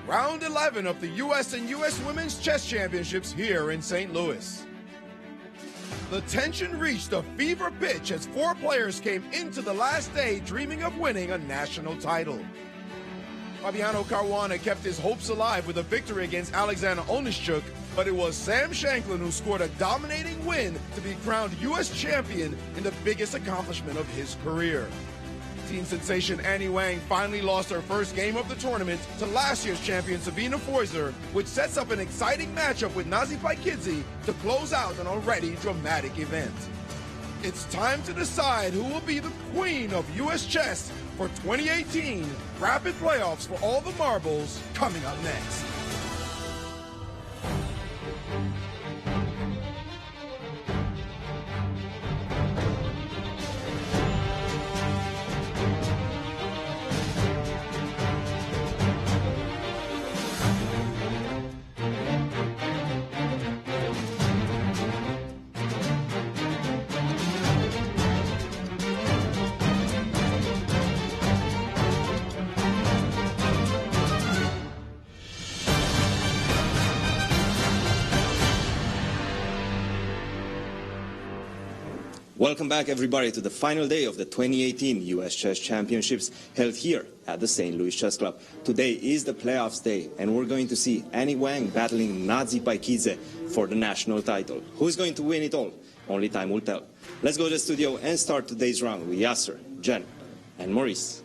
Round 11 of the U.S. and U.S. Women's Chess Championships here in St. Louis. The tension reached a fever pitch as 4 players came into the last day dreaming of winning a national title. Fabiano Caruana kept his hopes alive with a victory against Alexander Onischuk, but it was Sam Shankland who scored a dominating win to be crowned U.S. champion in the biggest accomplishment of his career. Teen sensation Annie Wang finally lost her first game of the tournament to last year's champion Sabina Feuser, which sets up an exciting matchup with Nazi Paikidze to close out an already dramatic event. It's time to decide who will be the queen of U.S. chess for 2018. Rapid playoffs for all the marbles coming up next. Welcome back, everybody, to the final day of the 2018 U.S. Chess Championships held here at the St. Louis Chess Club. Today is the playoffs day, and we're going to see Annie Wang battling Nazi Paikidze for the national title. Who's going to win it all? Only time will tell. Let's go to the studio and start today's round with Yasser, Jen, and Maurice.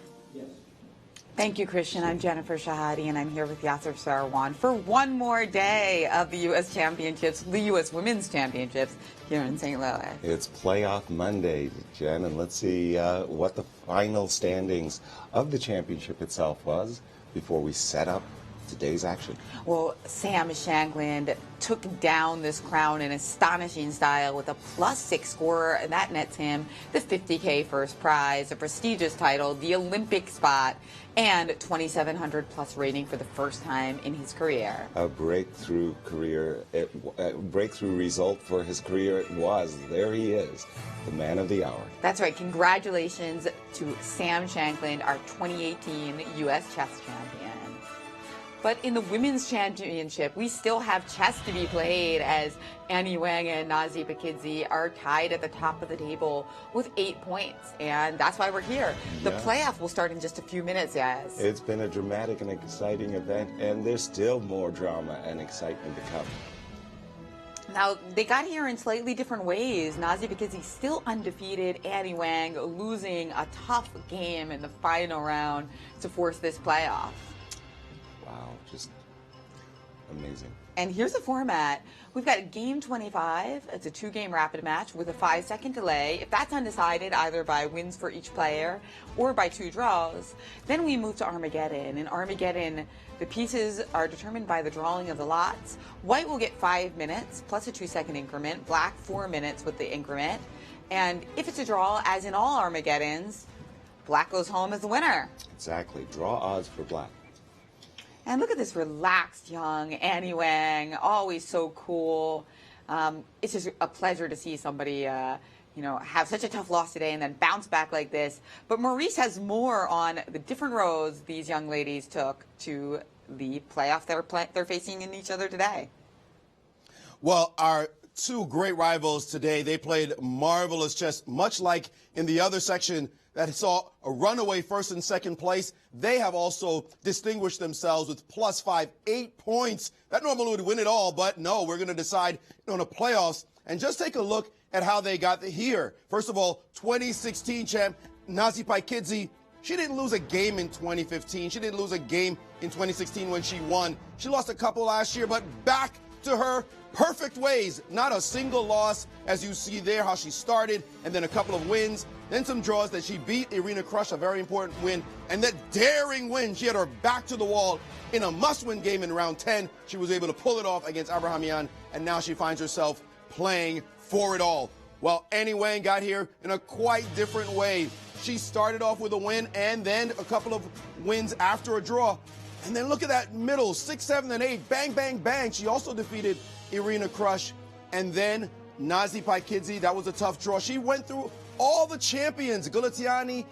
Thank you, Cristian. I'm Jennifer Shahade, and I'm here with Yasser Seirawan for one more day of the U.S. Championships, the U.S. Women's Championships here in St. Louis. It's Playoff Monday, Jen, and let's see what the final standings of the championship itself was before we set up today's action. Well, Sam Shankland took down this crown in astonishing style with a +6 score, and that nets him the $50K first prize, a prestigious title, the Olympic spot, and 2,700 plus rating for the first time in his career. A breakthrough career, a breakthrough result for his career it was. There he is, the man of the hour. That's right. Congratulations to Sam Shankland, our 2018 U.S. chess champion. But in the women's championship, we still have chess to be played as Annie Wang and Nazi Paikidze are tied at the top of the table with 8 points. And that's why we're here. The playoff will start in just a few minutes, yes. It's been a dramatic and exciting event, and there's still more drama and excitement to come. Now, they got here in slightly different ways. Nazi Paikidze still undefeated, Annie Wang losing a tough game in the final round to force this playoff. Wow, just amazing. And here's the format. We've got game 25. It's a 2-game rapid match with a 5-second delay. If that's undecided, either by wins for each player or by 2 draws, then we move to Armageddon. In Armageddon, the pieces are determined by the drawing of the lots. White will get 5 minutes plus a 2-second increment. Black 4 minutes with the increment. And if it's a draw, as in all Armageddons, black goes home as the winner. Exactly. Draw odds for black. And look at this relaxed young Annie Wang, always so cool. It's just a pleasure to see somebody, have such a tough loss today and then bounce back like this. But Maurice has more on the different roads these young ladies took to the playoff they're facing in each other today. Well, our 2 great rivals today, they played marvelous chess, much like in the other section that saw a runaway first and second place. They have also distinguished themselves with +5, 8 points. That normally would win it all, but no, we're going to decide on the playoffs. And just take a look at how they got here. First of all, 2016 champ Nazi Paikidze. She didn't lose a game in 2015. She didn't lose a game in 2016 when she won. She lost a couple last year, but back to her perfect ways. Not a single loss, as you see there, how she started, and then a couple of wins, then some draws that she beat Irina Krush, a very important win, and that daring win. She had her back to the wall in a must-win game in round 10. She was able to pull it off against Abrahamian, and now she finds herself playing for it all. Well, Annie Wang got here in a quite different way. She started off with a win and then a couple of wins after a draw. And then look at that middle, 6, 7, and 8, bang, bang, bang. She also defeated Irina Krush. And then Nazi Paikidze, that was a tough draw. She went through all the champions, Gulatiani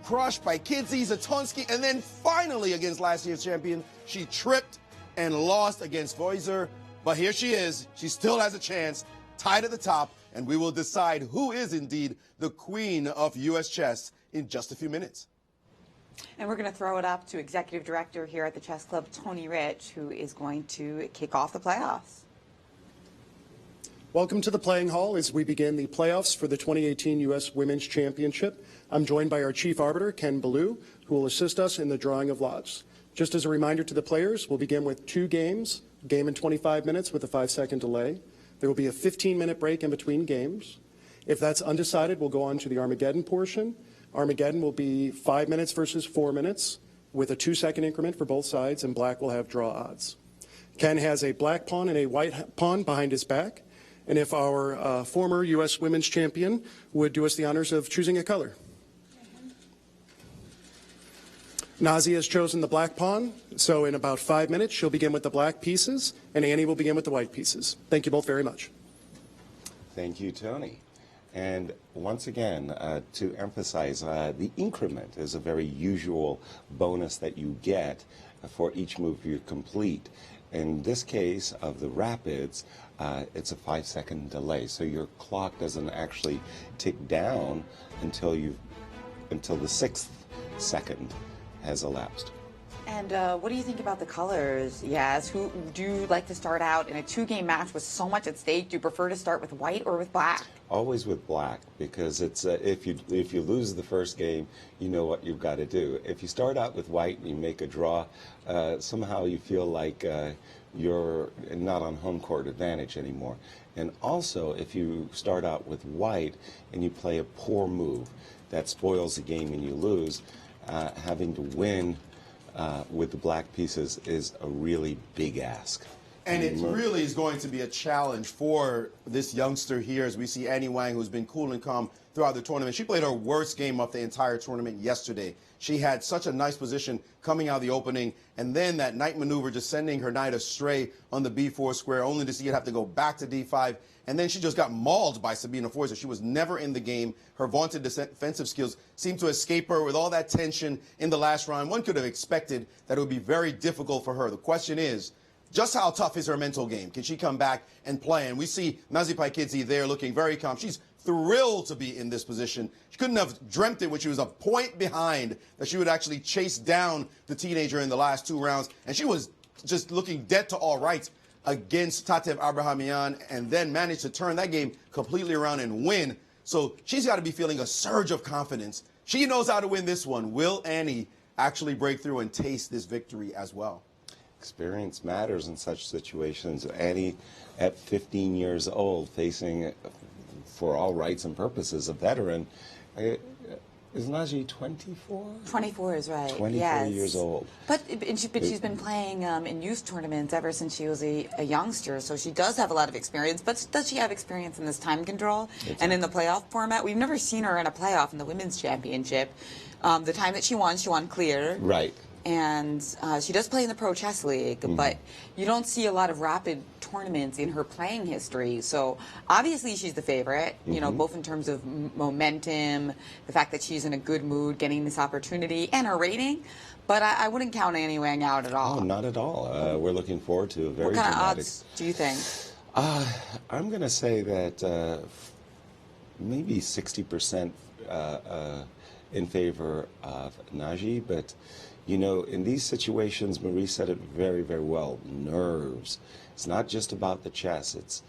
crushed by Paikidze, Zatonsky, and then finally against last year's champion, she tripped and lost against Voiser. But here she is. She still has a chance, tied at the top, and we will decide who is indeed the queen of U.S. chess in just a few minutes. And we're going to throw it up to Executive Director here at the Chess Club, Tony Rich, who is going to kick off the playoffs. Welcome to the playing hall as we begin the playoffs for the 2018 U.S. Women's Championship. I'm joined by our Chief Arbiter, Ken Ballou, who will assist us in the drawing of lots. Just as a reminder to the players, we'll begin with 2 games, game in 25 minutes with a 5-second delay. There will be a 15-minute break in between games. If that's undecided, we'll go on to the Armageddon portion. Armageddon will be 5 minutes versus 4 minutes with a 2-second increment for both sides, and black will have draw odds. Ken has a black pawn and a white pawn behind his back. And if our former U.S. Women's Champion would do us the honors of choosing a color. Nazi has chosen the black pawn, so in about 5 minutes she'll begin with the black pieces, and Annie will begin with the white pieces. Thank you both very much. Thank you, Tony. And once again, to emphasize, the increment is a very usual bonus that you get for each move you complete. In this case of the rapids, it's a 5-second delay, so your clock doesn't actually tick down until the 6th second has elapsed. And what do you think about the colors? Yes, who do you like to start out in a 2-game match with so much at stake? Do you prefer to start with white or with black? Always with black, because it's if you lose the first game, you know what you've got to do. If you start out with white and you make a draw, somehow you feel like you're not on home court advantage anymore. And also, if you start out with white and you play a poor move that spoils the game and you lose, having to win with the black pieces is a really big ask. And it really is going to be a challenge for this youngster here, as we see Annie Wang, who's been cool and calm throughout the tournament. She played her worst game of the entire tournament yesterday. She had such a nice position coming out of the opening, and then that knight maneuver just sending her knight astray on the b4 square, only to see it have to go back to d5. And then she just got mauled by Sabine Foyser. She was never in the game. Her vaunted defensive skills seemed to escape her with all that tension in the last round. One could have expected that it would be very difficult for her. The question is, just how tough is her mental game? Can she come back and play? And we see Nazi Paikidze there looking very calm. She's thrilled to be in this position. She couldn't have dreamt it when she was a point behind that she would actually chase down the teenager in the last 2 rounds. And she was just looking dead to all rights against Tatev Abrahamian, and then managed to turn that game completely around and win. So she's got to be feeling a surge of confidence. She knows how to win this one. Will Annie actually break through and taste this victory as well? Experience matters in such situations. Annie, at 15 years old, facing, for all rights and purposes, a veteran. Is Naji 24? 24 is right. 24 years old. But she's been playing in youth tournaments ever since she was a youngster, so she does have a lot of experience. But does she have experience in this time control and in the playoff format? We've never seen her in a playoff in the Women's Championship. The time that she won clear. Right. And she does play in the Pro Chess League, but you don't see a lot of rapid tournaments in her playing history. So obviously she's the favorite, you know, both in terms of momentum, the fact that she's in a good mood getting this opportunity, and her rating. But I wouldn't count Annie Wang out at all. Oh, not at all. We're looking forward to a very dramatic. What kind dramatic... of odds do you think? I'm going to say that maybe 60% in favor of Naji, but you know, in these situations, Maurice said it very, very well, nerves. It's not just about the chess. It's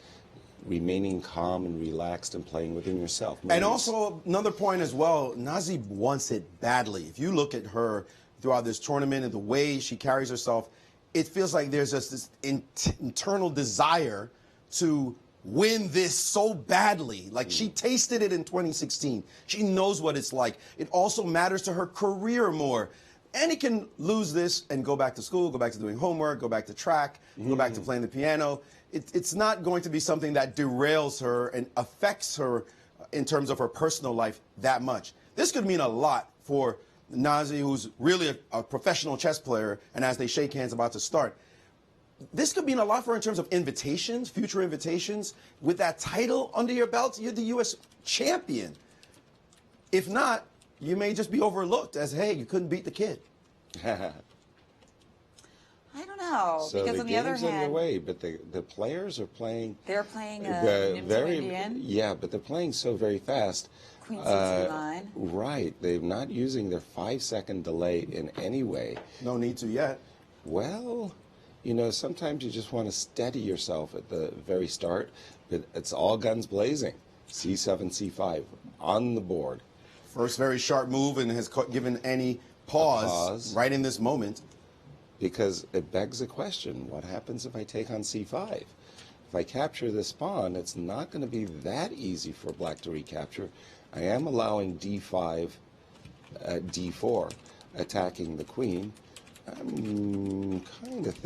remaining calm and relaxed and playing within yourself. Maurice. And also, another point as well, Nazi wants it badly. If you look at her throughout this tournament and the way she carries herself, it feels like there's just this internal desire to win this so badly. Like, she tasted it in 2016. She knows what it's like. It also matters to her career more. Annie can lose this and go back to school, go back to doing homework, go back to track, go back to playing the piano. It's not going to be something that derails her and affects her in terms of her personal life that much. This could mean a lot for Nazi, who's really a professional chess player, and as they shake hands about to start, this could mean a lot for her in terms of invitations, future invitations. With that title under your belt, you're the U.S. champion. If not, you may just be overlooked as, hey, you couldn't beat the kid. I don't know. So because the on the other game's hand, underway, but the players are playing. they're playing very Indian. Yeah, but they're playing so very fast. Queen C2 line. Right, they're not using their 5-second delay in any way. No need to yet. Well, you know, sometimes you just want to steady yourself at the very start, but it's all guns blazing. C7, C5 on the board. First very sharp move and has given Annie pause right in this moment. Because it begs the question, what happens if I take on C5? If I capture this pawn, it's not going to be that easy for black to recapture. I am allowing D5, D4, attacking the queen. I'm kind of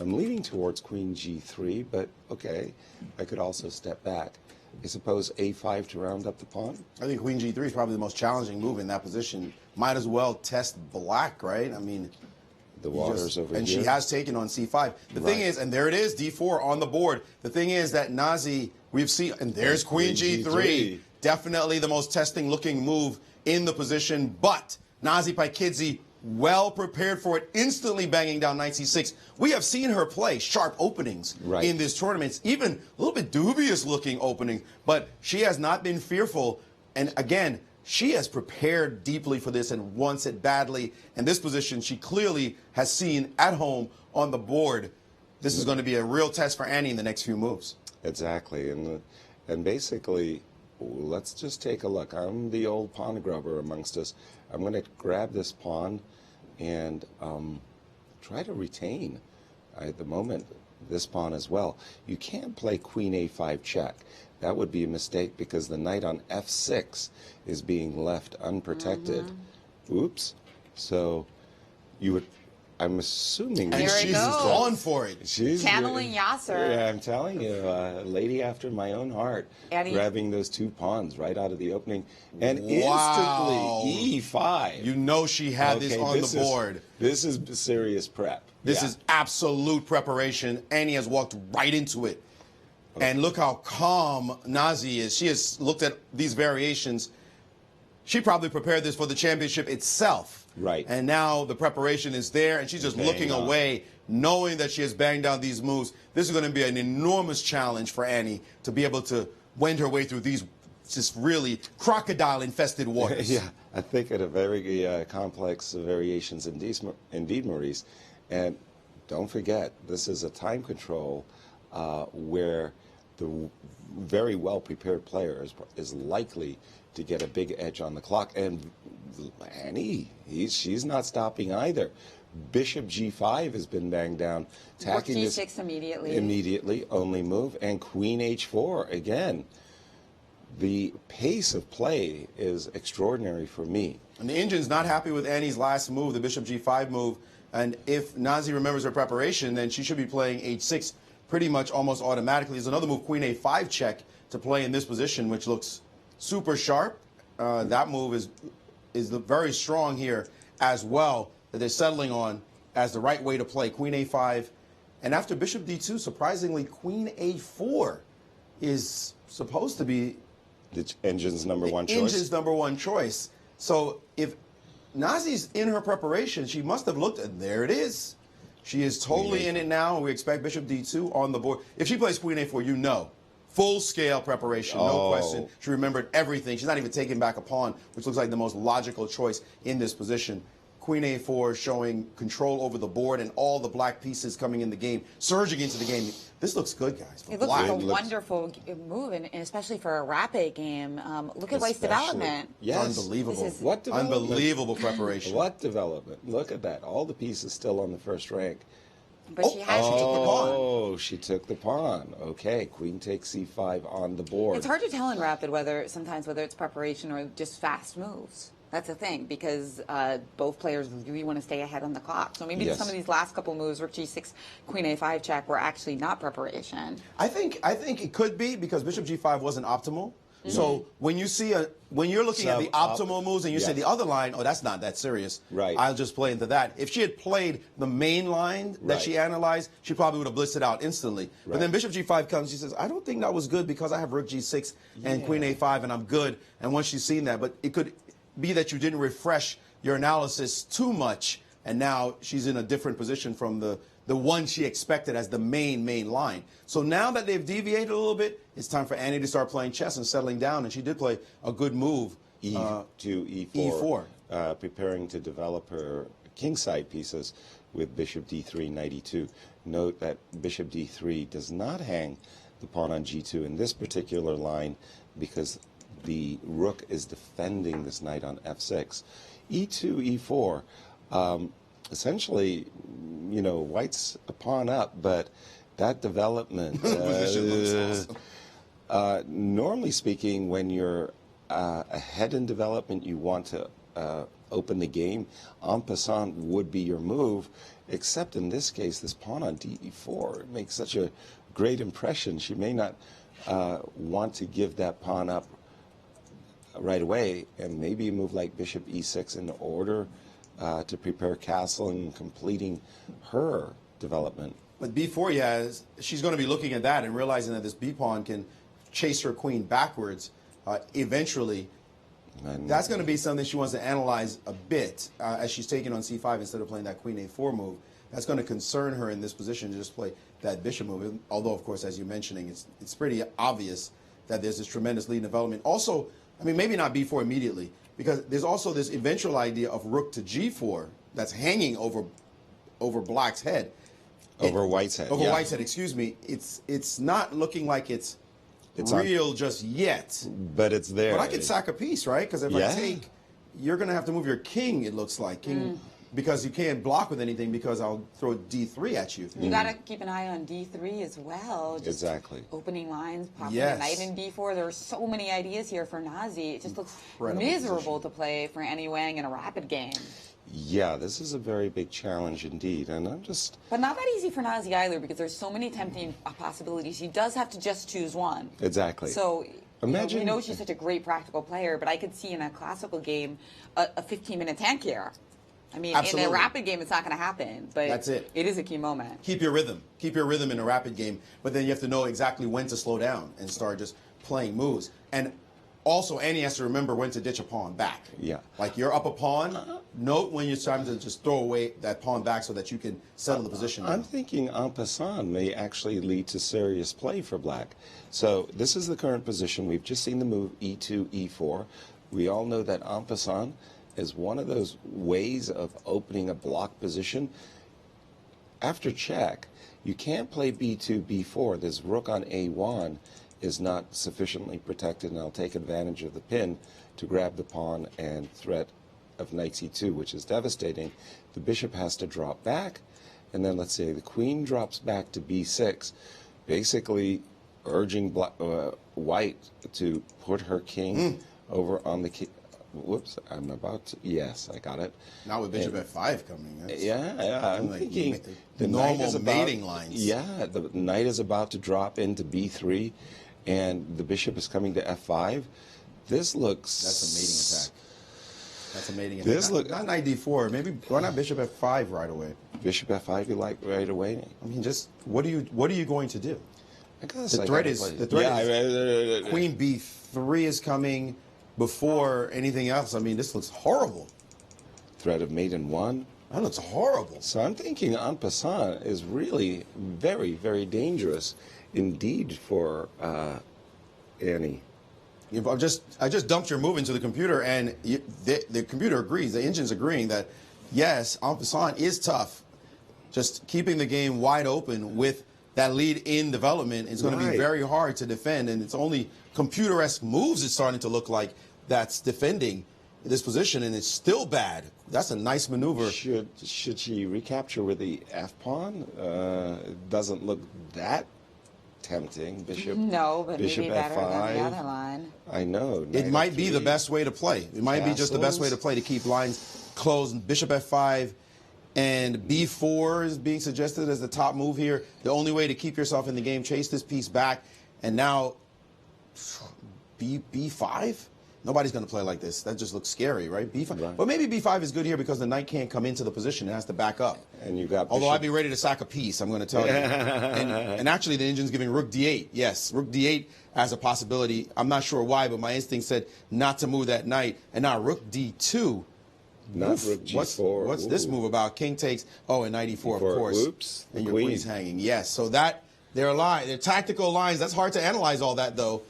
I'm leaning towards queen G3, but okay, I could also step back. I suppose A5 to round up the pawn. I think queen G3 is probably the most challenging move in that position. Might as well test black, right? I mean, the water's over and here. she has taken on C5. The thing is, and there it is, D4 on the board. The thing is that Nazi, we've seen, and there's queen G3. Definitely the most testing looking move in the position, but Nazi Paikidze well prepared for it, instantly banging down knight c6. We have seen her play sharp openings in this tournament, even a little bit dubious looking opening, but she has not been fearful. And again, she has prepared deeply for this and wants it badly. And this position she clearly has seen at home on the board. This is going to be a real test for Annie in the next few moves. Exactly. And basically, let's just take a look. I'm the old pawn grubber amongst us. I'm going to grab this pawn and try to retain, at the moment, this pawn as well. You can't play queen a5 check. That would be a mistake because the knight on f6 is being left unprotected. Oops. So you would, I'm assuming... And she's gone for it. She's channeling Yasser. Yeah, I'm telling you, lady after my own heart, Annie, grabbing those two pawns right out of the opening, and instantly E5. You know she had this on the board. This is serious prep. This is absolute preparation. Annie has walked right into it. And look how calm Nazi is. She has looked at these variations. She probably prepared this for the championship itself. Right. And now the preparation is there, and she's just looking away, knowing that she has banged down these moves. This is going to be an enormous challenge for Annie to be able to wend her way through these just really crocodile-infested waters. Yeah, I think at a very complex variations indeed, Maurice. And don't forget, this is a time control where the very well-prepared player is likely to get a big edge on the clock. And Annie, she's not stopping either. Bishop G5 has been banged down. Attacking Rook G6 immediately. Immediately, only move. And Queen H4 again. The pace of play is extraordinary for me. And the engine's not happy with Annie's last move, the Bishop G5 move. And if Nazi remembers her preparation, then she should be playing H6 pretty much almost automatically. There's another move, Queen A5 check, to play in this position, which looks super sharp. That move is very strong here as well, that they're settling on as the right way to play. Queen A5. And after Bishop D2, surprisingly, Queen A4 is supposed to be the engine's number one choice. Engine's number one choice. So if Nazi's in her preparation, she must have looked, and there it is. She is totally in it now, and we expect Bishop D2 on the board. If she plays Queen A4, you know. Full-scale preparation, no question. She remembered everything. She's not even taking back a pawn, which looks like the most logical choice in this position. Queen A4 showing control over the board and all the black pieces coming in the game, surging into the game. This looks good, guys. It looks like a wonderful move, and especially for a rapid game. Look at White's development. Yes. Unbelievable. What development? Unbelievable preparation. What development? Look at that. All the pieces still on the first rank. But she has took the pawn. Oh, she took the pawn. Okay, queen takes c5 on the board. It's hard to tell in rapid whether it's preparation or just fast moves. That's the thing, because both players really want to stay ahead on the clock. So maybe some of these last couple moves, Rook G6, Queen A5 check, were actually not preparation. I think it could be because Bishop G5 wasn't optimal. So when you're looking at the optimal moves and you say the other line, oh, that's not that serious. Right. I'll just play into that. If she had played the main line that she analyzed, she probably would have blitzed it out instantly. But then Bishop G5 comes, she says, I don't think that was good because I have Rook G6 and Queen A5 and I'm good. And once she's seen that, but be that you didn't refresh your analysis too much, and now she's in a different position from the one she expected as the main line. So now that they've deviated a little bit, it's time for Annie to start playing chess and settling down, and she did play a good move. To E4. Preparing to develop her kingside pieces with bishop d3, knight e2. Note that bishop d3 does not hang the pawn on g2 in this particular line because the rook is defending this knight on f6. e2, e4, essentially, you know, white's a pawn up, but that development, position looks awesome. Normally speaking, when you're ahead in development, you want to open the game. En passant would be your move, except in this case, this pawn on de4 makes such a great impression. She may not want to give that pawn up right away, and maybe a move like bishop e6 in order to prepare castle and completing her development. But b4, yeah, she's going to be looking at that and realizing that this b pawn can chase her queen backwards eventually. And that's going to be something she wants to analyze a bit as she's taking on c5 instead of playing that queen a4 move. That's going to concern her in this position to just play that bishop move. Although, of course, as you're mentioning, it's pretty obvious that there's this tremendous lead in development. Also, I mean, maybe not b4 immediately, because there's also this eventual idea of rook to g4 that's hanging over black's head. Over white's head. Over white's head, excuse me. It's not looking like it's real just yet. But it's there. But I could sack a piece, right? Because if Yeah. I take, you're going to have to move your king, it looks like. King, because you can't block with anything because I'll throw d3 at you. You got to keep an eye on d3 as well. Just Exactly. opening lines, popping Yes. a knight in d4. There are so many ideas here for Nazi. It just looks Incredible miserable to play for Annie Wang in a rapid game. Yeah, this is a very big challenge indeed, and I'm just... But not that easy for Nazi either, because there's so many tempting possibilities. She does have to just choose one. Exactly. So Imagine... we know she's such a great practical player, but I could see in a classical game a 15-minute tank here. I mean, Absolutely. in a rapid game, it's not going to happen. But That's it. It is a key moment. Keep your rhythm. Keep your rhythm in a rapid game, but then you have to know exactly when to slow down and start just playing moves. And also, Annie has to remember when to ditch a pawn back. Yeah. Like you're up a pawn, note when it's time to just throw away that pawn back so that you can settle the position. I'm thinking en passant may actually lead to serious play for black. So this is the current position. We've just seen the move e2, e4. We all know that en passant is one of those ways of opening a block position. After check, you can't play b2, b4. This rook on a1 is not sufficiently protected, and I'll take advantage of the pin to grab the pawn and threat of knight c2, which is devastating. The bishop has to drop back, and then let's say the queen drops back to b6, basically urging white to put her king over on the king. Whoops, I'm about to, yes, I got it. Now with bishop f5 coming. I'm like thinking the knight normal is mating lines. Yeah, the knight is about to drop into b3, and the bishop is coming to f5. This looks... That's a mating attack. That's a mating attack. This not knight d4. Maybe why not bishop f5 right away? Bishop f5 you like right away? I mean, just what are you going to do? I guess The threat is queen b3 is coming before anything else. I mean, this looks horrible. Threat of mate in 1. That looks horrible. So I'm thinking en passant is really very, very dangerous indeed for Annie. I just dumped your move into the computer, and the computer agrees. The engine's agreeing that yes, en passant is tough. Just keeping the game wide open with that lead in development is going to be very hard to defend, and it's only computer-esque moves it's starting to look like that's defending this position, and it's still bad. That's a nice maneuver. Should she recapture with the f-pawn? It doesn't look that tempting. Bishop. No, but bishop maybe better f5. than the other line. I know. It might be the best way to play. It might be just the best way to play, to keep lines closed. Bishop f5 and b4 is being suggested as the top move here. The only way to keep yourself in the game, chase this piece back, and now b5. Nobody's going to play like this. That just looks scary, right? B5. Right. But maybe B5 is good here because the knight can't come into the position. It has to back up. And you got Although bishop. I'd be ready to sack a piece, I'm going to tell you. And actually, the engine's giving rook D8. Yes, rook D8 as a possibility. I'm not sure why, but my instinct said not to move that knight. And now rook D2. Not Oof. rook G4. What's this Ooh. move about? King takes, and knight E4, of E4. course. Oops. And your Queen. queen's hanging. Yes, so that, they're tactical lines. That's hard to analyze all that, though,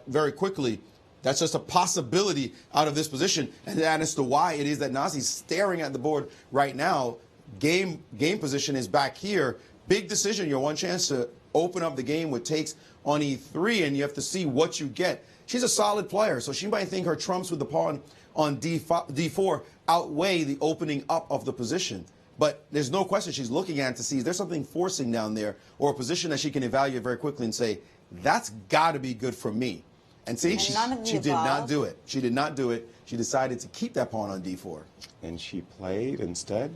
very quickly. That's just a possibility out of this position. And as to why it is that Nazi's staring at the board right now, game position is back here. Big decision, your one chance to open up the game with takes on E3, and you have to see what you get. She's a solid player, so she might think her trumps with the pawn on D4 outweigh the opening up of the position. But there's no question she's looking at to see, is there something forcing down there or a position that she can evaluate very quickly and say, that's got to be good for me. And see, she did not do it. She did not do it. She decided to keep that pawn on D4. And she played instead?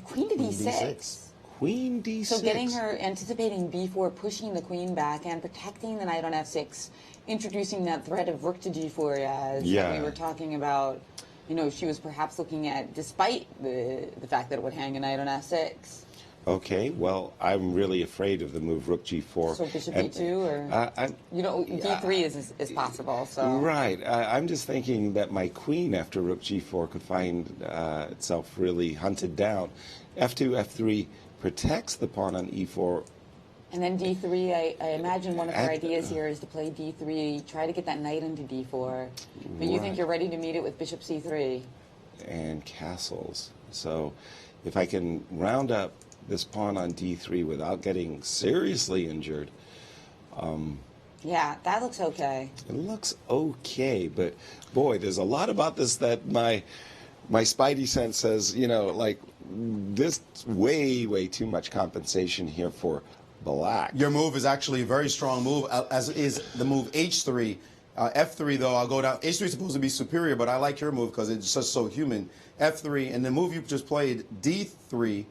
Queen to D6. Queen D6. So getting her, anticipating B4, pushing the queen back and protecting the knight on F6, introducing that threat of rook to G4 as we were talking about. You know, she was perhaps looking at, despite the fact that it would hang a knight on F6. Okay, well, I'm really afraid of the move rook G4. So bishop B2, or you know, D3 is possible. So right, I'm just thinking that my queen after rook G4 could find itself really hunted down. F2, F3 protects the pawn on E4. And then D3, I imagine one of her ideas here is to play D3, try to get that knight into D4. But you think you're ready to meet it with bishop C3. And castles. So if I can round up this pawn on D3 without getting seriously injured. Yeah, that looks okay. It looks okay, but boy, there's a lot about this that my spidey sense says, you know, like this way too much compensation here for black. Your move is actually a very strong move, as is the move H3. F3, though, I'll go down. H3 is supposed to be superior, but I like your move because it's just so human. F3, and the move you just played, D3,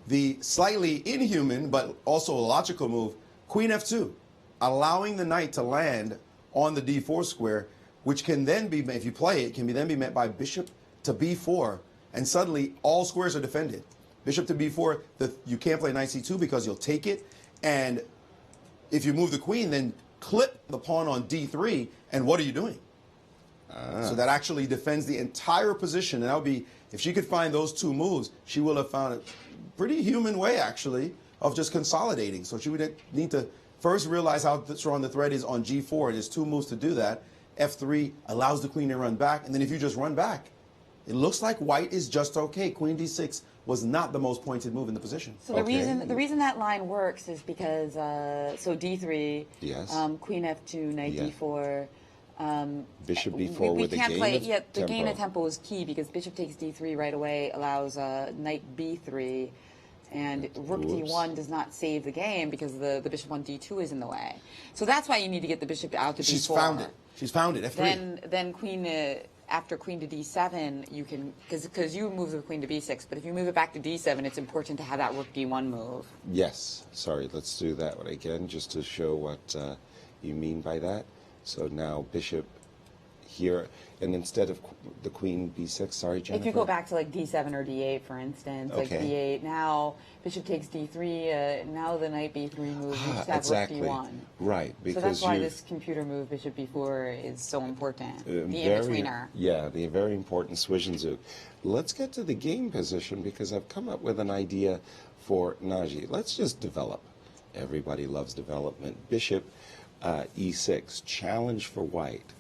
the slightly inhuman but also a logical move, Queen F2, allowing the knight to land on the D4 square, which can then be, if you play it, can then be met by bishop to B4, and suddenly all squares are defended. Bishop to B4, you can't play knight C2 because you'll take it, and if you move the queen, then clip the pawn on D3, and what are you doing? So that actually defends the entire position, and that would be, if she could find those two moves, she will have found a pretty human way, actually, of just consolidating. So she would need to first realize how strong the threat is on G4, and there's two moves to do that. F3 allows the queen to run back, and then if you just run back, it looks like white is just okay. Queen D6 was not the most pointed move in the position. So the reason that line works is because so D3, yes, Queen F2, Knight D4. Bishop B4 we with can't a gain play. of Yeah, the tempo. gain of tempo is key because Bishop takes D3 right away allows Knight B3, and Rook D1 does not save the game because the Bishop on D2 is in the way. So that's why you need to get the Bishop out to She's B4. found it. She's found it. F3. Then Queen. After Queen to D7, you can, because you move the Queen to B6, but if you move it back to D7, it's important to have that Rook D1 move. Yes. Sorry, let's do that one again just to show what you mean by that. So now Bishop here, and instead of the Queen B6, sorry, Jennifer? If you go back to like D7 or D8, for instance, like D8, now Bishop takes D3, now the Knight B3 move, you just have exactly. Rook D1. Right, because so that's why this computer move, Bishop B4, is so important, the in-betweener. Yeah, the very important Zwischenzug. Let's get to the game position because I've come up with an idea for Naji. Let's just develop. Everybody loves development. Bishop E6, challenge for white.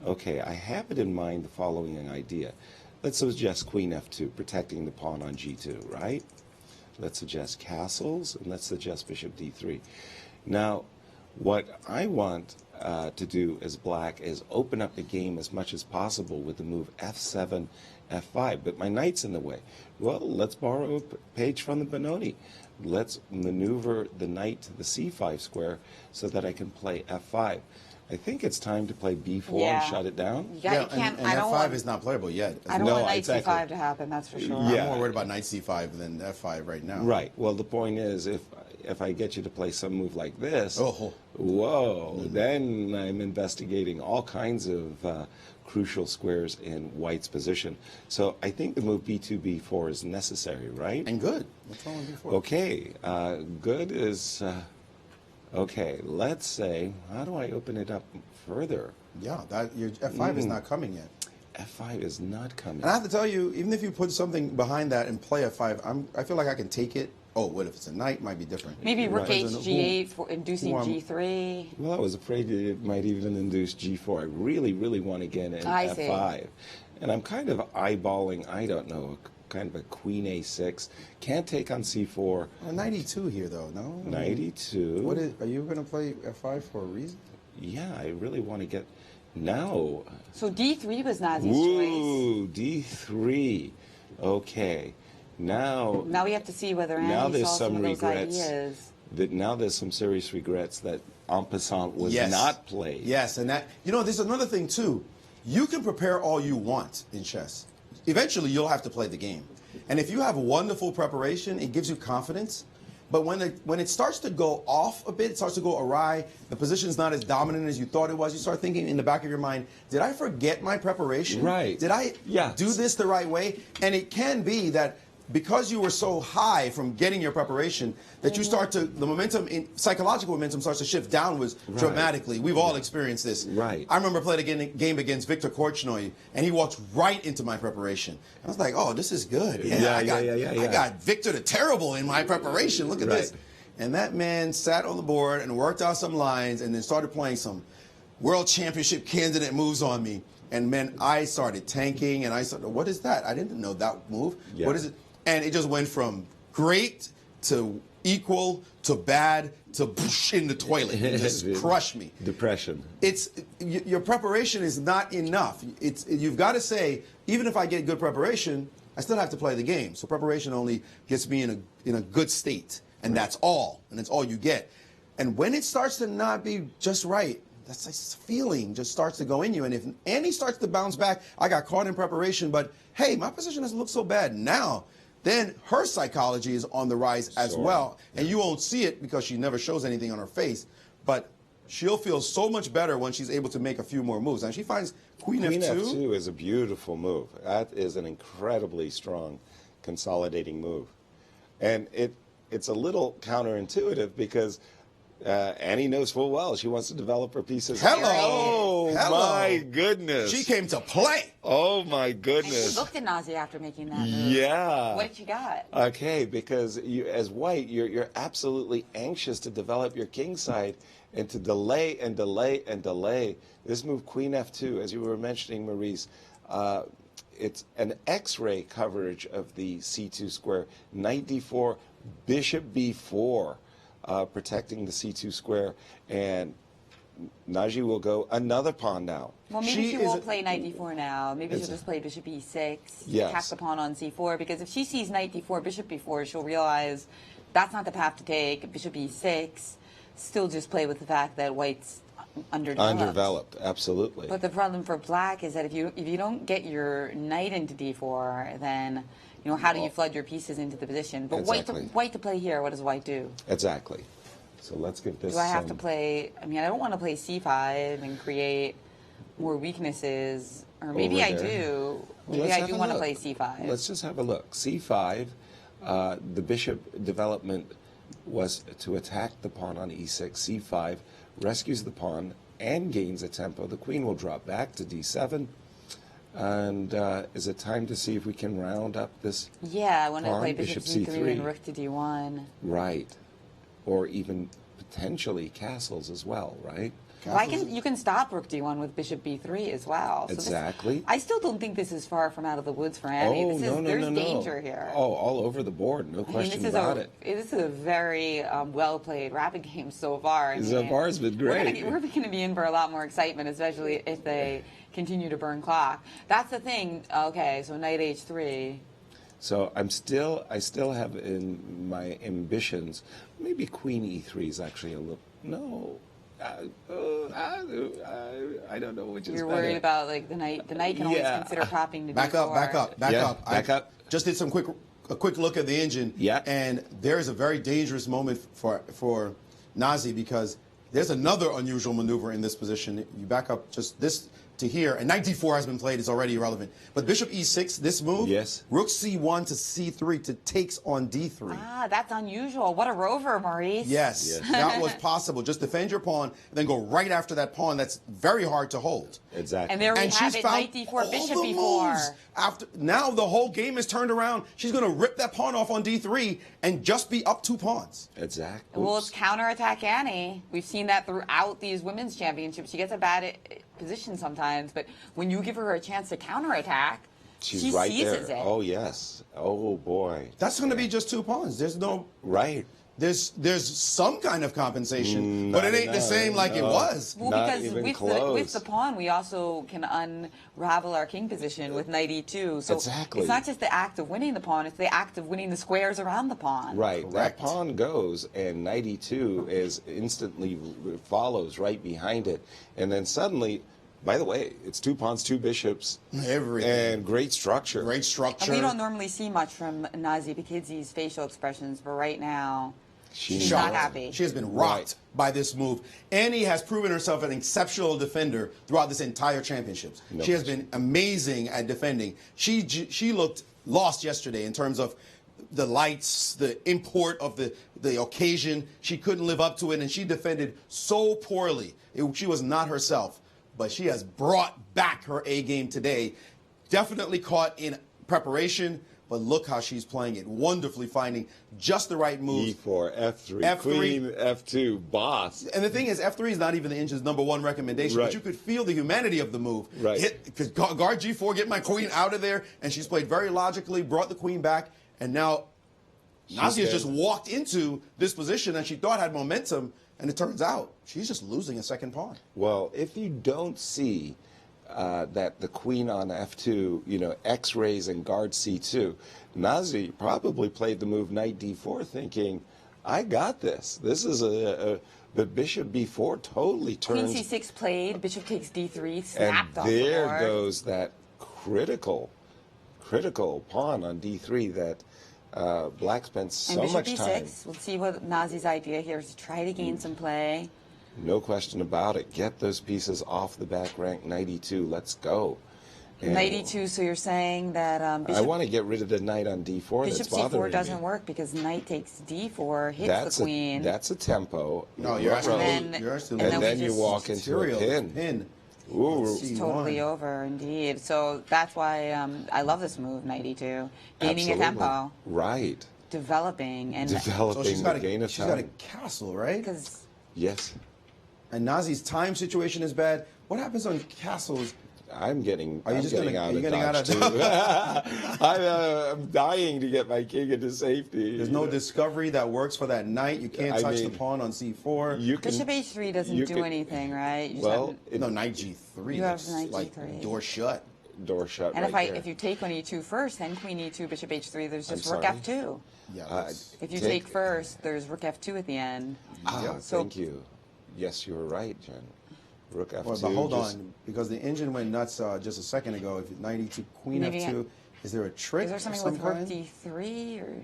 Okay, I have it in mind the following idea. Let's suggest Queen F2, protecting the pawn on G2, right? Let's suggest castles, and let's suggest Bishop D3. Now, what I want to do as black is open up the game as much as possible with the move F7, F5, but my knight's in the way. Well, let's borrow a page from the Benoni. Let's maneuver the knight to the C5 square so that I can play F5. I think it's time to play B4 and shut it down. You can't, and F5 is not playable yet. I don't want Knight C5 to happen, that's for sure. I'm more worried about Knight C5 than F5 right now. Right. Well, the point is, if I get you to play some move like this, whoa, then I'm investigating all kinds of crucial squares in White's position. So I think the move b2, b4 is necessary, right? And good. What's wrong with b4? Okay, good is, okay, let's say, how do I open it up further? Yeah, your f5 is not coming yet. f5 is not coming. And I have to tell you, even if you put something behind that and play f5, I feel like I can take it. Oh, what if it's a knight? Might be different. Maybe rook Right. h g8 for inducing g3. Well, I was afraid it might even induce g4. I really, really want to get in I f5. see. And I'm kind of eyeballing, I don't know, kind of a queen a6. Can't take on c4. Well, knight e2 here, though, no? Knight e2. What is, are you going to play f5 for a reason? Yeah, I really want to get... Now... So d3 was Nazi's choice. Ooh, d3. Okay. Now Now we have to see whether now Annie there's saw some some of those regrets. ideas. Now there's some serious regrets that en passant was Yes. not played. Yes, and that, you know, there's another thing, too. You can prepare all you want in chess. Eventually, you'll have to play the game. And if you have wonderful preparation, it gives you confidence. But when it starts to go off a bit, it starts to go awry, the position's not as dominant as you thought it was, you start thinking in the back of your mind, did I forget my preparation? Right. Did I do this the right way? And it can be that because you were so high from getting your preparation that you start to, the momentum, psychological momentum starts to shift downwards dramatically. We've all experienced this. Right. I remember playing a game against Victor Korchnoi, and he walked right into my preparation. I was like, oh, this is good. I got Victor the Terrible in my preparation. Look at this. And that man sat on the board and worked out some lines and then started playing some world championship candidate moves on me. And man, I started tanking, and I started, what is that? I didn't know that move. Yeah. What is it? And it just went from great to equal to bad to in the toilet. It just crushed me. Depression. It's your preparation is not enough. You've got to say, even if I get good preparation, I still have to play the game. So preparation only gets me in a good state, and that's all. And it's all you get. And when it starts to not be just right, that's this feeling just starts to go in you. And if Annie starts to bounce back, I got caught in preparation, but hey, my position doesn't look so bad now. Then her psychology is on the rise as well. And you won't see it because she never shows anything on her face. But she'll feel so much better when she's able to make a few more moves. And she finds Queen F2. Queen F2 is a beautiful move. That is an incredibly strong consolidating move. And it's a little counterintuitive because Annie knows full well she wants to develop her pieces. Hello. My goodness. She came to play. Oh, my And goodness. she looked at Nazi after making that move. Yeah. What did you got? Okay, because you, as white, you're absolutely anxious to develop your king side and to delay and delay and delay. This move, Queen F2, as you were mentioning, Maurice, it's an X-ray coverage of the C2 square. Knight D4, Bishop B4. Protecting the C2 square, and Naji will go another pawn now. Well, maybe she won't play knight d4 now. Maybe she'll just play bishop e6, attack the pawn on c4, because if she sees knight d4, bishop b4, she'll realize that's not the path to take. Bishop e6, still just play with the fact that white's underdeveloped. Absolutely. But the problem for black is that if you don't get your knight into d4, then how do you flood your pieces into the position? But white to play here, what does white do? Exactly. So let's give this. Do I have to play? I mean, I don't want to play c5 and create more weaknesses, or maybe I do. Maybe I do want to play c5. Let's just have a look. c5, the bishop development was to attack the pawn on e6. c5 rescues the pawn and gains a tempo. The queen will drop back to d7. And is it time to see if we can round up this? Yeah, I want to pawn, play bishop c3 and rook to d1. Right. Or even potentially castles as well, right? Well, you can stop rook d1 with bishop b3 as well. So Exactly. I still don't think this is far from out of the woods for Annie. There's danger here. Oh, all over the board, no question about it. This is a very well-played rapid game so far. So far it's been great. We're going to be in for a lot more excitement, especially if they continue to burn clock. That's the thing. Okay, so knight h3. So I still have in my ambitions, maybe queen e3 is actually a little, no. I don't know which is better. You're worried about like the knight. The knight can always consider propping to back d4. Back up. Just did a quick look at the engine. Yeah. And there is a very dangerous moment for Nazi because there's another unusual maneuver in this position. You back up just this to here, and knight d4 has been played, it's already irrelevant. But bishop e6, this move, yes. rook c1 to c3 to takes on d3. Ah, that's unusual. What a rover, Maurice. Yes, that was possible. Just defend your pawn, and then go right after that pawn. That's very hard to hold. Exactly. And there we have she's it, found knight d4, all bishop the e4. moves. Now the whole game is turned around. She's going to rip that pawn off on d3 and just be up 2 pawns. Exactly. Well, it's counterattack Annie. We've seen that throughout these women's championships. She gets a bad position sometimes, but when you give her a chance to counterattack, She's right seizes there. it. Oh, yes. Oh, boy. That's going to be just 2 pawns. There's no... Right. There's some kind of compensation, but Not it ain't the same like it was. Well, Not because even with the pawn, we also can unravel our king position with knight e2. So Exactly. it's not just the act of winning the pawn, it's the act of winning the squares around the pawn. Right. Correct. That pawn goes, and knight e2 is instantly follows right behind it. And then suddenly, by the way, it's 2 pawns, 2 bishops. Everything. And great structure. Great structure. And we don't normally see much from Nazi Paikidze's facial expressions, but right now, she's Shocked. not happy. She has been rocked by this move. Annie has proven herself an exceptional defender throughout this entire championships. She has been amazing at defending. She looked lost yesterday in terms of the lights, the import of the occasion. She couldn't live up to it, and she defended so poorly. She was not herself, but she has brought back her A game today. Definitely caught in preparation. But look how she's playing it. Wonderfully finding just the right moves. E4, F3, F3. Queen, F2, boss. Uh, And the thing is, F3 is not even the engine's #1 recommendation, Right. but you could feel the humanity of the move. Right. Because guard G4, get my queen out of there, and she's played very logically, brought the queen back, and now Nazi has just walked into this position that she thought had momentum, and it turns out she's just losing a second pawn. Well, if you don't see that the queen on F2, X-rays and guard C2, Nazi probably played the move knight D4 thinking, I got this. This is but bishop B4 totally turns. Queen C6 played, bishop takes D3, and snapped off the there board. goes that critical pawn on D3 that Black spent so and much bishop time. E6, we'll see what Nazi's idea here is to try to gain some play. No question about it. Get those pieces off the back rank. Knight E2. Let's go. And Knight E2, so you're saying that I bishop, want to get rid of the knight on D4. bishop That's bothering C4 doesn't me. work because knight takes D4, hits the queen. That's a tempo. No, you're actually, then- you're actually and And then then we you just- walk into a pin. Ooh. It's totally over, indeed. So that's why I love this move, knight E2. Gaining Absolutely. a tempo, Right. developing, and Developing So she's got the gain of she's got a time. castle, right? because Yes. And Nazi's time situation is bad. What happens on castles? I'm getting Are you I'm just getting gonna- out are of you getting out Dodge of- too. I'm dying to get my king into safety. There's no discovery that works for that knight. You can't I touch mean, the pawn on C4. You can, bishop H3 doesn't you do can- anything, right? You just well, have- it- No, knight G3. You have That's knight like G3. door shut. door shut and right if you take on E2 first, then queen E2, bishop H3, there's just I'm rook sorry? F2. Yeah. If you take first, there's rook F2 at the end. Ah, So- thank you. Yes, you were right, Jen. Rook F2. Well, but hold just- on, because the engine went nuts just a second ago. If knight E2, queen Maybe F2, is there a trick? Is there something of with some rook kind? D3 or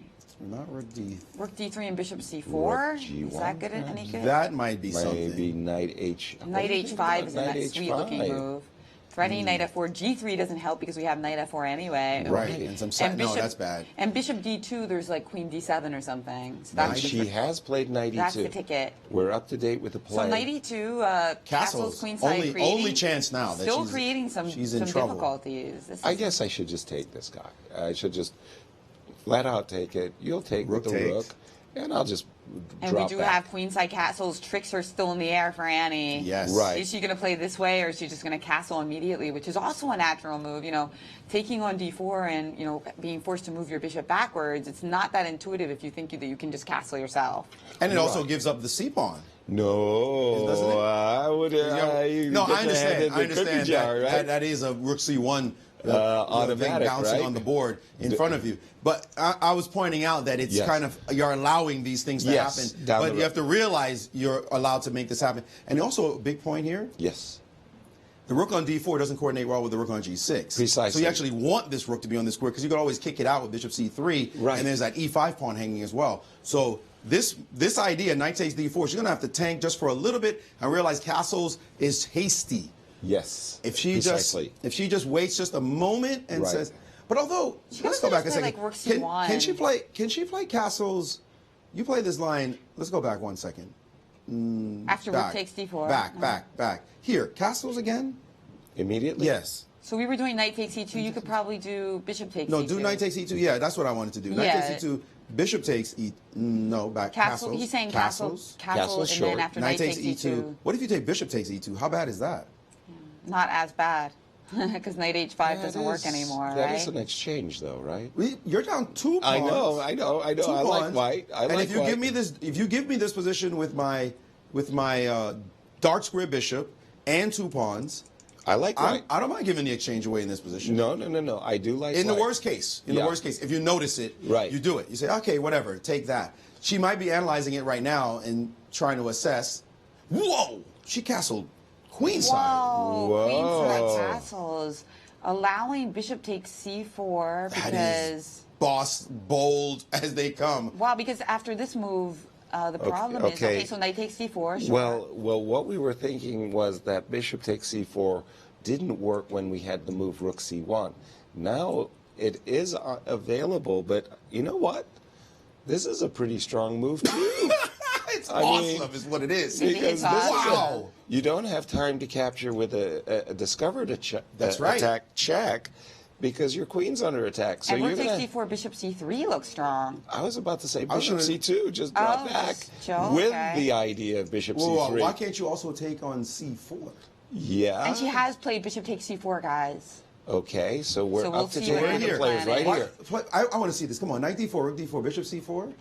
Not rook D. rook D3 and bishop C4? Rook Is G1, that good? Any good? That might be something. Maybe knight H. Knight H5 is a Knight nice, sweet-looking H5. move. Threatening knight F4. G3 doesn't help because we have knight F4 anyway. Right, and some side- no, that's bad. And bishop D2, there's like queen D7 or something. So And that's, she has played knight E2. that's the ticket. We're up to date with the play. So knight E2, castles, queenside creating. only chance now that Still she's- creating some she's in trouble. difficulties. This I is- guess I should just take this guy. I should just flat out take it. You'll take Rook with the takes. rook, and I'll just And drop we do back. have queenside castles. Tricks are still in the air for Annie. Yes. Right. Is she going to play this way, or is she just going to castle immediately, which is also a natural move? Taking on D4 and being forced to move your bishop backwards. It's not that intuitive if you think that you can just castle yourself. And it also Right. gives up the C pawn. No, Doesn't it? I would. No, you I get your hand understand. in I the understand cookie jar, that, right? that is a rook C1 automatic, thing bouncing right? on the board in front of you. But I was pointing out that it's Yes. kind of, you're allowing these things to Yes, happen. down But the you road. have to realize you're allowed to make this happen. And also, a big point here, Yes. the rook on D4 doesn't coordinate well with the rook on G6. Precisely. So you actually want this rook to be on the square because you could always kick it out with bishop C3. Right. And there's that E5 pawn hanging as well. So this idea, knight takes D4, she's going to have to tank just for a little bit and realize castles is hasty. Yes. If she precisely. just waits just a moment and Right. says, but although let's go back a second. Like rook C1. Can she play castles? You play this line. Let's go back 1 second. After rook takes d4. Back. Here, castles again. Immediately? Yes. So we were doing knight takes e2. You could probably do bishop takes e2. No, do knight takes e2. Yeah, that's what I wanted to do. Knight takes e2. Bishop takes e. No, back. Castles. He's saying castles. castle, and short. then after Knight takes e2. e2. What if you take bishop takes e2? How bad is that? Not as bad, because knight h5 doesn't work anymore, That right? is an exchange, though, right? You're down 2 pawns. I know. I Two like pawns. white. And if you give me this position with my dark square bishop and 2 pawns, I like white. I don't mind giving the exchange away in this position. No. I do like In white. the worst case, if you notice it, Right. you do it. You say, okay, whatever, take that. She might be analyzing it right now and trying to assess. Whoa, she castled queenside. Whoa, queenside Whoa. castles, allowing bishop takes c4 That because is boss bold as they come. wow, because after this move, the problem is okay. okay. So knight takes c4. Sure. Well, what we were thinking was that bishop takes c4 didn't work when we had the move rook c1. Now it is available, but you know what? This is a pretty strong move too. It's awesome, is what it is. It's Because awesome. Wow. you don't have time to capture with a discovered That's right. attack check because your queen's under attack. So and you're rook takes gonna. c4, bishop c3 looks strong. I was about to say I was bishop gonna- c2 just drop Oh, back Joe, with okay. the idea of bishop Whoa, c3. why can't you also take on c4? Yeah. And she has played bishop takes c4, guys. Okay, so we're So we'll up to see take where with the you're players right planning. here. I want to see this. Come on, knight d4, rook d4, bishop c4.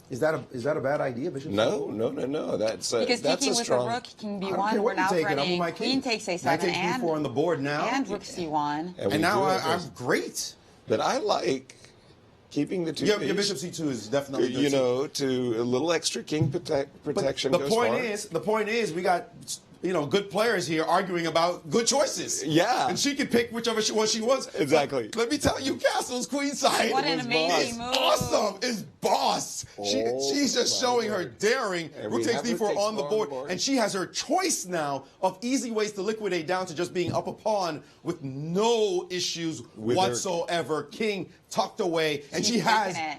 Is that a bad idea, bishop? No, c4? no. That's Because that's taking a with strong. the rook, king I don't b1, care we're what you now take it. I'm threatening with my queen king. takes a7 Knight takes and, b4 on the board now. and rook c1. we And now do it I'm as- great. But I like keeping the two. Your things, bishop c2 is definitely good you too. know, to a little extra king protection. the goes point far. the point is, we got good players here arguing about good choices. Yeah. and she can pick whichever one she wants. Exactly. But let me tell you, castles queenside. What an is amazing move. awesome. Is boss. She's just my showing her word. daring. And Rook we takes have rook d4 takes on the four board, and she has her choice now of easy ways to liquidate down to just being up a pawn with no issues With her- whatsoever. King tucked away, and She's she has. taking it.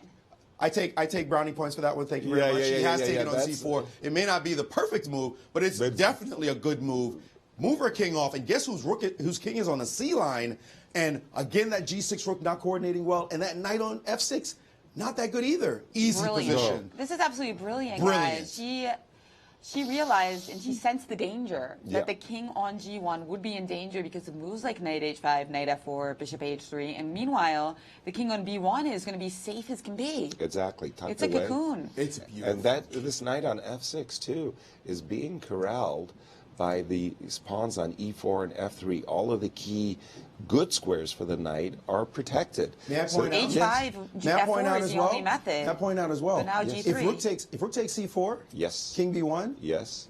I take brownie points for that one. Thank you very Yeah, much. yeah, She yeah, has yeah, taken yeah, on that's- c4. It may not be the perfect move, but it's definitely a good move. Move her king off, and guess whose king is on the c line? And again, that g6 rook not coordinating well, and that knight on f6 not that good either. Easy Brilliant. position. This is absolutely brilliant, Brilliant. guys. She realized and she sensed the danger Yeah. that the king on g1 would be in danger because of moves like knight h5, knight f4, bishop h3, and meanwhile, the king on b1 is going to be safe as can be. Exactly. Tucked It's a away. cocoon. It's beautiful. And this knight on f6 too is being corralled by the pawns on e4 and f3. All of the key good squares for the knight are protected. May I point out? H5, May I point f4 out is as the well? only method. May I point out as well? But now If g3. rook takes c4, Yes. king b1, Yes.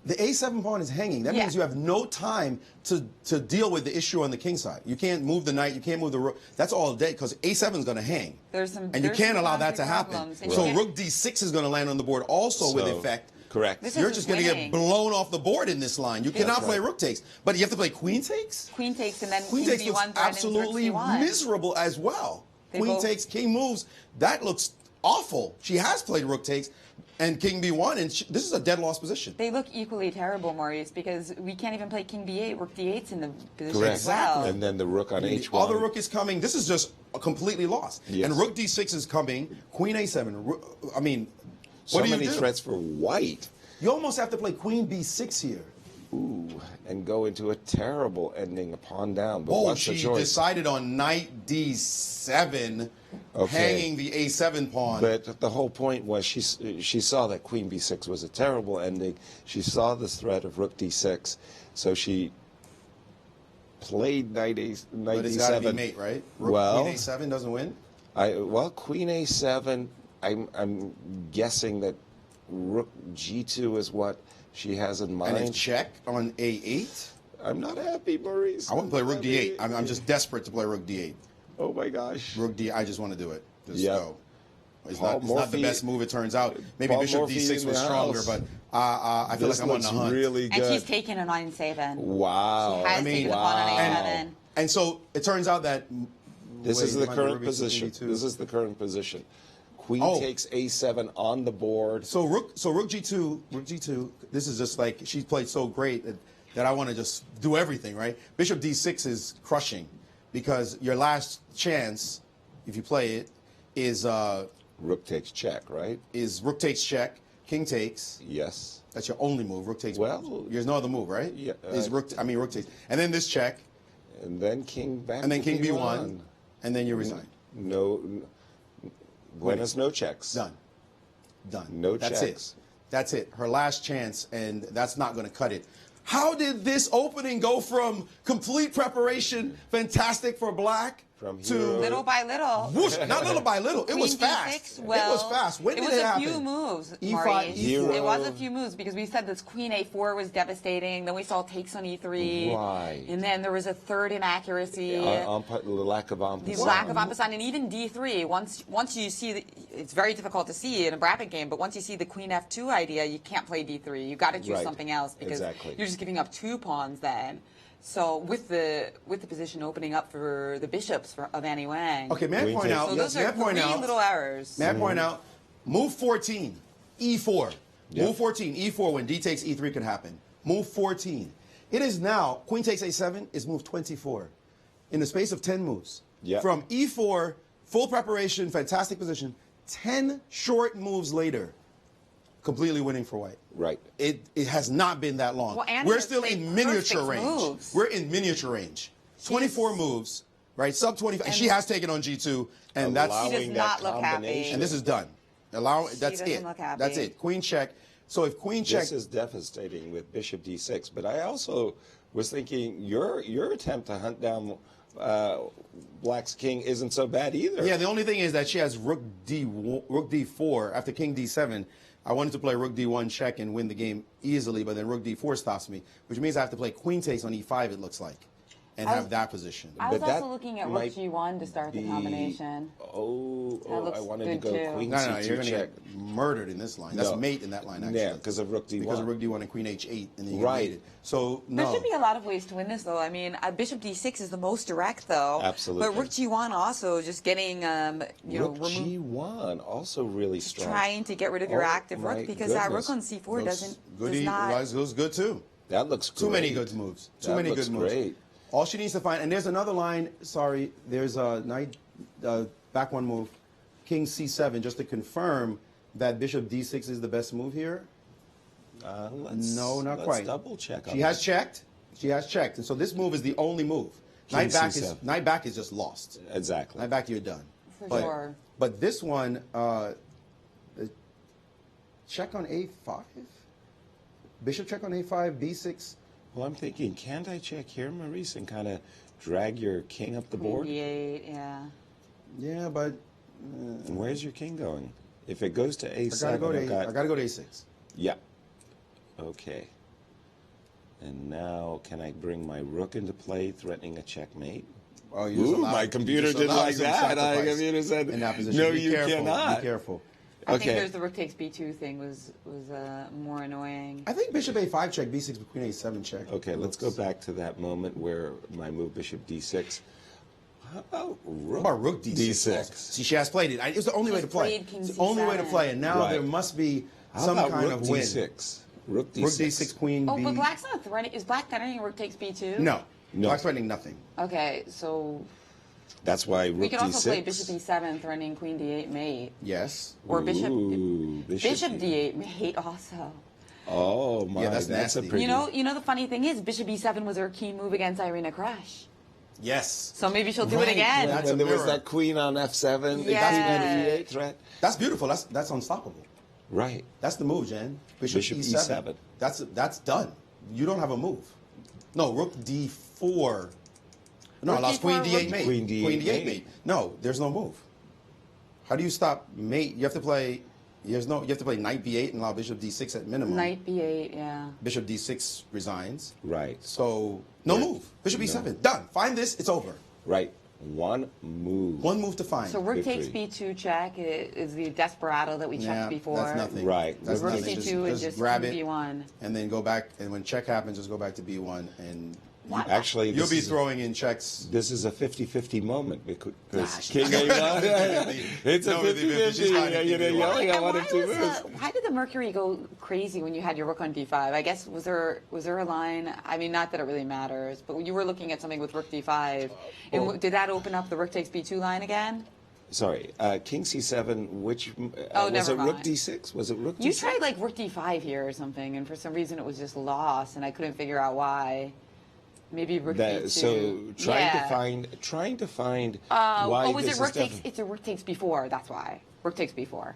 the a7 pawn is hanging. That Yeah. means you have no time to deal with the issue on the king side. You can't move the knight. You can't move the rook. That's all day because a7 is going to hang. And you can't allow that to happen. problems, and So you rook d6 is going to land on the board also with So, effect. Correct. This You're is just going to winning. get blown off the board in this line. You cannot play right. rook takes, but you have to play queen takes. Queen takes and then Queen king takes b1 looks threatens rook absolutely c1. miserable as well. They Queen both- takes, king moves. That looks awful. She has played rook takes and king b1, and this is a dead loss position. They look equally terrible, Maurice, because we can't even play king b8. Rook d8's in the position Correct. as well. And then the rook on The h1. other rook is coming. This is just completely lost. Yes. And rook d6 is coming. Queen a7. I mean, So what do you many do? threats for white. You almost have to play queen b6 here. Ooh, and go into a terrible ending, a pawn down. But Oh, what's the she choice? decided on knight d7, Okay. hanging the a7 pawn. But the whole point was she saw that queen b6 was a terrible ending. She saw the threat of rook d6, so she played knight But it's got to be d7. mate, right? Rook, Well, queen a7 doesn't win. queen a7. I'm guessing that rook g2 is what she has in mind. And it's check on a8. I'm not happy, Maurice. I want to play rook d8. Happy. I'm just desperate to play rook d8. Oh my gosh. Rook d. I just want to do it. Just Yeah. go. It's not the best move, it turns out. Maybe Paul Bishop Morphy D6 in was the stronger, house. but I feel This like I'm on looks the hunt. really good. And she's taken a 9-7. Wow. She has taken the pawn on A7. And so it turns out that This is the current Ruby position. 82. This is the current position. Queen takes A7 on the board. So rook G2. This is just like she's played so great that I want to just do everything, right? Bishop D6 is crushing because your last chance, if you play it, is Rook takes check, right? is rook takes check, king takes. Yes. That's your only move. Rook takes. Well, there's no other move, right? Yeah, Is rook takes, and then this check, And then king back. and then to king B1, and then you resign. Buenas no checks. Done. No That's checks. it. That's it. Her last chance, and that's not going to cut it. How did this opening go from complete preparation, fantastic for black, From to hero. Little by little. whoosh? Not little by little. It was Queen fast. D6, well, it was fast. When did it was it a happen? few moves, E5, Maurice. E4. It was a few moves because we said this Queen A4 was devastating. Then we saw takes on E3. Right. And then there was a third inaccuracy. The lack of The emphasis. lack of emphasis, and even D3. Once you see, it's very difficult to see in a bracket game. But once you see the Queen F2 idea, you can't play D3. You got to choose Right. something else because Exactly. you're just giving up 2 pawns then. So with the position opening up for the bishops of Annie Wang. Okay, may I Queen point takes- out? So those may I are point 3 out? little errors. May I point out? Move 14, E4. Yeah. Move 14, E4. When D takes E3 could happen. Move 14. It is now Queen takes A7 is move 24, in the space of 10 moves. Yeah. From E4, full preparation, fantastic position. 10 short moves later, completely winning for white. Right. It has not been that long. Well, Annie We're has still played in miniature perfect range. moves. We're in miniature range. 24 moves, right? Sub 25. And she has taken on G2, and that's She does Allowing not that look happy. combination. and this is done. That's doesn't it. look happy. That's it. Queen check. So if queen check, This is devastating with Bishop D6. But I also was thinking your attempt to hunt down Black's king isn't so bad either. yeah. The only thing is that she has rook D4 after king D7. I wanted to play rook D1 check and win the game easily, but then rook D4 stops me, which means I have to play queen takes on E5. It looks like, and have that position. I was But that also looking at rook might G1 to start the be- combination. I wanted to good go too. queen No, C2 you're going to check. get murdered in this line. That's No. mate in that line, actually. Yeah, because of rook D1. Because of rook D1 and queen H8, and then you Right. get mated. So There no. should be a lot of ways to win this, though. I mean, Bishop D6 is the most direct, though. Absolutely. But Rook G1 also just getting, Rook G1 also really strong. trying to get rid of your Oh, active my rook because that rook goodness. on C4 does Goody, not. looks good too. That looks great. Too many good moves. Too That many looks good moves. great. All she needs to find, and there's another line. Sorry, there's a knight back one move, king C7, just to confirm that Bishop D6 is the best move here. No, not let's quite. Double check. She has checked. She has checked, and so this move is the only move. King C7. Knight back is just lost. Exactly. Knight back, you're done. For sure. But this one, check on A5. Bishop check on A5, B6. Well, I'm thinking, can't I check here, Maurice, and kind of drag your king up the board? D8, yeah. Yeah, but And where's your king going? If it goes to I A7, gotta go to I've got... I gotta go to A6. Yeah. Okay. And now, can I bring my rook into play, threatening a checkmate? Oh, you just Ooh, allowed- my you computer just didn't allowed like some that. My sacrifice computer said, in that position. no, Be you careful, cannot. Be careful. I think Okay. there's the rook takes B2 thing was more annoying. I think Bishop A5 check, B6, Queen A7 check. Okay, let's go back to that moment where my move Bishop D6. How about Rook? What about Rook D6? See, she has played it. It was the only way to play. played King It's the only way to C7. play, and now Right. there must be How some about kind Rook of win. D6? Rook D6. Rook D6, Queen Oh, B. but Black's not threatening. Is Black threatening rook takes B2? No, No. Black's threatening nothing. Okay, so That's why we Rook could D6. also play Bishop E7 threatening Queen D8 mate. Yes. Or Bishop Ooh, Bishop D8 mate also. Oh my, Yeah, that's a nasty. pretty. You know the funny thing is Bishop E7 was her key move against Irina Crash. Yes. So maybe she'll do Right, it again. yeah. That's when a there was mirror. that queen on F7, the Yeah. queen on E8 threat. That's beautiful. That's unstoppable. Right. That's the move, Jen. Bishop E7. That's done. You don't have a move. No, Rook D4. No, Rook allows Queen D4, D8 Rook- mate. Queen D8 mate. No, there's no move. How do you stop mate? You have to play. You have to play Knight B8 and allow Bishop D6 at minimum. Knight B8, yeah. Bishop D6 resigns. Right. So no Right. move. Bishop E7 done. Find this. It's over. Right. One move. One move to find. So rook Victory. takes b2 check is the desperado that we checked before. That's nothing. Right. That's Rook nothing. c2 is just grab queen it b1. and then go back. And when check happens, just go back to b1 and. Actually, You'll be throwing in checks. This is a 50-50 moment because Gosh. King A1. It's a No, 50-50. You know, yelling at one of two moves. Why did the Mercury go crazy when you had your rook on d5? I guess was there a line? I mean, not that it really matters, but you were looking at something with rook d5, and did that open up the rook takes b2 line again? Sorry, King C7. Which Oh, was never it? Rook mind. D6? Was it Rook D6? You tried like rook d5 here or something, and for some reason it was just lost, and I couldn't figure out why. Maybe rook d2. So trying to find why was this it rook is takes? It's a rook takes b4. That's why rook takes b4.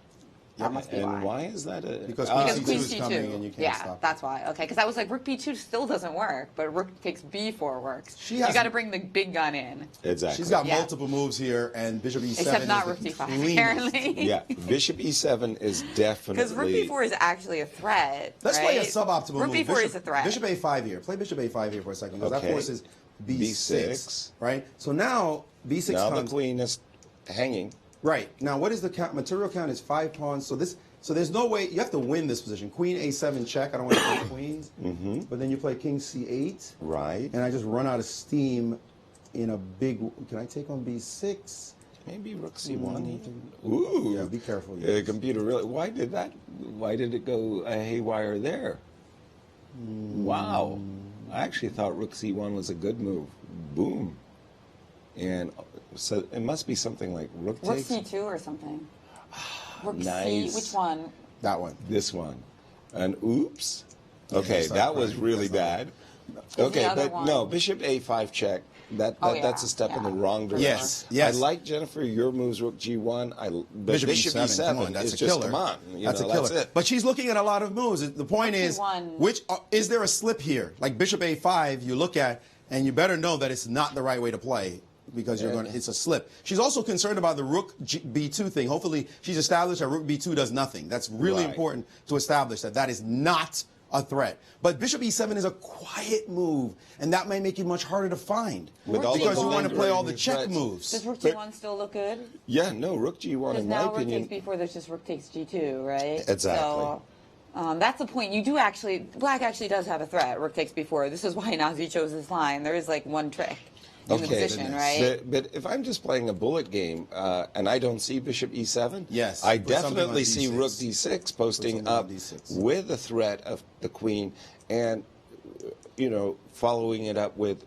That must be and why. why is that a Because Because C2 queen is coming and c2. you can't Yeah, stop it. that's why. Okay, because I was like rook b2 still doesn't work, but rook takes b4 works. She You has- got to bring the big gun in. exactly? She's got Yeah. multiple moves here, and Bishop E7 Except not is rook the d5, cleanest. apparently. Yeah, Bishop E7 is definitely. Because rook b4 is actually a threat. Let's right? play a suboptimal rook move. b4 is a threat. Bishop A5 here. Play Bishop A5 here for a second, because Okay. that forces B6, B6. right? So now B6 Now the comes. queen is hanging. Right. Now, what is the count? Material count is 5 pawns. So there's no way. You have to win this position. Queen A7 check. I don't want to play queens. But then you play King C8. Right. And I just run out of steam in a big. Can I take on B6? Maybe Rook C1 even. Ooh. Yeah, be careful. The Yes. computer really. Why did it go haywire there? Wow. I actually thought Rook C1 was a good move. Boom. And so it must be something like Rook Rook takes c2 or something. Rook Nice. c. Which one? That one. this one. And oops. Okay, that's not that was right. really That's not bad. Okay, other but one? no, Bishop A5 check. That's a step in the wrong direction. Yes, yes. I like, Jennifer, your moves, Rook G1. But Bishop Bishop E7. Come on, that's is a just, killer. come on. That's a killer. That's it. But she's looking at a lot of moves. The point Rook is, C1. is there a slip here? Like Bishop A5, you look at, and you better know that it's not the right way to play, because it's a slip. She's also concerned about the Rook B2 thing. Hopefully, she's established that Rook B2 does nothing. That's really Right. important to establish that is not a threat. But Bishop E7 is a quiet move, and that may make you much harder to find. With all because the you want to play all the lingering check threats. moves. Does rook g1 still look good? Yeah, no, Rook G1, Because in my now rook opinion. takes b4, there's just rook takes g2, right? Exactly. So, that's the point. You do actually, black actually does have a threat, rook takes b4. This is why Nazi chose this line. There is like one trick in the position, right? But if I'm just playing a bullet game and I don't see Bishop E7, Yes, I put something definitely on see D6. Rook D6 posting something up on D6. with the threat of the queen, and following it up with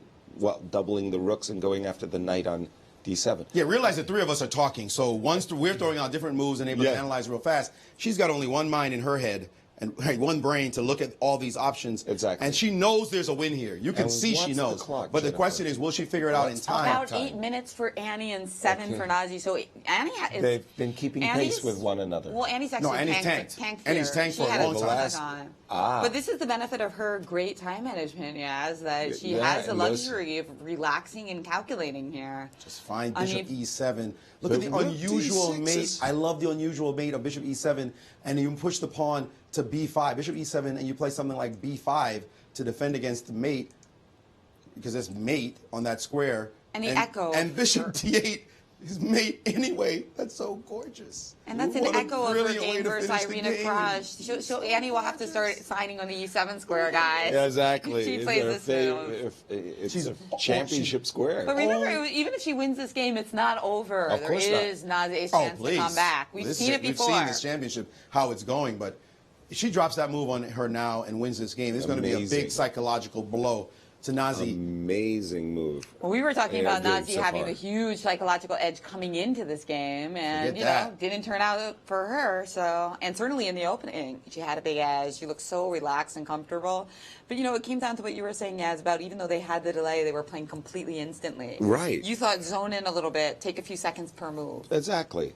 doubling the rooks and going after the knight on D7. Yeah, realize the three of us are talking. So once we're throwing out different moves and able to Yeah. analyze real fast, she's got only one mind in her head and one brain to look at all these options. Exactly. And she knows there's a win here. You can And see she what's the knows. clock, But the Jennifer? question is, will she figure it out in What's time? About 8 minutes for Annie and 7 for Nazi. So Annie is. They've been keeping pace with one another. Well, Annie's actually Annie's tanked tanked. here. Annie's tanked She for a had long ton time. of time. Ah. But this is the benefit of her great time management, Yaz, that she Yeah, has the and those- luxury of relaxing and calculating here. Just find I Bishop mean- E7. Look But at the Rook unusual D6 mate. is- I love the unusual mate of Bishop E7, and you push the pawn to B5. Bishop E7, and you play something like B5 to defend against the mate, because there's mate on that square. And the echo. And Bishop D8 is mate anyway. That's so gorgeous. And that's an What a echo of her brilliant way game to versus finish the Irina game. Krush. Annie will have to start signing on the E7 square, guys. Yeah, exactly. She Is plays there a this move. It's She's- a championship square. But remember, even if she wins this game, it's not over. Of There course not. is Nazi's Oh, chance please. to come back. We've seen it before. We've seen this championship, how it's going, but if she drops that move on her now and wins this game, it's going to be a Amazing. big psychological blow to Nazi. Amazing move. Well, we were talking Yeah, about good Nazi so having far. a huge psychological edge coming into this game, and Forget that. didn't turn out for her. So, and certainly in the opening, she had a big edge. She looked so relaxed and comfortable. But it came down to what you were saying, Yaz, about even though they had the delay, they were playing completely instantly. Right. You thought zone in a little bit, take a few seconds per move. Exactly.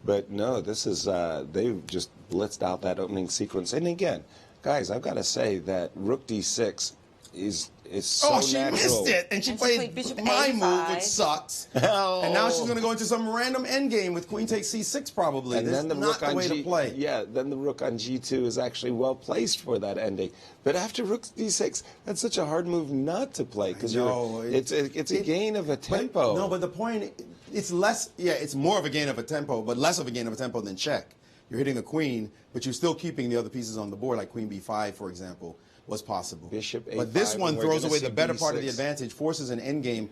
But no, this is, they just blitzed out that opening sequence. And again, guys, I've got to say that Rook D6 is is so she natural. missed it, and she played Bishop my A5. move, which sucks. And now she's going to go into some random endgame with queen takes c6 probably. And This then the is not rook the on way to play. Yeah, then the rook on g2 is actually well placed for that ending. But after rook d6, that's such a hard move not to play because it's a gain of a tempo. No, but the point, it's less. Yeah, it's more of a gain of a tempo, but less of a gain of a tempo than check. You're hitting the queen, but you're still keeping the other pieces on the board, like queen b5, for example, was possible. Bishop a5, but this one and we're throws gonna away see the better part of the b6. advantage, forces an endgame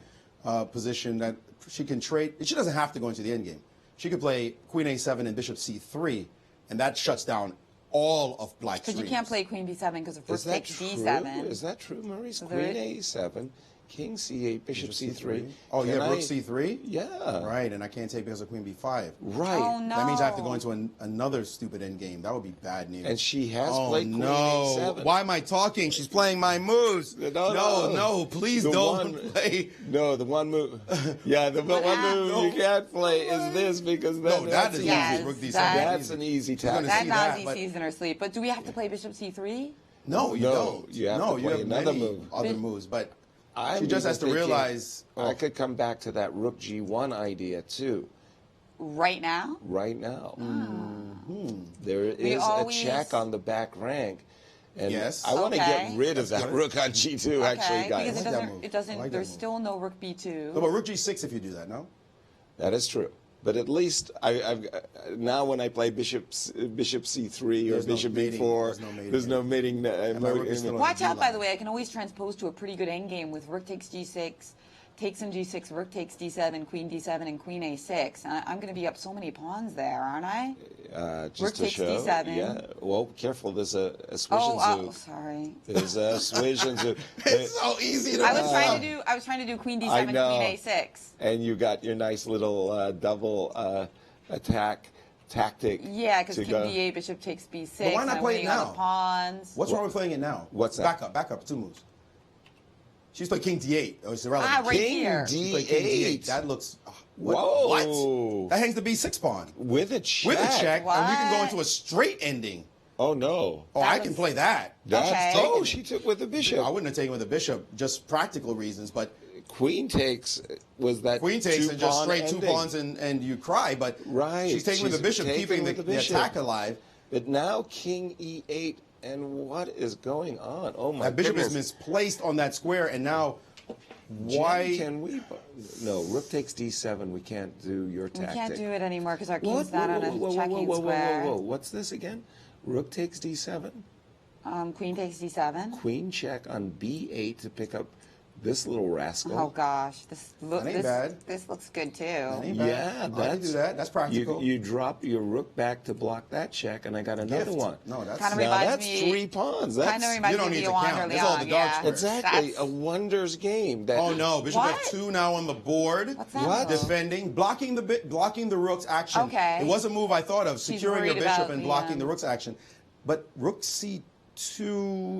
position that she can trade. She doesn't have to go into the endgame. She could play queen a7 and bishop c3, and that shuts down all of black's Because you dreams. can't play queen b7 because of rook Is that takes true? d7. Is that true, Maurice? So Queen there- a7, king c8, bishop c3. Oh, you Can have rook I- c3? Yeah. Right, and I can't take because of queen b5. Right. Oh, no. That means I have to go into another stupid endgame. That would be bad news. And she has Oh, played queen no. a7. Why am I talking? She's playing my moves. No, please The don't one- play. No, the one move. Yeah, the one move No. you can't play is this because then No, that that's is easy. Yes, easy. Rook d7. That's an easy gonna tactic. That see that, Nazi but- sees in her sleep. But do we have to play bishop c3? No, you No, don't. you have no, to you play have another many move. other moves, but I'm she just has to even thinking realize. I could come back to that rook g1 idea too. Right now? Right now, Mm-hmm. there is always- a check on the back rank, and Yes. I want to Okay. get rid of that good. rook on g2. Actually, Okay, guys, because I like that move. it doesn't, I like that there's move. still no rook b2. No, but rook g6 if you do that, no? that is true. But at least I've now when I play bishop c3 or There's no bishop mating. b4, There's no mating. there's no mating. my rook is still on Watch out, by D-line. the way, I can always transpose to a pretty good endgame with rook takes g6, takes in g6, rook takes d7, queen d7, and queen a6. I'm going to be up so many pawns there, aren't I? Just Rook to takes show. d7. Yeah. Well, careful. There's a Oh, Swishenzu. sorry. There's a Swishenzu. It's so easy to I was trying to do queen d7, I queen know. a6. And you got your nice little double attack tactic. Yeah, because to king go. d8, bishop takes b6. But why not and I'm play it winning all now? the pawns. What's wrong with playing it now? What's that? Back up, two moves. She's played king d8. Oh, it's irrelevant. Right King here. She played king d8. d8 That looks. Whoa. What? That hangs the b6 pawn. with a check. With a check, and we can go What? into a straight ending. Oh no. Oh, That I was- can play that. That's Okay. oh, she took with the bishop. I wouldn't have taken with the bishop, just practical reasons. But Queen takes was that queen takes and just two-pawn straight ending. two pawns and you cry. But Right. she's taking with the She's bishop, taking keeping with the the bishop. attack alive. But now king e8, and what is going on? Oh my That bishop is goodness. misplaced on that square, and now why? Jen, can we? No, rook takes d7. We can't do your We tactic. can't do it anymore because our What? king's not on a checking square. Whoa. What's this again? Rook takes d7. Queen takes d7. Queen check on b8 to pick up this little rascal. Oh gosh, this ain't bad. this looks good too. ain't bad. Yeah, I can do that. That's practical. You drop your rook back to block that check, and I got another Gift. one. No, that's Kinda Now reminds that's me- 3 pawns. Kind That's of reminds You don't me need of to Yolanda count. That's all the Leon, dark yeah. squares. exactly That's- a wonders game. That, Oh no, bishop What? f2 now on the board. What's that What? move? Defending, blocking the rook's action. Okay. It was a move I thought of, securing your worried bishop about and the, blocking the rook's action. But rook c2,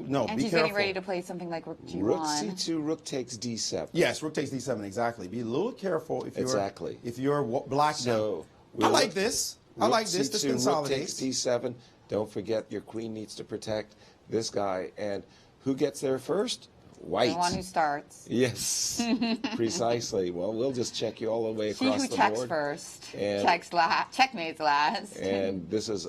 no, And be she's careful. getting ready to play something like rook g1. rook c2, rook takes d7. Yes, rook takes d7 exactly. Be a little careful if you're Exactly. if you're black So now. I we like look- this. I Rook like this. This c2, rook consolidates. takes d7. Don't forget your queen needs to protect this guy. And who gets there first? White. The one who starts. Yes, precisely. Well, we'll just check you all the way She across who the checks board. first. And- Checks last. Checkmates last. And this is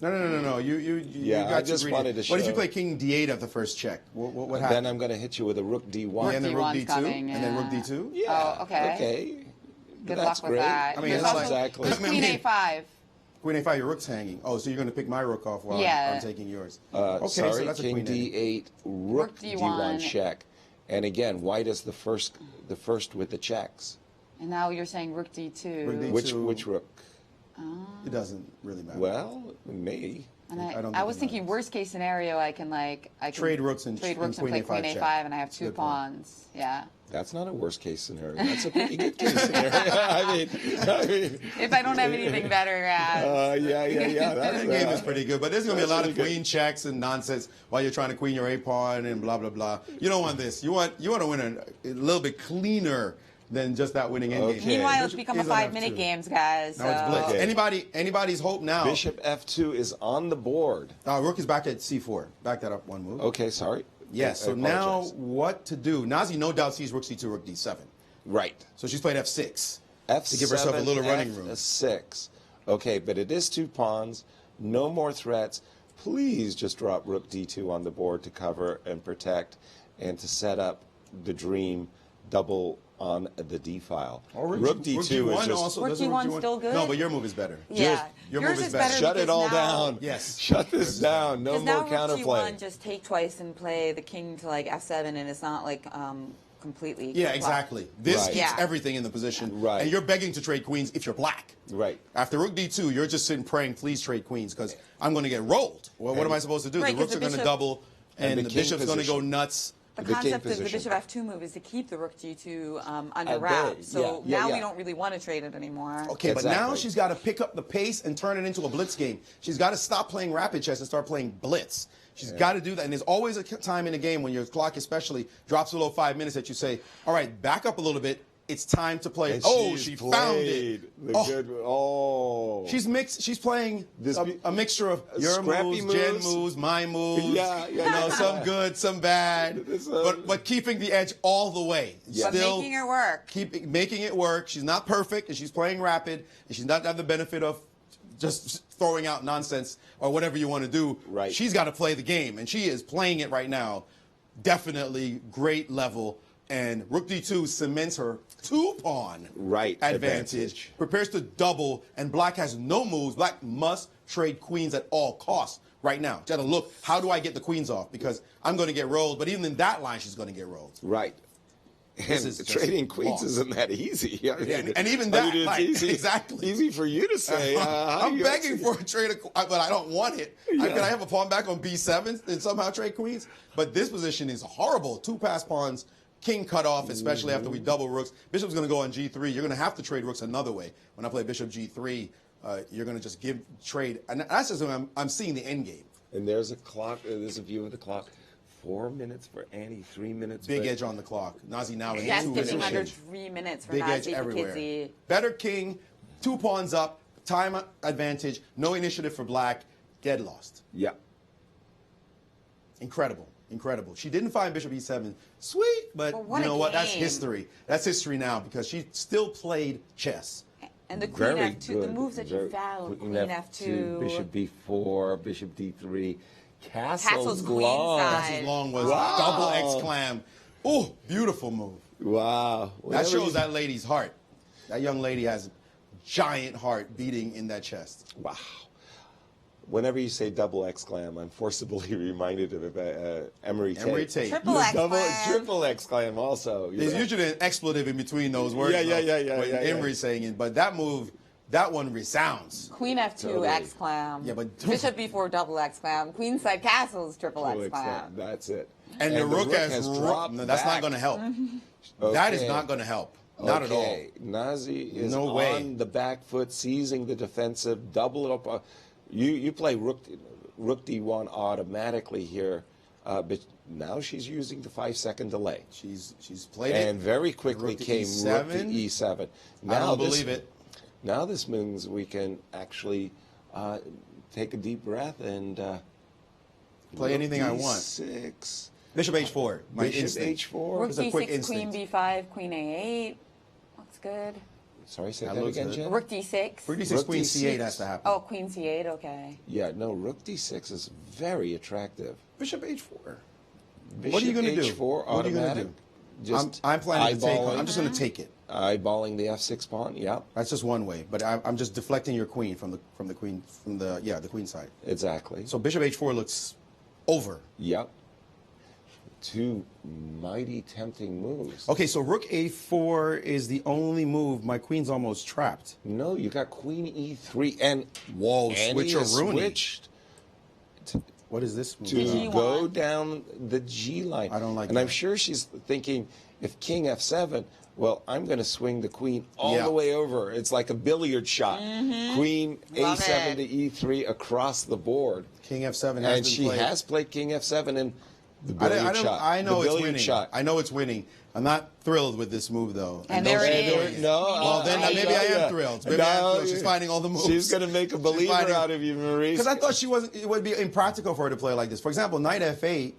No. You Yeah, got I too just greedy. wanted to What if you show. play king d8 at the first check? What then happened? I'm going to hit you with a rook d1. and then rook D1's d2, coming, and then rook yeah. d2. Yeah. Oh, okay. Okay. Good That's luck with great. that. I mean, There's it's also- exactly. there's queen a5. Queen a5, your rook's hanging. Oh, so you're going to pick my rook off while Yeah. I'm taking yours. Sorry, so that's a king queen ending. d8, rook Rook d1 D1. check. And again, white is the first with the checks. And now you're saying rook d2. Rook D2. Which rook? It doesn't really matter. Well, me. And I don't I think was it thinking matters. worst case scenario, I can Trade rooks and trade rooks and queen play A5 queen check. a5, and I have That's a two good point. pawns. Yeah. That's not a worst case scenario. That's a pretty good case scenario. I mean, If I don't have anything better, yeah. That That's game is pretty good, but there's going to be a lot of pretty good. queen checks and nonsense while you're trying to queen your a pawn and blah blah blah. You don't want this. You want to win a little bit cleaner than just that winning endgame. Okay. Meanwhile, it's Bishop become a is on 5-minute F2. games, guys. Now it's blitz. Okay. Anybody's hope now. Bishop f2 is on the board. Rook is back at c4. Back that up one move. Okay, sorry. Yes, so now what to do? Nazi no doubt sees rook c2, rook d7. Right. So she's played f6 F7, to give herself a little running room. F6. Okay, but it is 2 pawns. No more threats. Please just drop rook d2 on the board to cover and protect and to set up the dream double on the d file. Rook d2 is just... Also, rook d1 still good? No, but your move is better. Yeah. Your move is better. Shut it all now, down. Yes. Shut this down. No more now counterplay. rook d1 just take twice and play the king to like f7, and it's not like completely. Yeah, exactly. This Right. keeps everything in the position. Right. And you're begging to trade queens if you're black. Right. After rook d2, you're just sitting praying, please trade queens, because I'm going to get rolled. Well, what am I supposed to do? Right, the rooks are going to double, and the bishop's going to go nuts. The The king concept of the position. bishop f2 move is to keep the rook g2 under At bay. wraps. So Yeah, now yeah. we don't really want to trade it anymore. Okay, but now Exactly. she's got to pick up the pace and turn it into a blitz game. She's got to stop playing rapid chess and start playing blitz. She's got to do that. And there's always a time in the game when your clock especially drops below 5 minutes that you say, all right, back up a little bit. It's time to play. And Oh, she's she played found it. The Oh. good, She's mixed. She's playing a mixture of your scrappy moves, Jen moves. moves, my moves. Yeah, yeah, yeah. Some good, some bad. But keeping the edge all the way. But making it work. Making it work. She's not perfect, and she's playing rapid, and she's not have the benefit of just throwing out nonsense or whatever you want to do. Right. She's got to play the game, and she is playing it right now. Definitely great level. And rook d2 cements her 2-pawn advantage. Prepares to double, and black has no moves. Black must trade queens at all costs right now. She's got to look, how do I get the queens off? Because I'm going to get rolled, but even in that line, she's going to get rolled. Right. This is And trading just queens lost. isn't that easy. I mean, and even that, it's like, easy, exactly. easy for you to say. I'm begging for a trade, but I don't want it. Can I have a pawn back on b7 and somehow trade queens? But this position is horrible. 2 pass pawns, king cut off, especially after we double rooks. Bishop's going to go on g3. You're going to have to trade rooks another way. When I play bishop g3, you're going to just trade. And that's just when I'm seeing the end game. And there's a clock. There's a view of the clock. 4 minutes for Annie, 3 minutes. Big edge on the clock. Nazi now in Yes, 2 dipping under positions. 3 minutes for Big edge Nazi everywhere. Paikidze. Better king, 2 pawns up, time advantage, no initiative for black, dead lost. Yeah. Incredible, incredible. She didn't find bishop e7 sweet, but Well, what you know a what? That's game. history. That's history now because she still played chess. And the queen Very f2, good. the moves that you found, queen f2. Bishop b4, bishop d3, Castle's queen long. side. Castle's long was Wow. double exclam. Oh, beautiful move. Wow. That Whenever shows you- that lady's heart. That young lady has giant heart beating in that chest. Wow. Whenever you say double exclam, I'm forcibly reminded of Emery Tate. Emery Tate. Triple Double, exclam. triple exclam also. There's usually an expletive in between those words. Yeah, yeah, though, yeah, when yeah, yeah. Emery's saying it, but that move, that one resounds. Queen f2 Totally. exclam. Yeah, but- bishop b4 double exclam. Queen side castles triple Double exclam. exclam. That's it. And the rook has dropped. No, that's not back. going to help. Mm-hmm. That is Okay. not going to help. Not at all. Okay, Nazi is No way. on the back foot, seizing the defensive, double it up. You play rook d1 automatically here, but now she's using the 5-second delay. She's played it. And very quickly Rook to came E7. rook to e7. I don't believe it. Now this means we can actually take a deep breath and Play anything I want. 6. Bishop h4. My Bishop instinct. h4. Rook It's a quick d6, queen instinct. b5, queen a8. Looks good. Sorry, say That that looks again, good. Jen? Rook d6. Rook d6, Rook queen D6. c8 has to happen. Oh, queen c8, okay. Yeah, no, rook d6 is very attractive. Bishop h4. Bishop What are you going to do? h4 What are you going automatic. to do? Just I'm planning to take. eyeballing- I'm just going to take it. Eyeballing the f6 pawn. Yeah, That's just one way. But I'm just deflecting your queen from the queen side. exactly. So bishop h4 looks over. Yep. Two mighty tempting moves. Okay, so rook a4 is the only move. My queen's almost trapped. No, you got queen e3 and Whoa, Annie has switcheroonie. switched What is this move? to G1. go down the G line. I don't like And that. I'm sure she's thinking, if king f7, well, I'm going to swing the queen all the way over. It's like a billiard shot. Queen Love a7 it. to e3 across the board. King f7 has And been she played. has played king f7 in the I billiard don't- shot. I know the it's billiard winning. shot. I know it's winning. I'm not thrilled with this move though. And don't there it say is. it. No, Well, then maybe I am thrilled. Maybe I am thrilled. She's finding all the moves. She's going to make a believer out of you, Maurice. Because I thought it would be impractical for her to play like this. For example, knight f8.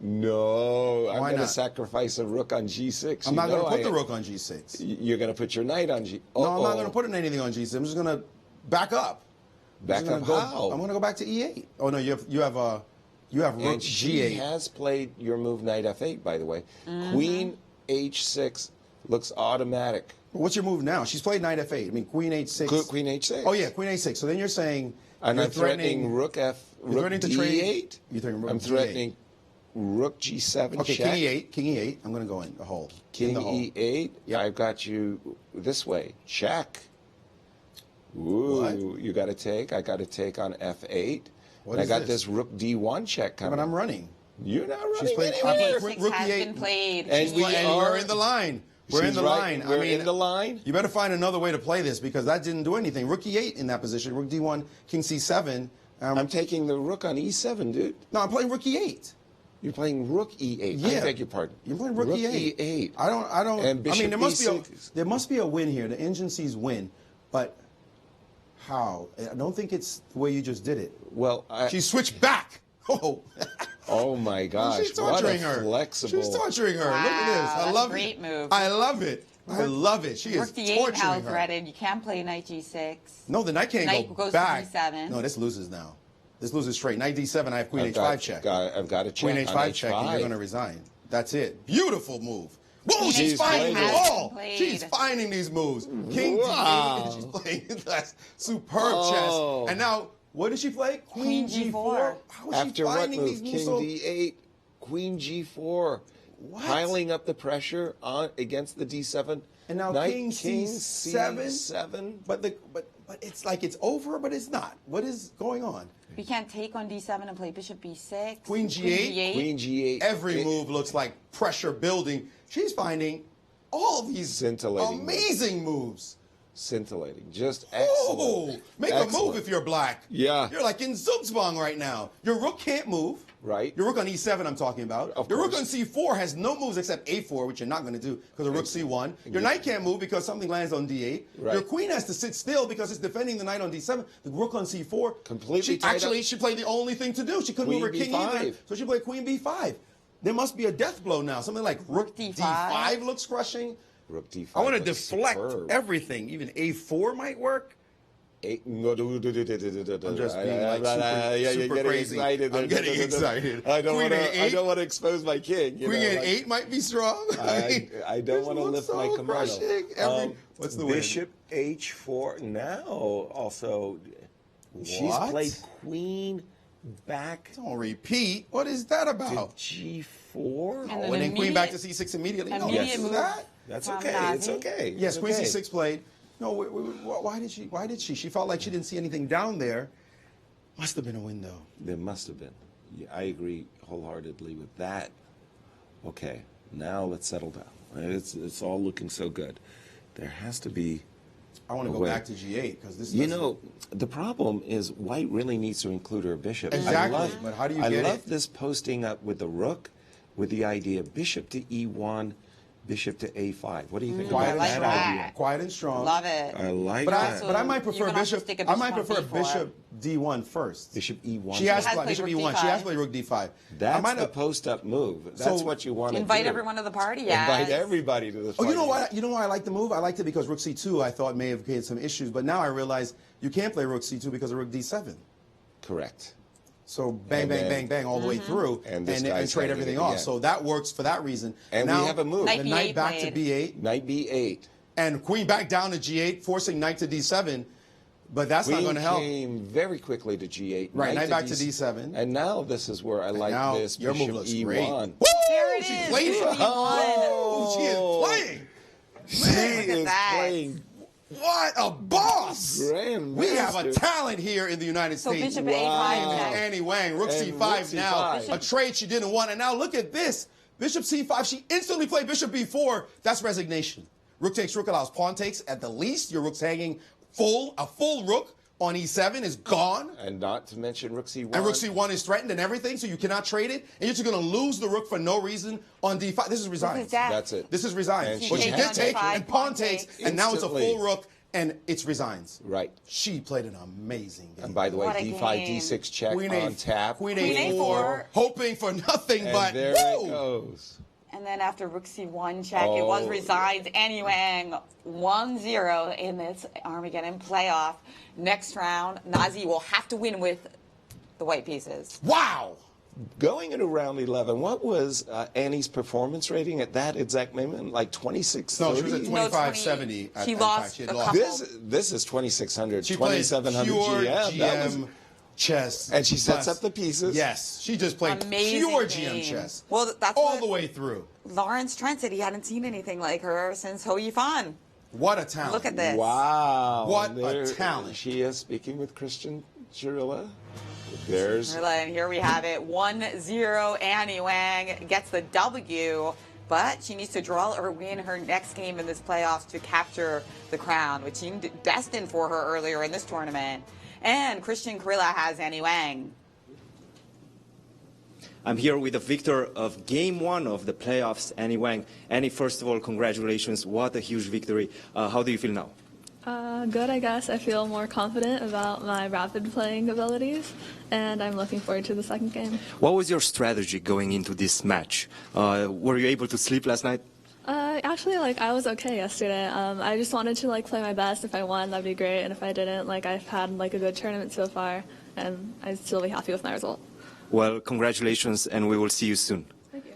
No, I'm Why going to not? sacrifice a rook on g6. I'm not going to put the rook on g6. You're going to put your knight on g. No, I'm not going to put anything on g6. I'm just going to back up. Back up how? I'm going to go back to e8. Oh no, you have rook And she g8. has played your move knight f8, by the way. Queen h6 looks automatic. What's your move now? She's played knight f8. I mean, queen h6. Queen h6. Oh yeah, queen h6. So then you're saying And you're I'm threatening rook f. You're Rook threatening to trade. d8. You're threatening rook I'm d8. threatening rook g7. Okay, check. king e8. King e8. I'm going to go in the hole. King in the hole. e8. Yep. I've got you this way. Check. Ooh, What? you got to take. I got to take on f8. What And I is got this? this rook d1 check coming. But I'm running. You're not running She's played- anywhere. Rook Six has e8. been played. And we And are we're in the line. We're in She's the right. line. We're I mean, in the line. You better find another way to play this because that didn't do anything. Rook e8 in that position. Rook d1, king c7. I'm taking the rook on e7, dude. No, I'm playing rook e8. You're playing rook e8. Yeah. I beg your pardon. You're playing rook e8. e8. I don't. And bishop I mean, e6. there must be a win here. The engine sees win, but how? I don't think it's the way you just did it. Well, She switched back. Oh. oh my gosh, She's what a torturing her. flexible. She's torturing her. Look at this. Wow, I that's love a great it. move. I love it. I love it. She is Rook d8 torturing now her. threaded. You can't play knight g6. No, the knight can't Knight go goes to back. d7. No, this loses now. This loses straight. Knight d7. I have queen h5 check. I've got a check. Queen on h5 check, and you're going to resign. That's it. Beautiful move. Whoa, Queen she's H5 finding them has all. been played. She's finding these moves. King Wow. d8. She's playing that's superb Oh. chess. And now, what did she play? Queen g4. How is After she what finding move? these moves King so... d8, queen g4. What? Piling up the pressure on against the d7. And now Knight, king c7. c7. But it's like it's over, but it's not. What is going on? We can't take on d7 and play bishop b6. Queen g8. Queen g8. Every move looks like pressure building. She's finding all these Scintillating amazing moves. Scintillating. Just Oh, excellent. make a Excellent. move if you're black. Yeah. You're like in Zugzwang right now. Your rook can't move. Right. Your rook on e7 I'm talking about. Of Your rook on course. c4 has no moves except a4, which you're not going to do because of rook c1. Your knight can't move because something lands on d8. Right. Your queen has to sit still because it's defending the knight on d7. The rook on c4. Completely She tied actually up. she played the only thing to do. She couldn't Queen move her king b5. either. So she played queen b5. There must be a death blow now. Something like rook D5. d5 looks crushing. Rook d5. I want to looks deflect superb. everything. Even a4 might work. I'm I'm just being like super crazy. Excited. I'm getting excited. I don't Queen want to. I A8. don't want to expose my king. you Queen know, a8 might be strong. I don't This want to looks lift my so kimono. crushing. What's the win? Bishop h4 now. Also, she's What? played queen back Don't repeat. What is that to about? g4. And Oh, and then queen back to c6 immediately. No, immediate this is move. that. That's From okay. Nazi. It's okay. Yes, It's queen okay. c6 played. No, why did she? Why did she? She felt like she didn't see anything down there. Must have been a window. There must have been. Yeah, I agree wholeheartedly with that. Okay, now let's settle down. It's all looking so good. There has to be. I want to go way. back to g8 because this. You doesn't- know, the problem is white really needs to include her bishop. Exactly, but how do you I get love it? this posting up with the rook, with the idea bishop to e1, bishop to a5. What do you think quiet about and like that strong. that. idea? Quiet and strong. Love it. I like But that. I might You prefer can also bishop. stick a I might bishop on prefer b4. bishop d1 first. Bishop e1. She has has played played bishop rook e1. She d5. has played rook d5. I That's might the have- post-up move. That's So, what you want to do. Invite everyone to the party, yes. Invite everybody to the Oh, party. you know what? You know why I like the move? I liked it because rook c2 I thought may have created some issues, but now I realize you can't play rook c2 because of rook d7. Correct. So bang, And bang, then- bang, bang all the way through, And and, this guy's trade handing everything it off. again. So that works for that reason. And now, we have a move. Knight The knight B8 back to played. b8 Knight b8. and queen back down to g8, forcing knight to d7. But that's not Queen going to help. came very quickly to g8. Right, knight back to d7. And now this is where I like Now this. your bishop move looks e1. great. There it She is. played it. Bishop E1. Oh, she is playing. She Look at is that. playing What a boss! Grandmaster. We have a talent here in the United So States. bishop Her A5 name is next. Annie Wang. Rook And c5 rook now. C5. A trade she didn't want. And now look at this. Bishop c5. She instantly played bishop b4. That's resignation. Rook takes, rook allows, pawn takes. At the least, your rook's hanging full. A full rook on e7 is gone. And not to mention rook c1. And rook c1 is threatened and everything, so you cannot trade it. And you're just going to lose the rook for no reason on d5. This is resigned. Look at that. That's it. This is resigned. And But she she takes did on take d5, and pawn pawn takes, takes. and now it's a Instantly. full rook. and it's resigns. Right. She played an amazing game. And by the way, What a D5, game. D6 check Queen on A, tap. Queen A4. A4, hoping for nothing And but there woo! it goes. And then after Rook C1 check, it was Oh. resigns. Annie Wang 1-0 in this Armageddon playoff. Next round, Nazi will have to win with the white pieces. Wow. Going into round 11, what was Annie's performance rating at that exact moment? Like 2630? No, she was at No, 2570. She in lost fact, she had a lost. couple. This is 2600, She played 2700 pure GM. That was- GM chess. And she sets Plus- up the pieces. Yes, she just played Amazing pure game. GM chess. Well, that's all what- the way through. Lawrence Trent said he hadn't seen anything like her since Ho Yifan. What a talent. Look at this. Wow. What a talent. She is speaking with Cristian Chirila. There's And here we have it. 1-0. Annie Wang gets the W, but she needs to draw or win her next game in this playoffs to capture the crown, which seemed destined for her earlier in this tournament. And Cristian Chirila has Annie Wang. I'm here with the victor of Game 1 of the playoffs, Annie Wang. Annie, first of all, congratulations. What a huge victory. How do you feel now? Good, I guess. I feel more confident about my rapid playing abilities, and I'm looking forward to the second game. What was your strategy going into this match? Were you able to sleep last night? Actually, I was okay yesterday. I just wanted to, play my best. If I won, that'd be great, and if I didn't, I've had, a good tournament so far, and I'd still be happy with my result. Well, congratulations, and we will see you soon. Thank you.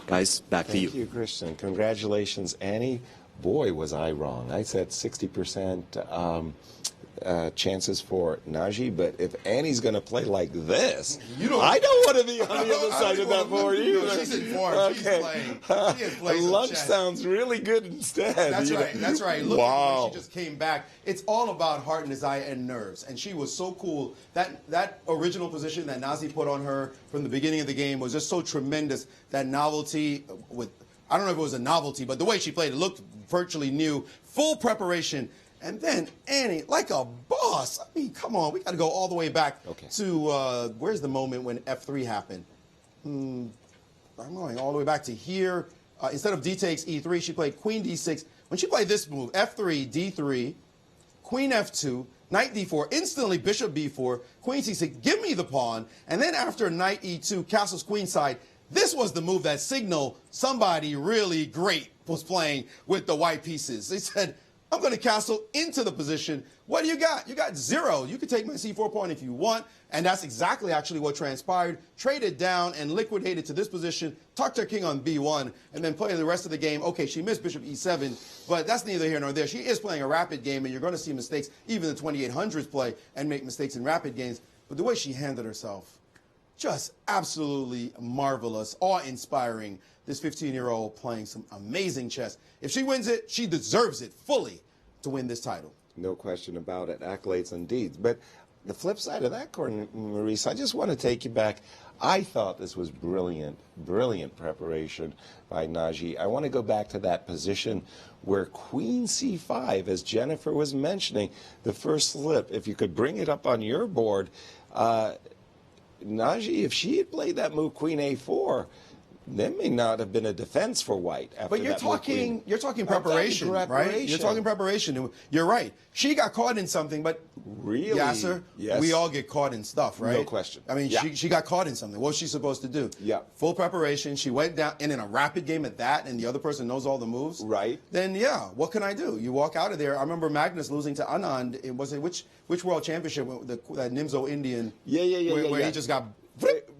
Guys, back to you. Thank you, Cristian. Congratulations, Annie. Boy, was I wrong. I said 60% chances for Naji, but if Annie's going to play like this, I don't want to be on the other side of that board either. She's in form. She's playing. She is playing some Lunch chess. sounds really good instead. That's right. That's right. Look at Wow. the way she just came back. It's all about heart and desire and nerves. And she was so cool. That original position that Nazi put on her from the beginning of the game was just so tremendous. That novelty with, I don't know if it was a novelty, but the way she played, it looked virtually new. Full preparation. And then Annie, like a boss. I mean, come on. We got to go all the way back to, where's the moment when F3 happened? I'm going all the way back to here. Instead of D takes E3, she played Queen D6. When she played this move, F3, D3, Queen F2, Knight D4, instantly Bishop B4, Queen C6, give me the pawn. And then after Knight E2, castles queenside, this was the move that signaled somebody really great was playing with the white pieces. They said, I'm going to castle into the position. What do you got? You got 0. You can take my C4 pawn if you want. And that's exactly actually what transpired. Traded down and liquidated to this position, tucked her king on B1, and then playing the rest of the game. Okay, she missed Bishop E7, but that's neither here nor there. She is playing a rapid game, and you're going to see mistakes. Even the 2800s play and make mistakes in rapid games. But the way she handled herself, just absolutely marvelous, awe-inspiring. This 15-year-old playing some amazing chess. If she wins it, she deserves it fully to win this title. No question about it. Accolades indeed. But the flip side of that coin, Maurice, I just want to take you back. I thought this was brilliant, brilliant preparation by Naji. I want to go back to that position where Queen C5, as Jennifer was mentioning, the first slip, if you could bring it up on your board, Naji, if she had played that move Queen A4, there may not have been a defense for white after But you're that move, talking preparation, right? You're talking preparation. You're right. She got caught in something, but really, Yasser, yes. we all get caught in stuff, right? No question. I mean, she got caught in something. What was she supposed to do? Yeah. Full preparation. She went down in a rapid game at that, and the other person knows all the moves. Right. Then yeah, what can I do? You walk out of there. I remember Magnus losing to Anand. It was which world championship? That Nimzo Indian. Where he just got.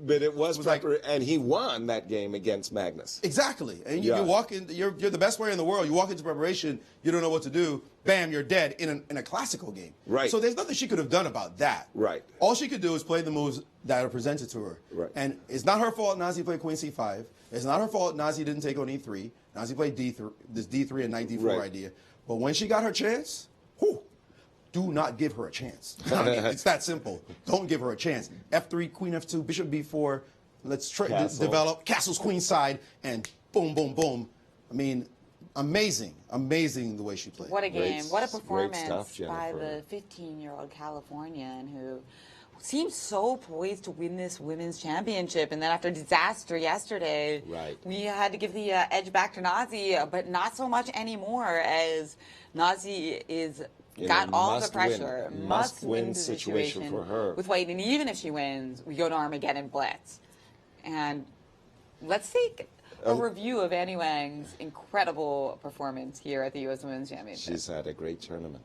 But it was like, and he won that game against Magnus. Exactly. And you walk in, you're the best player in the world. You walk into preparation, you don't know what to do. Bam, you're dead in a classical game. Right. So there's nothing she could have done about that. Right. All she could do is play the moves that are presented to her. Right. And it's not her fault Nazi played Queen C5. It's not her fault Nazi didn't take on E3. Nazi played D3, this D3 and Knight D4 idea. But when she got her chance, do not give her a chance. I mean, it's that simple. Don't give her a chance. F3, Queen F2, Bishop B4. Let's develop castles queenside, and boom, boom, boom. I mean, amazing the way she played. What a game. What a performance stuff, by the 15-year-old Californian who seems so poised to win this women's championship. And then after disaster yesterday, we had to give the edge back to Nazi, but not so much anymore, as Nazi is got all the pressure. Must-win situation for her. With White, and even if she wins, we go to Armageddon Blitz. And let's take a review of Annie Wang's incredible performance here at the U.S. Women's Championship. She's had a great tournament.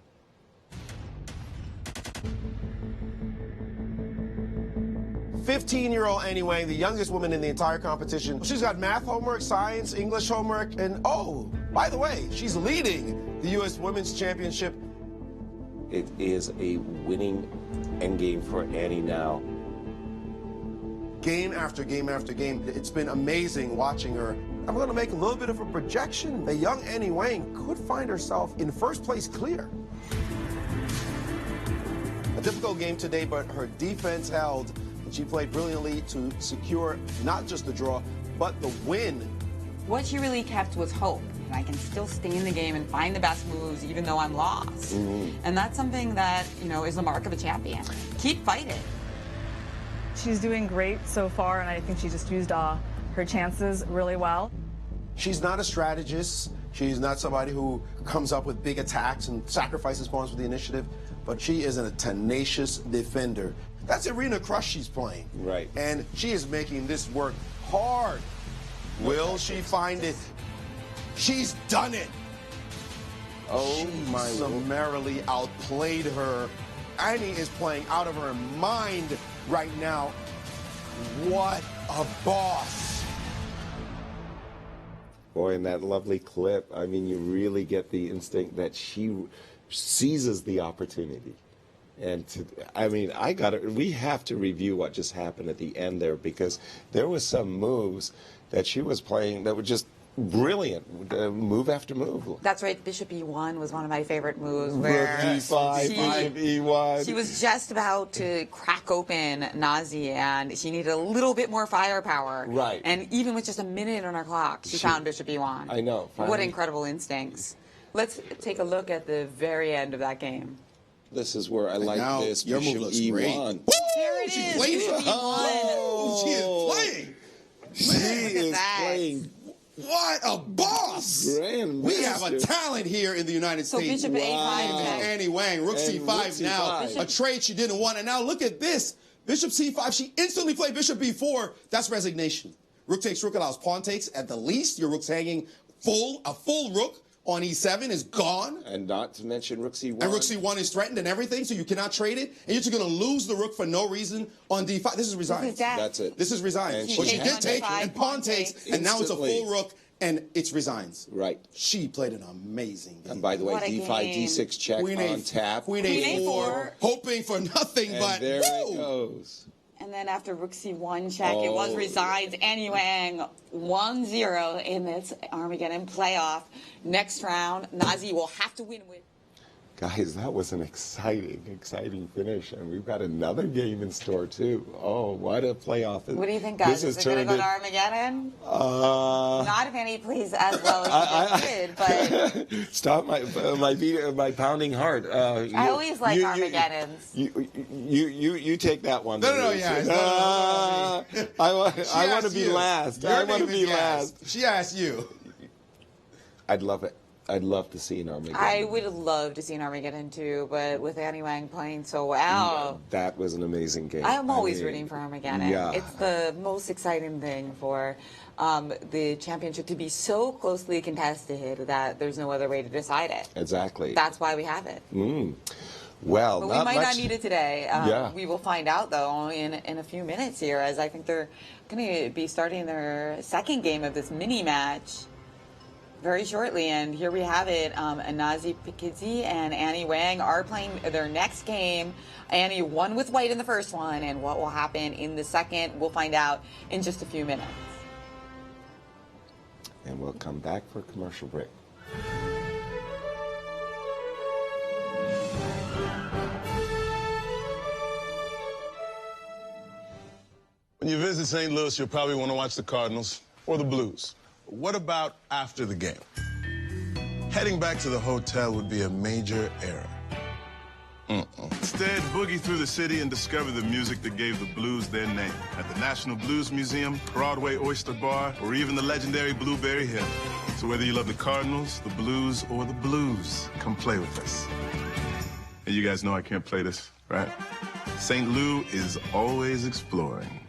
"15-year-old Annie Wang, the youngest woman in the entire competition. She's got math homework, science, English homework, and oh, by the way, she's leading the U.S. Women's Championship. It is a winning endgame for Annie now. Game after game after game. It's been amazing watching her. I'm going to make a little bit of a projection. The young Annie Wang could find herself in first place clear. A difficult game today, but her defense held. She played brilliantly to secure not just the draw, but the win. What she really kept was hope. I can still stay in the game and find the best moves even though I'm lost. And that's something that, you know, is the mark of a champion. Keep fighting. She's doing great so far, and I think she just used her chances really well. She's not a strategist. She's not somebody who comes up with big attacks and sacrifices pawns for the initiative, but she is a tenacious defender. That's Arena Crush she's playing. Right. And she is making this work hard. Will she find it? She's done it. Oh, my She summarily outplayed her. Annie is playing out of her mind right now. What a boss. Boy, in that lovely clip, I mean, you really get the instinct that she seizes the opportunity. And I mean, we have to review what just happened at the end there, because there was some moves that she was playing that were just brilliant, move after move. That's right. Bishop E1 was one of my favorite moves. Rook Where E5, Bishop E1. She was just about to crack open Nazi, and she needed a little bit more firepower. Right. And even with just a minute on her clock, she found Bishop E1. I know. What Finally. incredible instincts. Let's take a look at the very end of that game. This is where I like now, this. your move Bishop looks E1. great. There it She is. played Bishop it. E1. Oh, she is playing. She Look at is that. playing. What a boss! Grandmaster. We have a talent here in the United So States. Bishop A5 Look at check. Annie Wang, Rook And C5 Rook now. C5. A trade she didn't want. And now look at this. Bishop C5, she instantly played Bishop B4. That's resignation. Rook takes, rook allows, pawn takes. At the least, your rook's hanging full. A full rook on E7 is gone. And not to mention Rook C1. And Rook C1 is threatened and everything, so you cannot trade it. And you're just going to lose the rook for no reason on D5. This is resigns. This is that. That's it. This is resigns. And But she she did takes take on D5, and pawn pawn takes, takes. and now it's a Instantly. full rook, and it's resigns. Right. She played an amazing game. And by the way, What a D5, game. D6 check Queen on tap. Queen Queen A4, A4. hoping for nothing, And but there woo! it goes. And then after Rook C1 check, it was Oh. resigns. Annie Wang 1-0 in this Armageddon playoff. Next round, Nazi will have to win with. Guys, that was an exciting finish, and we've got another game in store too. Oh, what a playoff! What do you think, guys? Is it going to go to Armageddon? Not if Annie plays as well as she did, but Stop my pounding heart. I always like Armageddons. You take that one. No, Maurice. yeah. I want to asked be you. last. Your I want to name be is last. Yas. She asked you. I'd love it. I'd love to see an Armageddon. I would love to see an Armageddon too, but with Annie Wang playing so well, That was an amazing game. I'm always I mean, rooting for Armageddon. Yeah. It's the most exciting thing for the championship to be so closely contested that there's no other way to decide it. Exactly. That's why we have it. Well, But not we might much. not need it today. Yeah. We will find out, though, in a few minutes here, as I think they're going to be starting their second game of this mini match very shortly. And here we have it. Nazi Paikidze and Annie Wang are playing their next game. Annie won with white in the first one, and what will happen in the second, we'll find out in just a few minutes. And we'll come back for a commercial break. When you visit St. Louis, you'll probably want to watch the Cardinals or the Blues. What about after the game? Heading back to the hotel would be a major error. Instead, boogie through the city and discover the music that gave the Blues their name at the National Blues Museum, Broadway Oyster Bar, or even the legendary Blueberry Hill. So whether you love the Cardinals, the Blues, or the Blues, come play with us. And you guys know I can't play this, right? St. Lou is always exploring.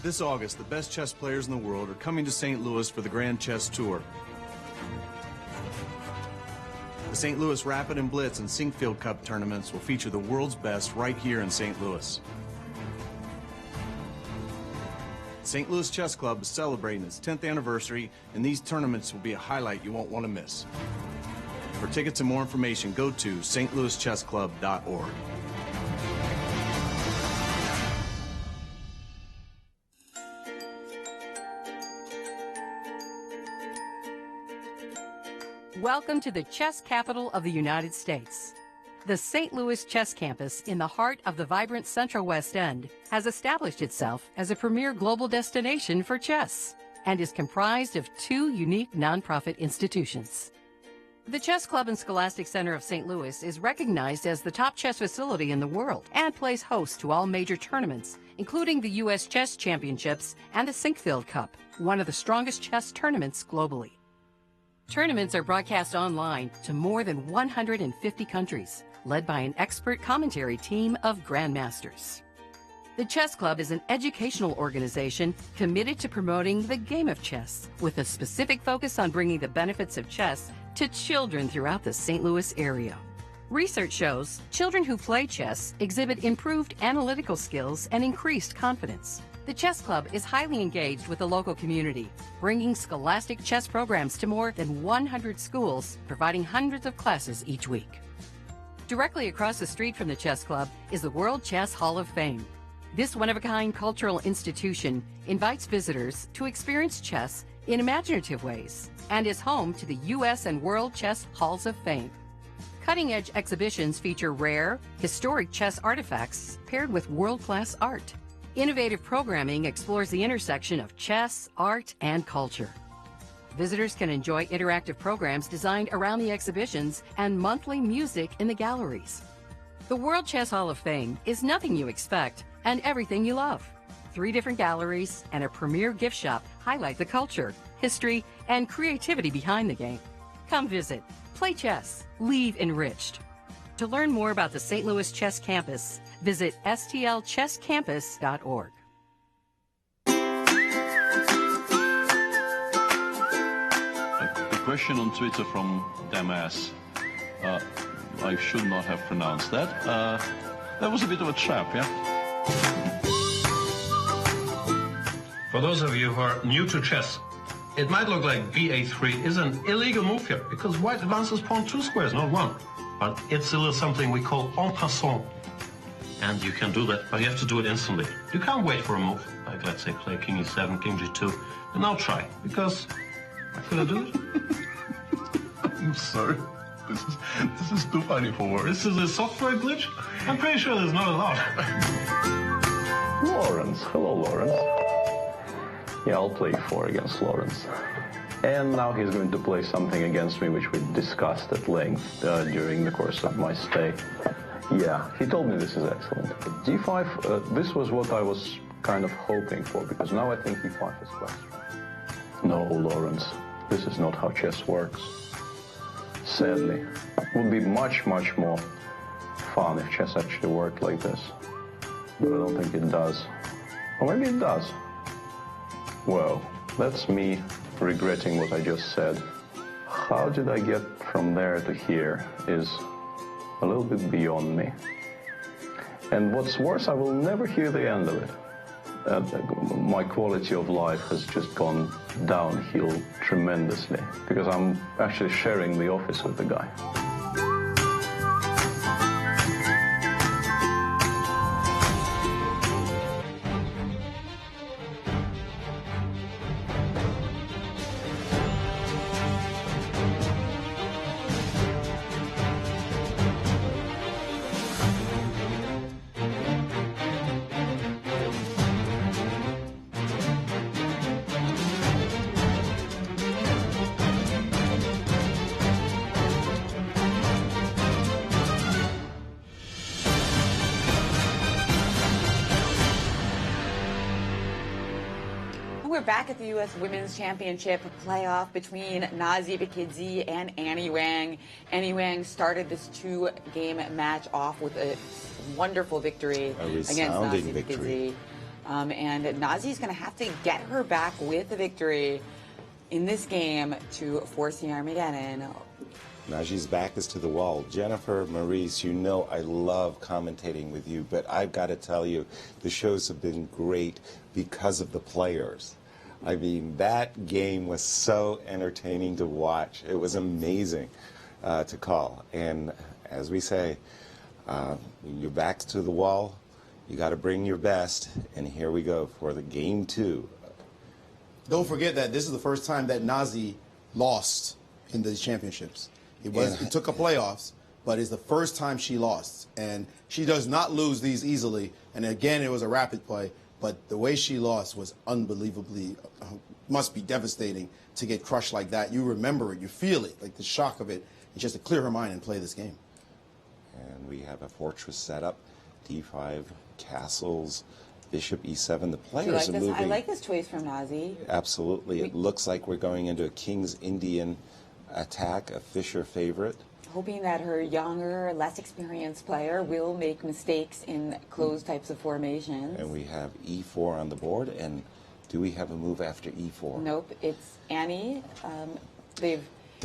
This August, the best chess players in the world are coming to St. Louis for the Grand Chess Tour. The St. Louis Rapid and Blitz and Sinkfield Cup tournaments will feature the world's best right here in St. Louis. St. Louis Chess Club is celebrating its 10th anniversary, and these tournaments will be a highlight you won't want to miss. For tickets and more information, go to stlouischessclub.org. Welcome to the chess capital of the United States. The St. Louis Chess Campus in the heart of the vibrant Central West End has established itself as a premier global destination for chess and is comprised of two unique nonprofit institutions. The Chess Club and Scholastic Center of St. Louis is recognized as the top chess facility in the world and plays host to all major tournaments, including the U.S. Chess Championships and the Sinkfield Cup, one of the strongest chess tournaments globally. Tournaments are broadcast online to more than 150 countries, led by an expert commentary team of grandmasters. The Chess Club is an educational organization committed to promoting the game of chess, with a specific focus on bringing the benefits of chess to children throughout the St. Louis area. Research shows children who play chess exhibit improved analytical skills and increased confidence. The Chess Club is highly engaged with the local community, bringing scholastic chess programs to more than 100 schools, providing hundreds of classes each week. Directly across the street from the Chess Club is the World Chess Hall of Fame. This one-of-a-kind cultural institution invites visitors to experience chess in imaginative ways and is home to the U.S. and World Chess Halls of Fame. Cutting-edge exhibitions feature rare, historic chess artifacts paired with world-class art. Innovative programming explores the intersection of chess, art, and culture. Visitors can enjoy interactive programs designed around the exhibitions and monthly music in the galleries. The World Chess Hall of Fame is nothing you expect and everything you love. 3 different galleries and a premier gift shop highlight the culture, history, and creativity behind the game. Come visit, play chess, leave enriched. To learn more about the St. Louis Chess Campus, visit stlchesscampus.org. A question on Twitter from Damas. I should not have pronounced that. That was a bit of a trap, yeah? For those of you who are new to chess, it might look like ba3 is an illegal move here, because white advances pawn 2 squares, not 1. But it's a little something we call en passant. And you can do that, but you have to do it instantly. You can't wait for a move, like let's say play king e7, king g2, and now try, because could I do it? I'm sorry. This is too funny for words. This is a software glitch? I'm pretty sure there's not allowed. Lawrence. Hello, Lawrence. Yeah, I'll play 4 against Lawrence. And now he's going to play something against me which we discussed at length during the course of my stay. Yeah, he told me this is excellent. d5, this was what I was kind of hoping for, because now I think e5 is quite strong. No, Lawrence, this is not how chess works. Sadly, it would be much, much more fun if chess actually worked like this. But I don't think it does. Or maybe it does. Well, that's me regretting what I just said. How did I get from there to here is a little bit beyond me. And what's worse, I will never hear the end of it. My quality of life has just gone downhill tremendously, because I'm actually sharing the office with the guy. we're back at the U.S. Women's Championship playoff between Nazi Paikidze and Annie Wang. Annie Wang started this two-game match off with a wonderful victory against Nazi Paikidze. And Nazi's going to have to get her back with a victory in this game to force the Armageddon. Nazi's back is to the wall. Jennifer, Maurice, you know I love commentating with you, but I've got to tell you, the shows have been great because of the players. I mean, that game was so entertaining to watch. It was amazing to call. And as we say, when your back's to the wall, you got to bring your best. And here we go for the game 2. Don't forget that this is the first time that Nazi lost in the championships. It took a playoffs, but it's the first time she lost. And she does not lose these easily. And again, it was a rapid play. But the way she lost was unbelievably, must be devastating to get crushed like that. You remember it, you feel it, like the shock of it. And just to clear her mind and play this game. And we have a fortress setup, D5, castles, bishop E7. The players are moving. I like this choice from Nazi. Absolutely. It looks like we're going into a King's Indian attack, a Fischer favorite. Hoping that her younger, less experienced player will make mistakes in closed types of formations. And we have E4 on the board. And do we have a move after E4? Nope. It's Annie. They're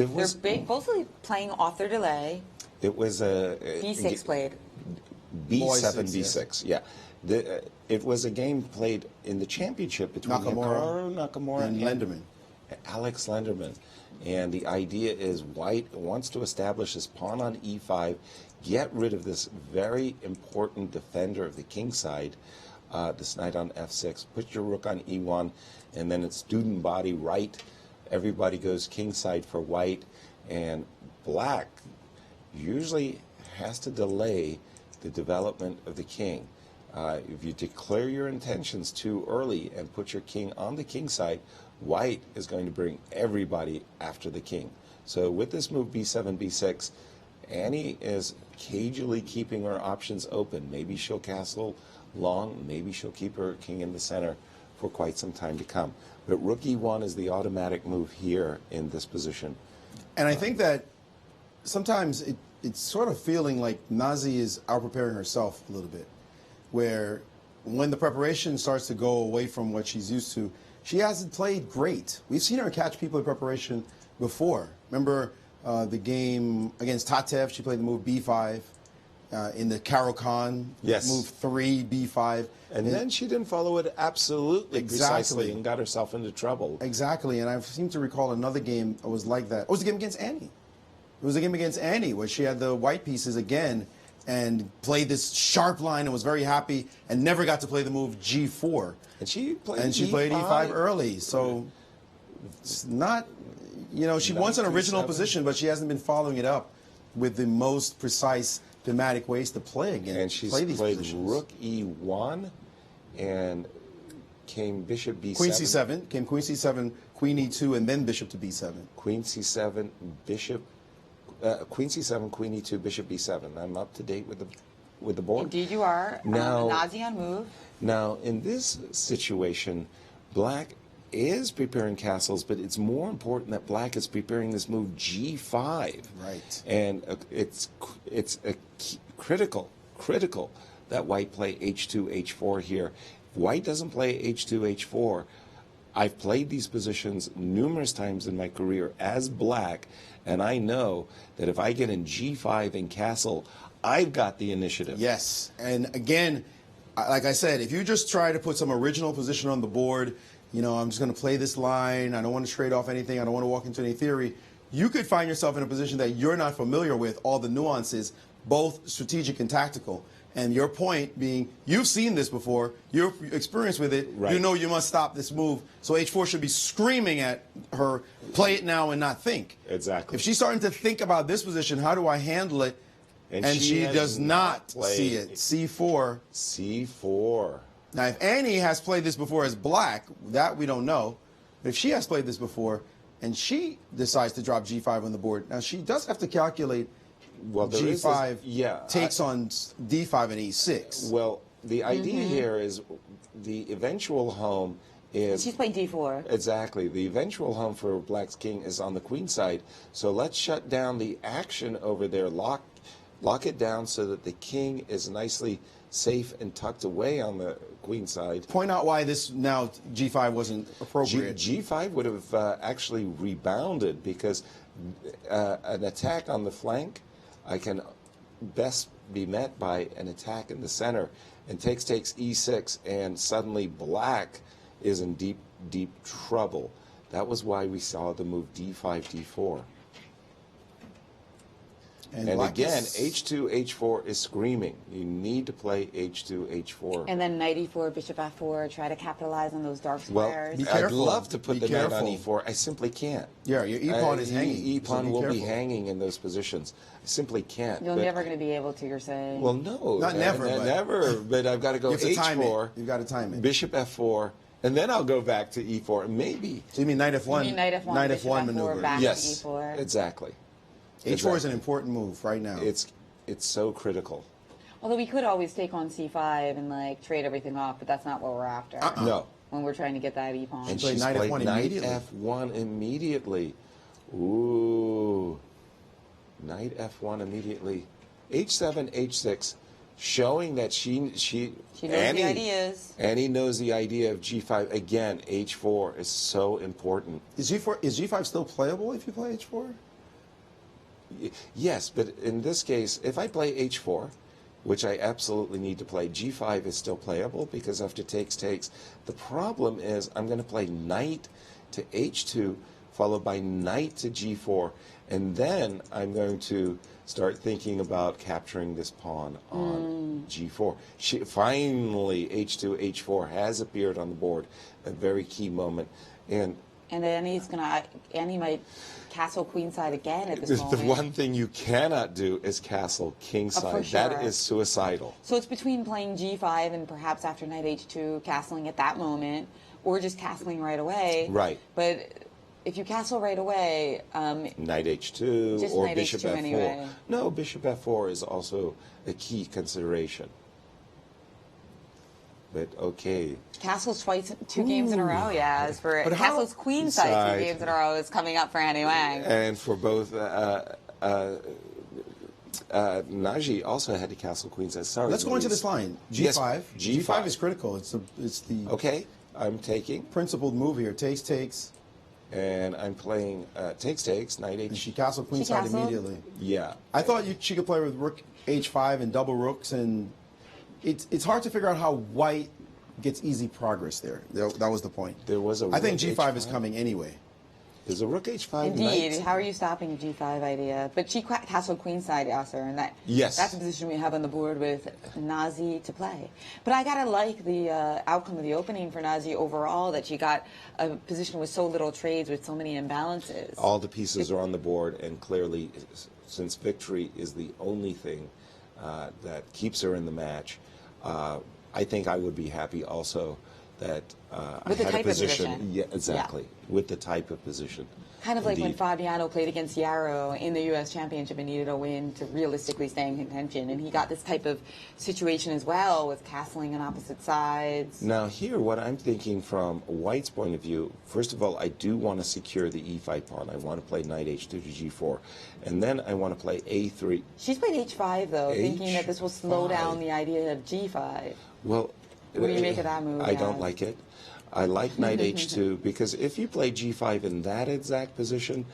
mostly playing off their delay. It was a B6 played. B7, B6. Yeah. It was a game played in the championship between Nakamura and Lenderman. Alex Lenderman. And the idea is White wants to establish his pawn on E5, get rid of this very important defender of the king side, this knight on F6, put your rook on E1, and then it's student body right. Everybody goes king side for White, and Black usually has to delay the development of the king. If you declare your intentions too early and put your king on the king side, White is going to bring everybody after the king. So with this move B7, B6, Annie is cagily keeping her options open. Maybe she'll castle long, maybe she'll keep her king in the center for quite some time to come. But rook E1 is the automatic move here in this position. And I think that sometimes it's sort of feeling like Nazi is out-preparing herself a little bit, where when the preparation starts to go away from what she's used to, she hasn't played great. We've seen her catch people in preparation before. Remember the game against Tatev? She played the move B5 in the Karo-Khan. Yes. Move 3, B5. And then she didn't follow it absolutely precisely and got herself into trouble. Exactly. And I seem to recall another game that was like that. It was the game against Annie. It was a game against Annie where she had the white pieces again and played this sharp line and was very happy and never got to play the move G4. And she played E5 early. So it's not, you know, she wants an original position, but she hasn't been following it up with the most precise thematic ways to play again. And she's played rook E1 and came bishop B7. Queen C7, came Queen C7, Queen E2, and then bishop to B7. Queen C7, bishop, Queen C7, Queen E2, bishop B7. I'm up to date with the board. Indeed you are. Now, Nazi on move. Now, in this situation, Black is preparing castles, but it's more important that Black is preparing this move G5. Right. And it's critical that White play H2, H4 here. If White doesn't play H2, H4, I've played these positions numerous times in my career as Black, and I know that if I get in G5 and castle, I've got the initiative. Yes, and again, like I said, if you just try to put some original position on the board, you know, I'm just going to play this line, I don't want to trade off anything, I don't want to walk into any theory, you could find yourself in a position that you're not familiar with, all the nuances, both strategic and tactical. And your point being, you've seen this before, you're experienced with it, right. You know you must stop this move. So H4 should be screaming at her, play it now and not think. Exactly. If she's starting to think about this position, how do I handle it? And she does not see it. C4. C4. Now, if Annie has played this before as Black, that we don't know. But if she has played this before and she decides to drop G5 on the board, now she does have to calculate G5 takes on D5 and E6. Well, the idea here is the eventual home And she's playing d4. Exactly. The eventual home for Black's king is on the queen side. So let's shut down the action over there. Lock it down so that the king is nicely safe and tucked away on the queen side. Point out why this now g5 wasn't appropriate. G5 would have actually rebounded because an attack on the flank I can best be met by an attack in the center. And takes e6, and suddenly Black is in deep, deep trouble. That was why we saw the move d5, d4. And again, h2, h4 is screaming. You need to play h2, h4. And then knight e4, bishop f4, try to capitalize on those dark squares. Well, I'd love to put the knight on e4. I simply can't. Yeah, your e-pawn is hanging. E-pawn will be hanging in those positions. I simply can't. You're never going to be able to, you're saying? Well, no. Not never. Never, but I've got to go h4. You've got to time it. Bishop f4. And then I'll go back to e4, maybe. So you mean knight f1? You mean knight f1, knight bishop f1 f4, maneuver. back Yes, to e4. exactly. H4 is an important move right now. It's so critical. Although we could always take on c5 and like trade everything off, but that's not what we're after. No. When we're trying to get that e-pawn. And she's played knight f1 immediately. Ooh. Knight f1 immediately. h7, h6, showing that she knows the ideas. Annie knows the idea of g5. Again, h4 is so important. Is g5 still playable if you play h4? Yes, but in this case, if I play h4, which I absolutely need to play, g5 is still playable because after takes. The problem is I'm going to play knight to h2, followed by knight to g4, and then I'm going to start thinking about capturing this pawn on g4. Finally, h2, h4 has appeared on the board, a very key moment. And then Annie might castle queenside again at this moment. The one thing you cannot do is castle kingside. For sure. That is suicidal. So it's between playing g5 and perhaps after knight h2, castling at that moment, or just castling right away. Right. But if you castle right away... knight h2 just or knight bishop h2 f4. anyway. No, bishop f4 is also a key consideration. But okay. Castle's twice, 2 games in a row, Yaz. For Castle's queenside 2 games in a row is coming up for Annie Wang. And for both, Naji also had to castle queenside. Sorry. Let's go into this line. G5. Yes, G5 is critical. It's the okay. I'm taking principled move here. Takes. And I'm playing takes, knight h. And she castled queenside immediately. Yeah. I thought she could play with rook h5 and double rooks, and it's hard to figure out how white gets easy progress there. That was the point. There was a. I think g5 is coming anyway. There's a rook h5. Indeed. Knight. How are you stopping a g5 idea? But she castled queenside, Yasser, and that's the position we have on the board with Nazi to play. But I gotta like the outcome of the opening for Nazi overall. That she got a position with so little trades, with so many imbalances. All the pieces are on the board, and clearly, since victory is the only thing that keeps her in the match, I think I would be happy also that I had a position. Yeah, exactly. Yeah. With the type of position. Kind of like when Fabiano played against Yarrow in the U.S. Championship and needed a win to realistically stay in contention. And he got this type of situation as well with castling on opposite sides. Now here, what I'm thinking from White's point of view, first of all, I do want to secure the e5 pawn. I want to play knight h2 to g4. And then I want to play a3. She's played h5, though, thinking that this will slow down the idea of g5. Well, what do you make of that move? I don't like it. I like knight h2 because if you play g5 in that exact position,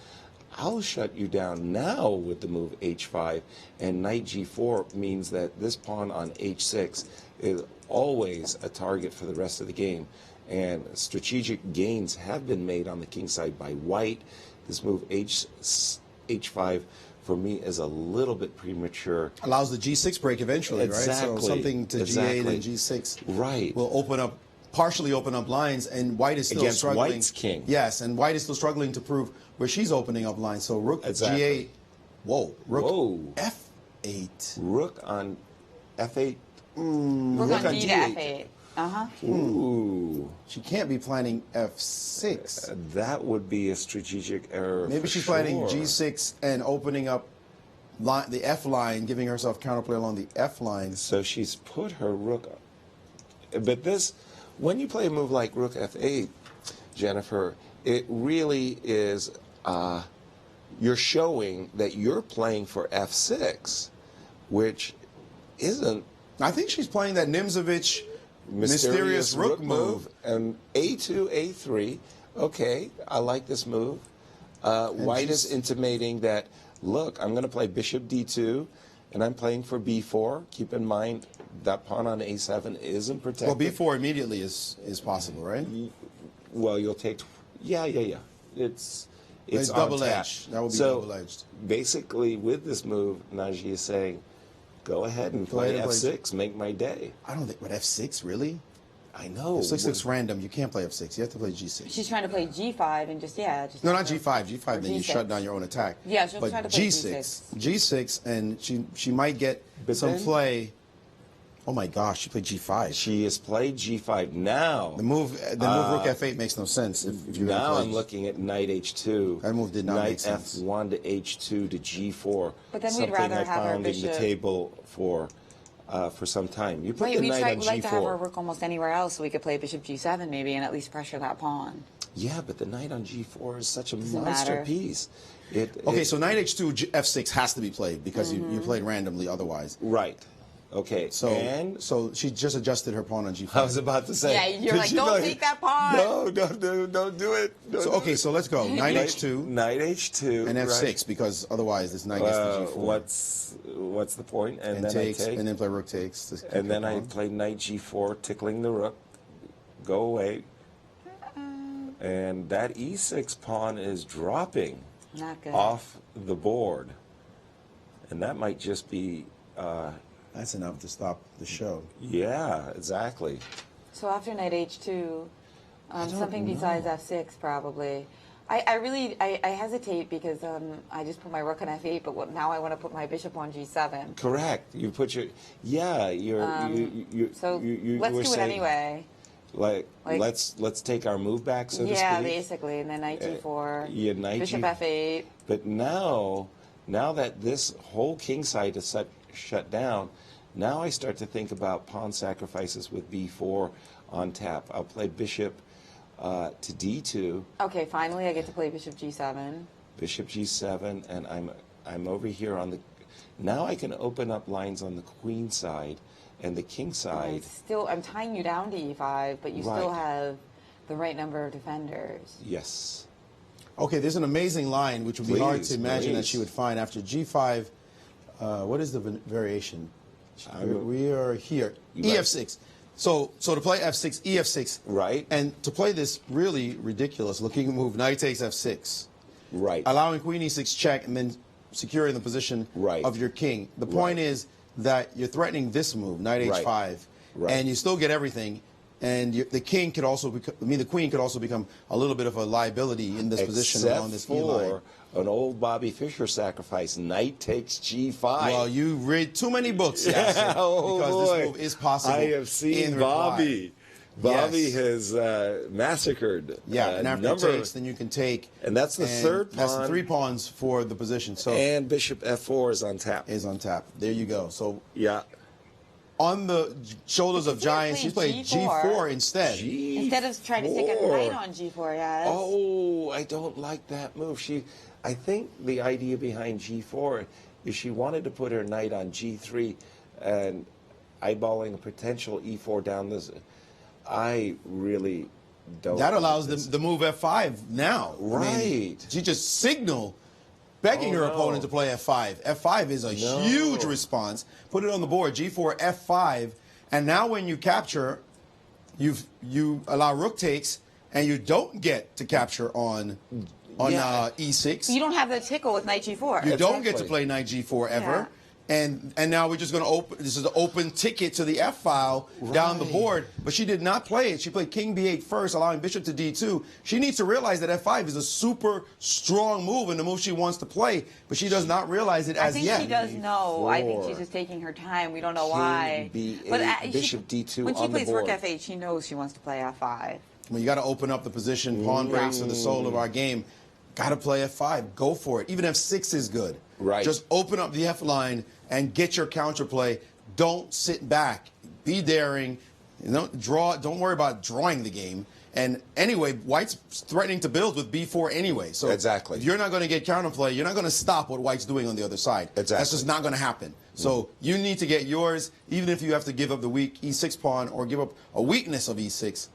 I'll shut you down now with the move h5, and knight g4 means that this pawn on h6 is always a target for the rest of the game. And strategic gains have been made on the king side by White. This move h5 for me is a little bit premature. Allows the g6 break eventually, exactly. Right? So something to g8 and g6 right. will partially open up lines, and White is still against struggling. White's king. Yes, and White is still struggling to prove where she's opening up lines. So rook g8. Whoa. Rook f8. Rook on f8. Rook on d to f8. Ooh. She can't be planning f6. That would be a strategic error. Maybe she's planning g6 and opening up the f line, giving herself counterplay along the f line. So she's put her rook. But this, when you play a move like Rook F8, Jennifer, it really is, you're showing that you're playing for F6, which isn't. I think she's playing that Nimzovich mysterious rook move. And A2, A3, okay, I like this move. White is intimating that, look, I'm going to play bishop D2, and I'm playing for B4. Keep in mind that pawn on A7 isn't protected. Well, B4 immediately is possible, right? Well, you'll take, yeah. It's double-edged. That would be double-edged. Basically, with this move, Naji is saying, go ahead and play F6, make my day. I don't think, but F6, really? I know. F6 looks random. You can't play F6. You have to play G6. She's trying to play G5 and just No, not G5. G5, then you shut down your own attack. Yeah, she'll but try to play G6. G6, and she might get some play. Oh my gosh, she played G5. She has played G5 now. The move Rook F8 makes no sense. If you're now I'm looking at Knight H2. That move did not make sense. Knight F1 to H2 to G4. But then we'd rather have our bishop. Something I found in the table for some time. You put the knight on G4. We'd like to have our rook almost anywhere else, so we could play bishop G7 maybe and at least pressure that pawn. Yeah, but the knight on G4 is such a monster piece. So Knight H2, F6 has to be played because you played randomly otherwise. Right. Okay, so she just adjusted her pawn on G5. I was about to say. Yeah, you're like, don't take that pawn. No, don't do it. So let's go. Knight H2. Knight H2. And F6, because otherwise this knight gets to G4. What's the point? And then takes, I take. And then play rook takes. And then I play Knight G4, tickling the rook. Go away. And that E6 pawn is dropping off the board. And that might just be... That's enough to stop the show. Yeah, exactly. So after Knight H2, something besides F6 probably. I hesitate because I just put my rook on F8, but now I want to put my bishop on G7. Correct. You put your So let's do it anyway. Like let's take our move back, so to speak. Yeah, basically, and then Knight G4, bishop F8. But now that this whole king side is shut down, now I start to think about pawn sacrifices with B4 on tap. I'll play bishop to D2. Okay, finally I get to play bishop G7. Bishop G7, and I'm over here on the. Now I can open up lines on the queen side and the king side. I'm tying you down to E5, but you still have the right number of defenders. Yes. Okay, there's an amazing line which would be hard to imagine that she would find after G5. What is the variation? We are here. EF6. So to play F6, EF6. Right. And to play this really ridiculous looking move, knight takes F6. Right. Allowing queen E6 check and then securing the position of your king. The point is that you're threatening this move, knight H5, and you still get everything. And the king could also the queen could also become a little bit of a liability in this position on this E line. An old Bobby Fischer sacrifice, knight takes G5. Well, you read too many books, because this move is possible. I have seen Bobby. Bobby has massacred. And after it takes, then you can take. And that's the third pawn. That's the 3 pawns for the position. So and bishop F4 is on tap. There you go. So yeah. On the shoulders of giants, she played G4 instead. Instead of trying to stick a knight on G4, yes. Oh, I don't like that move. I think the idea behind G4 is she wanted to put her knight on G3 and eyeballing a potential E4 down this. I really don't. That allows the move F5 now. Right. I mean, she just signaled begging her opponent to play F5. F5 is a huge response. Put it on the board, G4, F5, and now when you capture, you allow rook takes, and you don't get to capture on E6. You don't have the tickle with knight G4. You don't get to play knight G4 ever. Yeah. And now we're just going to open. This is an open ticket to the F file down the board. But she did not play it. She played King B8 first, allowing Bishop to D2. She needs to realize that F5 is a super strong move and the move she wants to play. But she does not realize it as yet. I think she does know. I think she's just taking her time. We don't know why. But Bishop D2 when she plays Rook F8, she knows she wants to play F5. Well, you got to open up the position. Pawn breaks are the soul of our game. Got to play F5. Go for it. Even F6 is good. Right. Just open up the F line and get your counterplay. Don't sit back. Be daring. Don't worry about drawing the game. And anyway, White's threatening to build with b4 anyway. So exactly. if you're not going to get counterplay, you're not going to stop what White's doing on the other side. Exactly. That's just not going to happen. So you need to get yours, even if you have to give up the weak e6 pawn or give up a weakness of e6.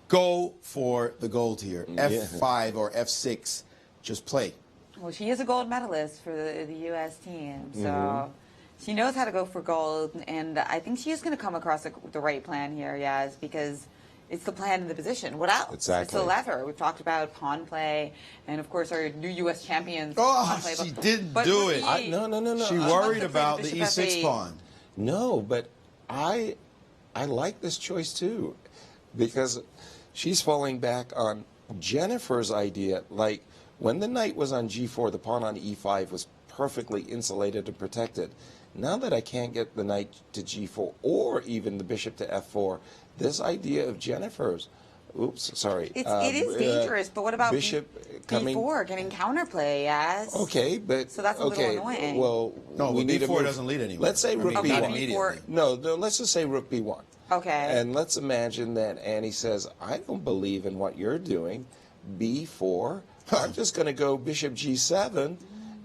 Go for the gold here. F5 or F6. Just play. Well, she is a gold medalist for the U.S. team, so she knows how to go for gold, and I think she is going to come across the right plan here, Yaz, because it's the plan in the position. What else? Exactly. It's the lever. We've talked about pawn play, and of course our new U.S. champions. Oh, pawn play. she didn't do it. No. She worried about the e6 pawn. No, but I like this choice too, because she's falling back on Jennifer's idea. Like when the knight was on g4, the pawn on e5 was perfectly insulated and protected. Now that I can't get the knight to g4 or even the bishop to f4, this idea of Jennifer's, it is dangerous, but what about bishop b4, getting counterplay, yes? Okay, but so that's a little annoying. Well, no, we need b4 doesn't lead anywhere. Let's say rook b1. No, let's just say rook b1. Okay. And let's imagine that Annie says, I don't believe in what you're doing. b4, I'm just going to go bishop g7,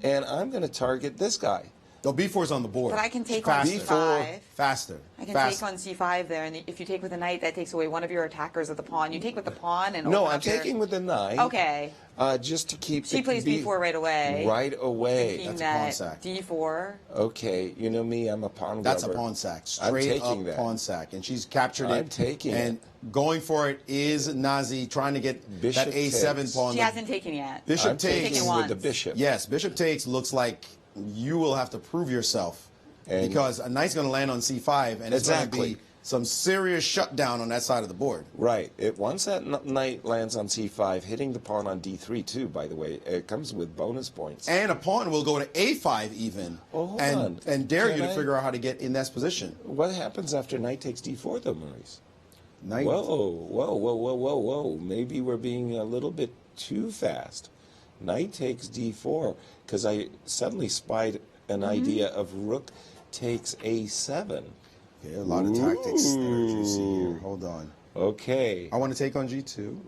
and I'm going to target this guy. No, b4 is on the board. But I can take on c5. Faster. I can take on c5 there, and if you take with the knight, that takes away one of your attackers of the pawn. You take with the pawn and no, I'm taking with the knight. Okay. Just to keep. She plays b4 right away. Right away. That's a pawn sack. d4. Okay, you know me, I'm a pawn. That's a pawn sack. Straight up pawn sack, and she's captured it. I'm taking it. And going for it is Nazi trying to get bishop that a7 pawn. She hasn't taken yet. Bishop takes takes with the bishop. Yes, bishop takes looks like you will have to prove yourself. Because a knight's going to land on c5, and it's going to be some serious shutdown on that side of the board. Right. Once that knight lands on c5, hitting the pawn on d3 too, by the way, it comes with bonus points. And a pawn will go to a5 even, and dare you to figure out how to get in that position. What happens after knight takes d4 though, Maurice? Knight. Whoa. Maybe we're being a little bit too fast. Knight takes d4, because I suddenly spied an idea of rook takes a7. Okay, a lot of tactics there, juicy here. Hold on. Okay. I want to take on g2.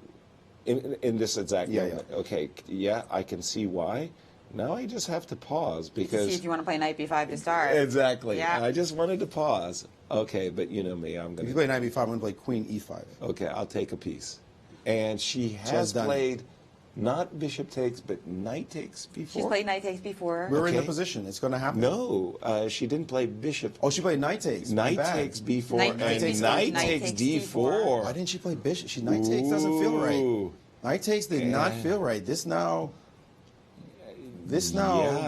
In this exact moment. Yeah. Okay, yeah, I can see why. Now I just have to pause because... See if you want to play knight b5 to start. Exactly. Yeah. I just wanted to pause. Okay, but you know me, I'm going to... If you play knight b5, I'm going to play queen e5. Okay, I'll take a piece. And she has played... Not bishop takes, but knight takes b4. She's played knight takes b4. We're in the position. It's going to happen. No, she didn't play bishop. Oh, she played knight takes. Knight takes b4 Knight and knight takes d4. Why didn't she play bishop? Knight takes doesn't feel right. Knight takes did not feel right. This now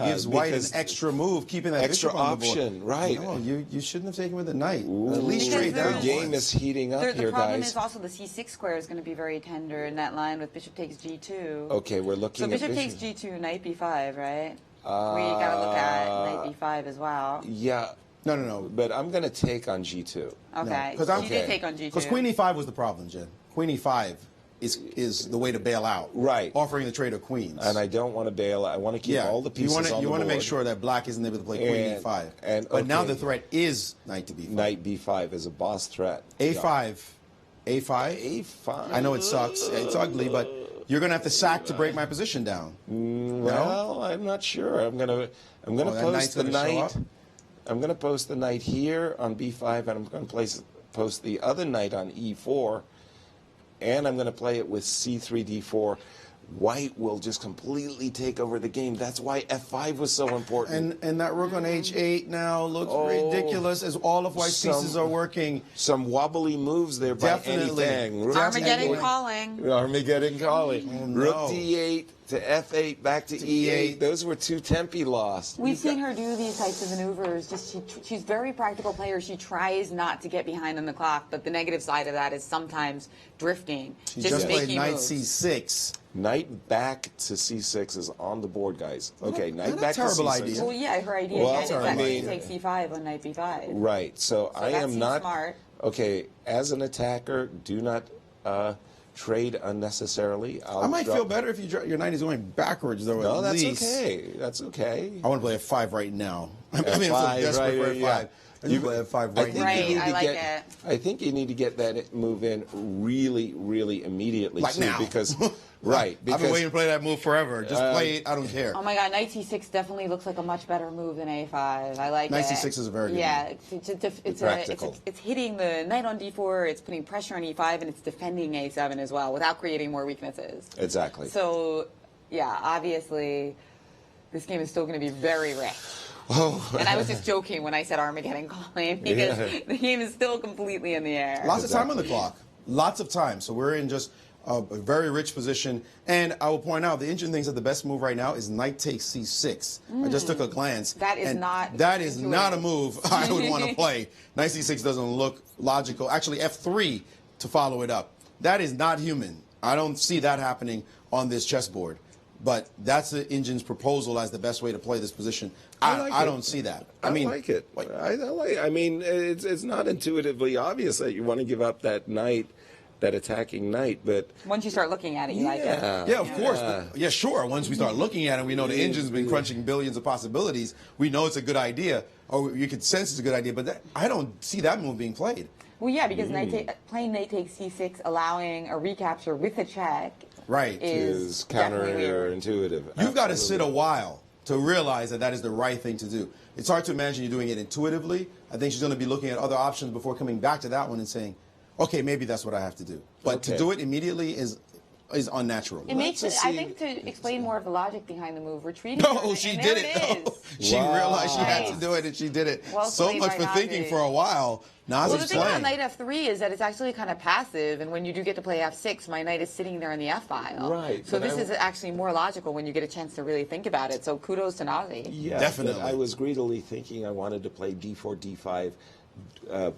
gives White an extra move, keeping that extra bishop on the option, board. right? No, you shouldn't have taken with the knight. At Ooh. least straight down. The game is heating up here, guys. The problem is also the c6 square is going to be very tender in that line with bishop takes g2. Okay, we're looking at bishop takes g2, knight b5, right? We got to look at knight b5 as well. Yeah. No. But I'm going to take on g2. Okay. Because you did take on g2. Because queen e5 was the problem, Jen. Queen e5 is the way to bail out. Right. Offering the trade of queens. And I don't want to bail out. I want to keep all the pieces on the board. You want to make sure that black isn't able to play queen e5. But now the threat is knight to b5. Knight b5 is a boss threat. a5. A5. I know it sucks. It's ugly, but you're going to have to sack to break my position down. Well, I'm not sure. I'm going to post the knight. I'm going to post the knight here on b5, and I'm going to post the other knight on e4. And I'm going to play it with c3, d4. White will just completely take over the game. That's why f5 was so important. And that rook on h8 now looks ridiculous as all of White's pieces are working. Some wobbly moves there by Annie Wang. Armageddon calling. Armageddon calling. Oh, no. Rook d8 to f8 back to e8. Those were two tempi lost. We've seen her do these types of maneuvers. She's a very practical player. She tries not to get behind on the clock, but the negative side of that is sometimes drifting. She just played knight c6. Knight back to c6 is on the board, guys. Okay, knight back to c6. Terrible idea. Well, yeah, her idea is that she takes c5 on knight b5. Right. So I am not smart. Okay, as an attacker, do not trade unnecessarily. I might feel better if your knight is going backwards, though. No, at that's least. okay. That's okay. I want to play f5 right now. I mean, I'm so F5, desperate for f5. You play F5 right now. I think you need to get that move in really, really immediately. Like too, now. Because, right. Because, I've been waiting to play that move forever. Just play it. I don't care. Oh my God, Knight C6 definitely looks like a much better move than A5. I like Knight it. C6 is a very good move. It's hitting the knight on D4, it's putting pressure on E5, and it's defending A7 as well without creating more weaknesses. Exactly. So, yeah, obviously, this game is still going to be very rich. Oh. And I was just joking when I said Armageddon calling because the game is still completely in the air. Lots of time on the clock. Lots of time. So we're in just a very rich position. And I will point out, the Indian thinks that the best move right now is knight takes C6. I just took a glance. That is not That is not a move I would want to play. Knight C6 doesn't look logical. Actually, F3 to follow it up. That is not human. I don't see that happening on this chessboard. But that's the Indian's proposal as the best way to play this position. I don't see that. I like it. I mean, it's not intuitively obvious that you want to give up that knight, that attacking knight, but once you start looking at it, you like it. Yeah, of course. Yeah, sure. Once we start looking at it, we know the engine's been crunching billions of possibilities. We know it's a good idea, or you can sense it's a good idea, but I don't see that move being played. Well, yeah, because playing knight takes C6, allowing a recapture with a check, is counterintuitive. You've got to sit a while to realize that that is the right thing to do. It's hard to imagine you doing it intuitively. I think she's going to be looking at other options before coming back to that one and saying, okay, maybe that's what I have to do. But to do it immediately is unnatural. It makes it, I think, to explain more of the logic behind the move, retreating. No, she did it. She realized she had to do it, and she did it. Well so much for thinking for a while. Well, the thing about knight F3 is that it's actually kind of passive, and when you do get to play F6, my knight is sitting there in the F file. Right. So this is actually more logical when you get a chance to really think about it. So kudos to Nazi. Yeah, definitely. I was greedily thinking I wanted to play D4, D5,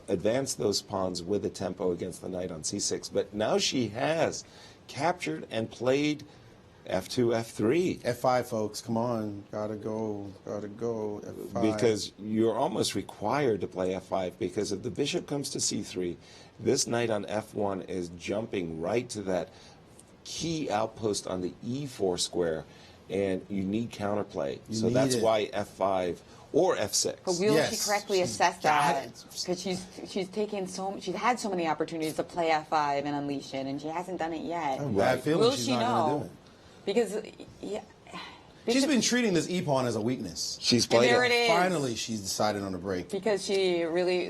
advance those pawns with a tempo against the knight on C6, but now she has captured and played F2, F3. F5, folks, come on. Gotta go, F5. Because you're almost required to play F5, because if the bishop comes to C3, this knight on F1 is jumping right to that key outpost on the E4 square, and you need counterplay. So that's why F5 or F6. But will she correctly assess that? Because she's had so many opportunities to play F5 and unleash it, and she hasn't done it yet. Will she know? Because she's been treating this e-pawn as a weakness. She's played it. Is. Finally, she's decided on a break. Because she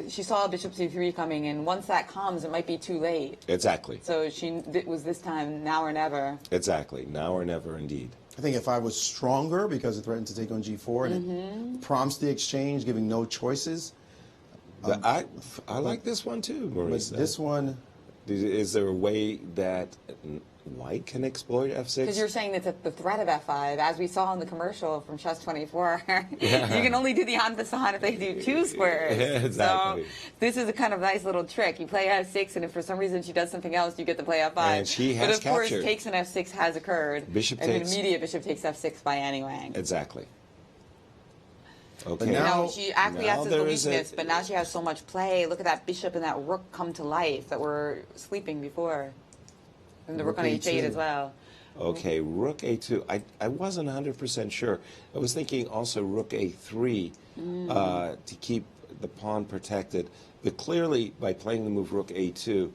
saw bishop c3 coming, and once that comes, it might be too late. Exactly. So it was this time, now or never. Exactly, now or never, indeed. I think F5 was stronger because it threatened to take on G4, and it prompts the exchange, giving no choices. I like this one too, Maurice. But this one, is there a way that White can exploit F6? Because you're saying that the threat of F5, as we saw in the commercial from Chess24, you can only do the en passant if they do two squares. Yeah, exactly. So this is a kind of nice little trick. You play F6, and if for some reason she does something else, you get to play F5. And she has But of course, takes an F6 has occurred. Bishop and takes. an immediate bishop takes F6 by Annie Wang. Exactly. Okay. But now she acquiesces the weakness, but now she has so much play. Look at that bishop and that rook come to life that were sleeping before. And the rook on H8 as well. Okay, rook A2. I wasn't 100% sure. I was thinking also rook A3 to keep the pawn protected. But clearly, by playing the move rook A2,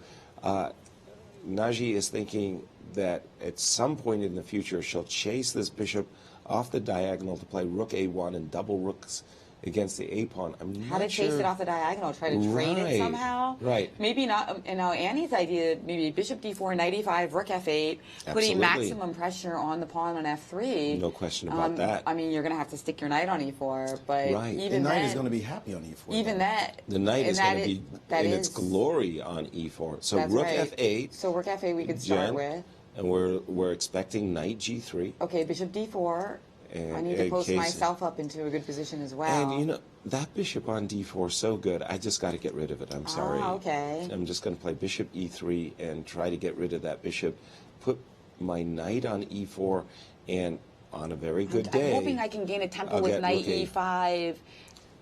Naji is thinking that at some point in the future, she'll chase this bishop off the diagonal to play rook A1 and double rooks against the A pawn. I'm not How to chase it off the diagonal? Try to train it somehow? Right. Maybe not. And now Annie's idea, maybe bishop D4, knight E5, rook F8, putting maximum pressure on the pawn on F3. No question about that. I mean, you're going to have to stick your knight on E4, but even the knight then, is going to be happy on E4. Even that. The knight is going to be in its glory on E4. So rook F8. So rook F8 we could start with. And we're expecting knight G3. Okay, bishop D4. And I need to post myself up into a good position as well. And you know, that bishop on D4 is so good. I just got to get rid of it. I'm sorry. Okay. I'm just going to play bishop E3 and try to get rid of that bishop. Put my knight on E4, and on a very good day, I'm hoping I can gain a tempo with knight E5.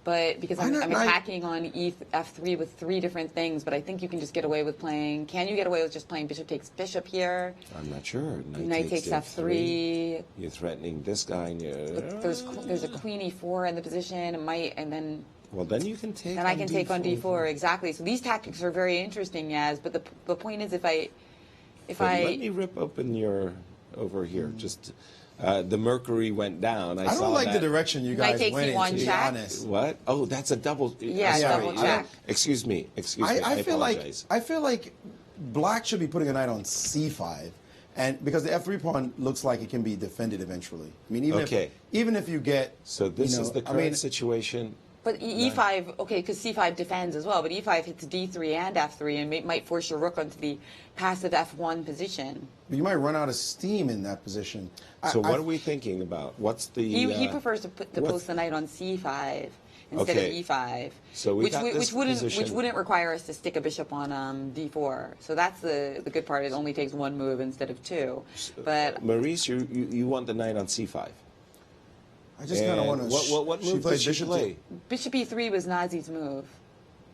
But because I'm attacking on F3 with 3 different things, but I think you can just get away with playing. Can you get away with just playing bishop takes bishop here? I'm not sure. Knight takes F3. You're threatening this guy. And there's a queen E4 in the position. It might, and then Well, then you can take. Then I can take on D4, exactly. So these tactics are very interesting, Yaz. But the point is, if I let me rip open your over here. Just the mercury went down. I don't like the direction you guys went in, to be honest. What? Oh, that's a double. Yeah, double check. Excuse me. I apologize. I feel like black should be putting a knight on C5, and because the F3 pawn looks like it can be defended eventually. I mean, even if you get. So this is the current situation. But E5, okay, because C5 defends as well, but E5 hits D3 and F3 and might force your rook onto the passive F1 position. You might run out of steam in that position. So what are we thinking about? What's the... He prefers to post the knight on C5 instead of E5, so which wouldn't require us to stick a bishop on D4. So that's the good part. It only takes one move instead of two. But Maurice, you want the knight on C5. I just kind of want to. What move did she play? Bishop E3 was Nazi's move.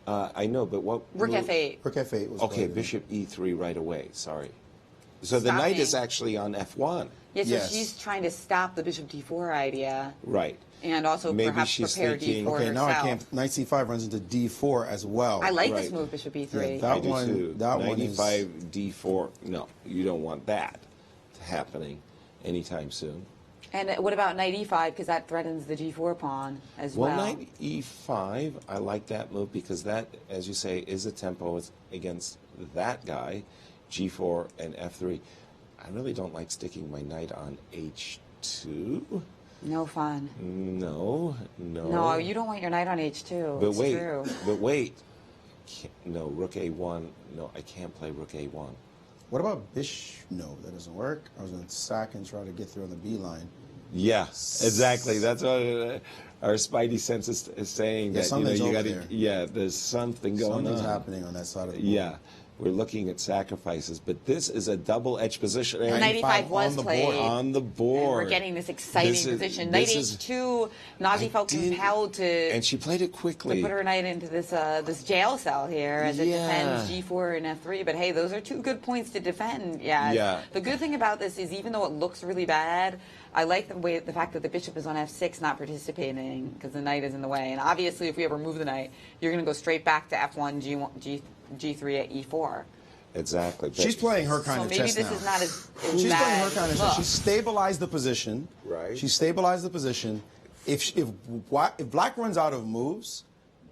I know, but what? Rook F8. Rook F8 was. Okay, Bishop E3 right away. Sorry. So the knight is actually on F1. Yes, so she's trying to stop the Bishop D4 idea. Right. And also perhaps prepare D4 okay, now herself. I can't. Knight C5 runs into D4 as well. I like this move, Bishop E3. Yeah, that one is D4. No, you don't want that happening anytime soon. And what about knight E5, because that threatens the G4 pawn as well? Well, knight E5, I like that move because that, as you say, is a tempo against that guy, G4 and F3. I really don't like sticking my knight on H2. No fun. No. No, you don't want your knight on H2. But wait. No, Rook A1. No, I can't play Rook A1. What about Bishop? No, that doesn't work. I was going to sack and try to get through on the B line. Yeah, exactly. That's what our spidey sense is saying. Yeah, that you got to. Yeah, there's something going on. Something's happening on that side of the board. Yeah, we're looking at sacrifices, but this is a double-edged position. And 95 was played. On the board. And we're getting this exciting position. Knight H2, Nazi felt compelled to... And she played it quickly. To put her knight into this jail cell here as it defends G4 and F3. But hey, those are two good points to defend. Yeah. The good thing about this is even though it looks really bad, I like the fact that the bishop is on F6 not participating because the knight is in the way. And obviously if we ever move the knight, you're going to go straight back to F1, G3 at E4. Exactly. She's playing her kind of chess now. So maybe this is not as She's playing her kind of chess. She stabilized the position. Right. She stabilized the position. If black runs out of moves,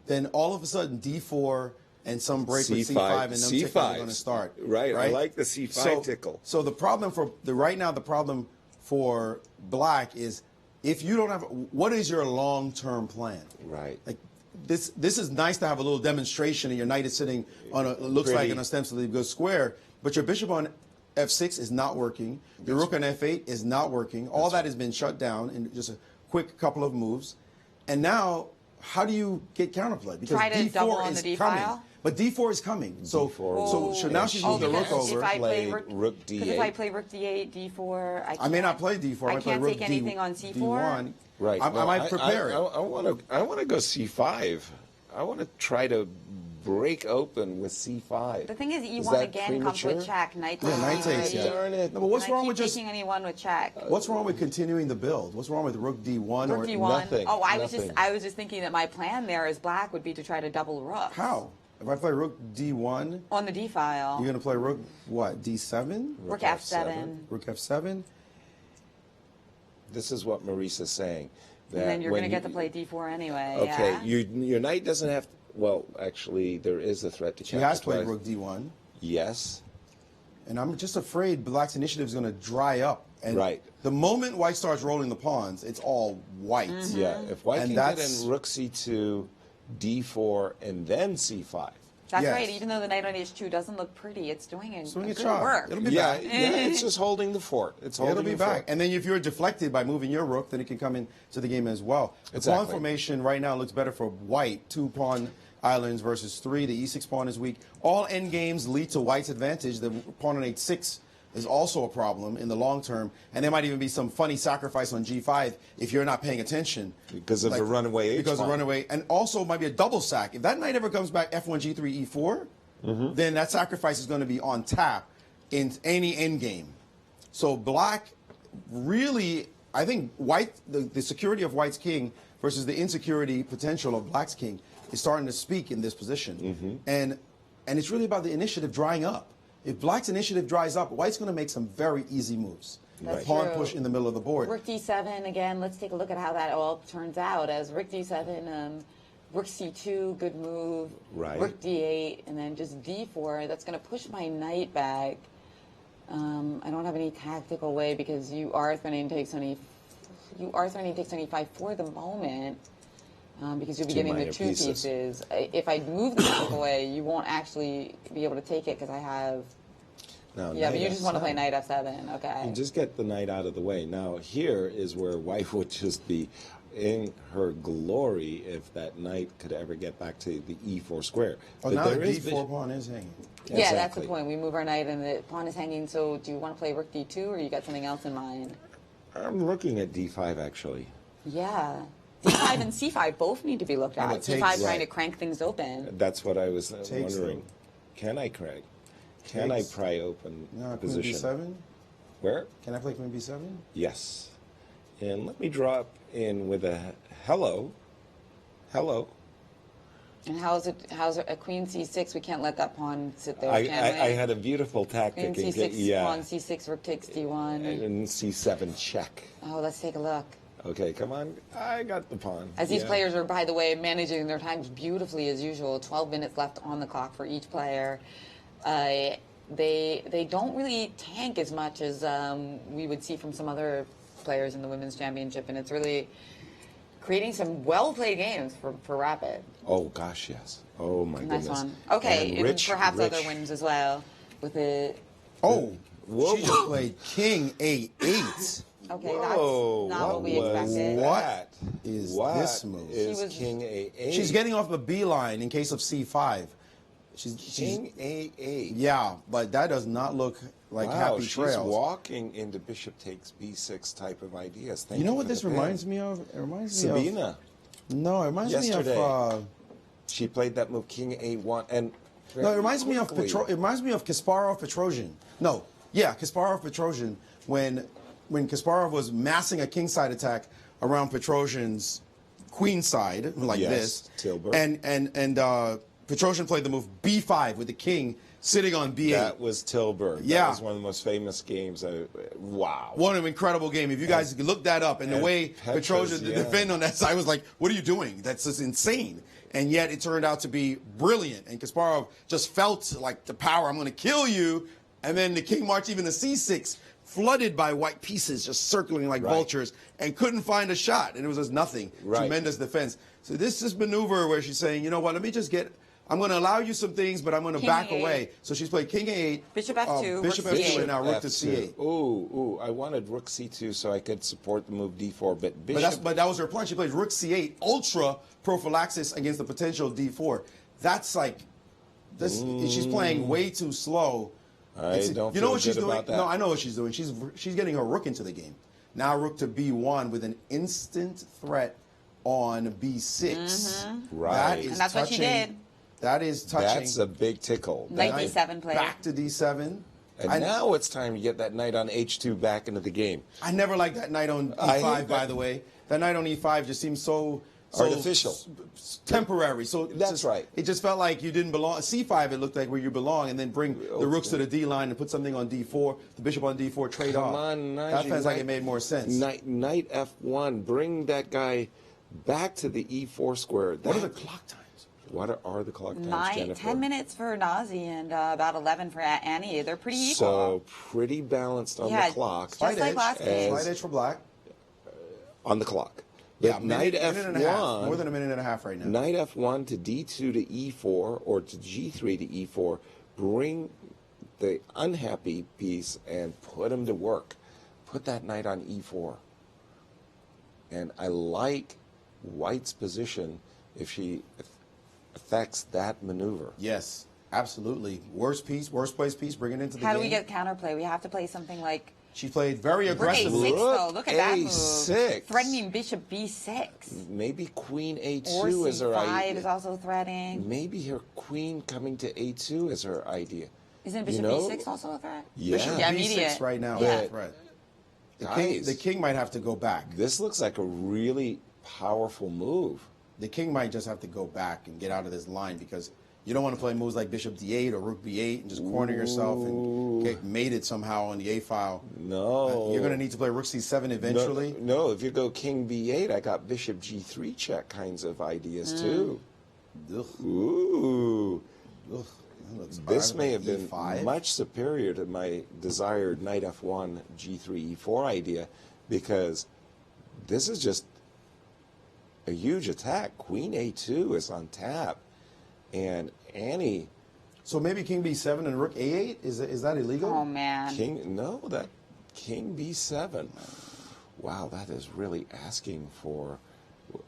then all of a sudden D4 and some break with C5 and them tickles are going to start. Right. I like the C5 tickle. So the problem the problem for black is if you don't have what is your long-term plan? Right. Like this is nice to have a little demonstration and your knight is sitting on looks like an ostensibly good square, but your bishop on F6 is not working. Your rook on F8 is not working. All that has been shut down in just a quick couple of moves. And now, how do you get counterplay? Because try to D4 double on is the D coming. file? But D4 is coming. So now she's moved the rook over. If I play rook D8. Because if I play rook D8, D4, I may not play D4. I can't take anything on C4. D1. Right. I might prepare it. I want to go C5. I want to try to break open with C5. The thing is, E1 again comes with check. Knight takes. Knight takes. Darn it. No, but what's wrong with just taking anyone with check? What's wrong with continuing the build? What's wrong with rook D1 Rook or D1. nothing? Oh, I was just thinking that my plan there as black would be to try to double rook. How? If I play rook D1 on the D file, you're going to play rook what? D7? Rook F7. Rook F7. This is what Maurice is saying. And then you're going to get to play D4 anyway. Okay, yeah? your knight doesn't have to. Well, actually, there is a threat to. She has played rook D1. Yes. And I'm just afraid black's initiative is going to dry up. And right. The moment white starts rolling the pawns, it's all white. Mm-hmm. Yeah. If white can get in rook C2, D4, and then C5. That's right. Even though the knight on H2 doesn't look pretty, it's doing good work. It'll be back. It's just holding the fort. It'll be back. And then if you're deflected by moving your rook, then it can come into the game as well. The pawn formation right now looks better for white. 2-pawn islands versus 3. The E6 pawn is weak. All endgames lead to white's advantage. The pawn on H6 is also a problem in the long term. And there might even be some funny sacrifice on G5 if you're not paying attention. Because of a runaway H Because of runaway. And also might be a double sack. If that knight ever comes back F1, G3, E4, then that sacrifice is going to be on tap in any endgame. So black really, I think white, the security of white's king versus the insecurity potential of Black's king is starting to speak in this position. And it's really about the initiative drying up. If Black's initiative dries up, White's going to make some very easy moves. That's Pawn true. push in the middle of the board. Rook d7 again. Let's take a look at how that all turns out. As Rook d7, Rook c2, good move. Right. Rook d8, and then just d4. That's going to push my knight back. I don't have any tactical way because you are threatening takes on e5 for the moment. Because you'll be getting the two pieces. If I move the bishop away, you won't actually be able to take it because I have. Now, Yeah, but you just want to play knight f7, okay? You just get the knight out of the way. Now, here is where White would just be in her glory if that knight could ever get back to the e4 square. Oh, but now there the is d4 pawn is hanging. Yeah, Exactly. that's the point. We move our knight and the pawn is hanging. So do you want to play rook d2 or you got something else in mind? I'm looking at d5, actually. Yeah. d5 and c5 both need to be looked at. And it c5 takes- trying to crank things open. That's what I was Takes wondering. them. Can I crank? Can I pry open No, queen position? b7? Where? Can I play queen b7? Yes. And let me drop in with a hello. Hello. And how's a queen c6? We can't let that pawn sit there, I can we? had a beautiful tactic. Queen c6, pawn c6, rook takes d1. And c7 check. Oh, let's take a look. Okay, come on. I got the pawn. As these players are, by the way, managing their times beautifully as usual. 12 minutes left on the clock for each player. They don't really tank as much as we would see from some other players in the Women's Championship, and it's really creating some well-played games for Rapid. Oh, gosh, yes. Oh, my Nice goodness. one. Okay, and perhaps other Rich. wins as well with it. Oh, Whoa. she just played king a8. Okay, Whoa, that's not what we was expected. What is What this move? is king a8? She's getting off the B line in case of c5. She's king a8. Yeah, but that does not look like Wow, happy she's trails. walking into bishop takes b6 type of ideas. Thank You know for what this the pin. reminds me of? It reminds me Sabina. of. No, it reminds Yesterday. me of. She played that move king a1 and No, it reminds me of quickly- It reminds me of Kasparov Petrosian. No, yeah, Kasparov Petrosian when Kasparov was massing a kingside attack around Petrosian's queen side like Yes, this. Tilburg. And Petrosian played the move b5 with the king sitting on b8. That was Tilburg. Yeah. That was one of the most famous games. Wow. One of an incredible game. If you guys could look that up, and the way Petrosian defended on that side was like, what are you doing? That's just insane. And yet it turned out to be brilliant. And Kasparov just felt like the power, I'm going to kill you. And then the king marched even to c6, flooded by white pieces, just circling like vultures, and couldn't find a shot. And it was just nothing. Tremendous defense. So this is maneuver where she's saying, you know what, let me just get... I'm going to allow you some things, but I'm going to King back A8. away. So she's played king a8, Bishop f2, bishop rook f2, c8. and now rook to c8. Ooh, I wanted rook c2 so I could support the move d4, but bishop... But that was her plan. She played rook c8, ultra prophylaxis against the potential d4. That's like, this. She's playing way too slow. I don't You know feel what she's good doing? about that. No, I know what she's doing. She's getting her rook into the game. Now rook to b1 with an instant threat on b6. Right. That is And that's what she did. That is touching. That's a big tickle. Knight d7 player. Back to d7. And now it's time to get that knight on h2 back into the game. I never liked that knight on I e5, hate by that. the way. That knight on e5 just seems so Artificial. Temporary. So That's right. It just felt like you didn't belong. C5, it looked like where you belong, and then bring the rooks to the D line and put something on D4, the bishop on D4, trade off. Come on, Najee, that feels like it made more sense. Knight f1. Bring that guy back to the e4 square. What are the clock times? What are the clock times, Jennifer? 10 minutes for Nazi and about 11 for Annie. They're pretty equal. So pretty balanced on the clock. Just like last game. Slight edge for black. On the clock. Yeah, But knight minute and a half. f1. More than a minute and a half right now. Knight f1 to d2 to e4 or to g3 to e4. Bring the unhappy piece and put him to work. Put that knight on e4. And I like White's position if she affects that maneuver. Yes, absolutely. Worst place piece, bring it into the How game. do we get counterplay? We have to play something like... She played very Rook aggressively. A6, though. Look at that move. A6. Threatening bishop b6. Maybe queen a2 Or is her c5 idea. is also threatening. Maybe her queen coming to a2 is her idea. Isn't bishop You know? b6 also a threat? Yeah. Bishop Yeah, b6 immediate. right now. Yeah. That's right. Guys, The king might have to go back. this looks like a really powerful move. The king might just have to go back and get out of this line because you don't want to play moves like bishop d8 or rook b8 and just corner yourself and get mated somehow on the a file. No. You're going to need to play rook c7 eventually. No, if you go king b8, I got bishop g3 check kinds of ideas too. Ugh. Ooh. Ugh. This may have been E5. much superior to my desired knight f1, g3, e4 idea, because this is just a huge attack. Queen a2 is on tap, and Annie. So maybe king b7 and rook a8? Is that illegal? Oh, man. That king b7. Wow, that is really asking for.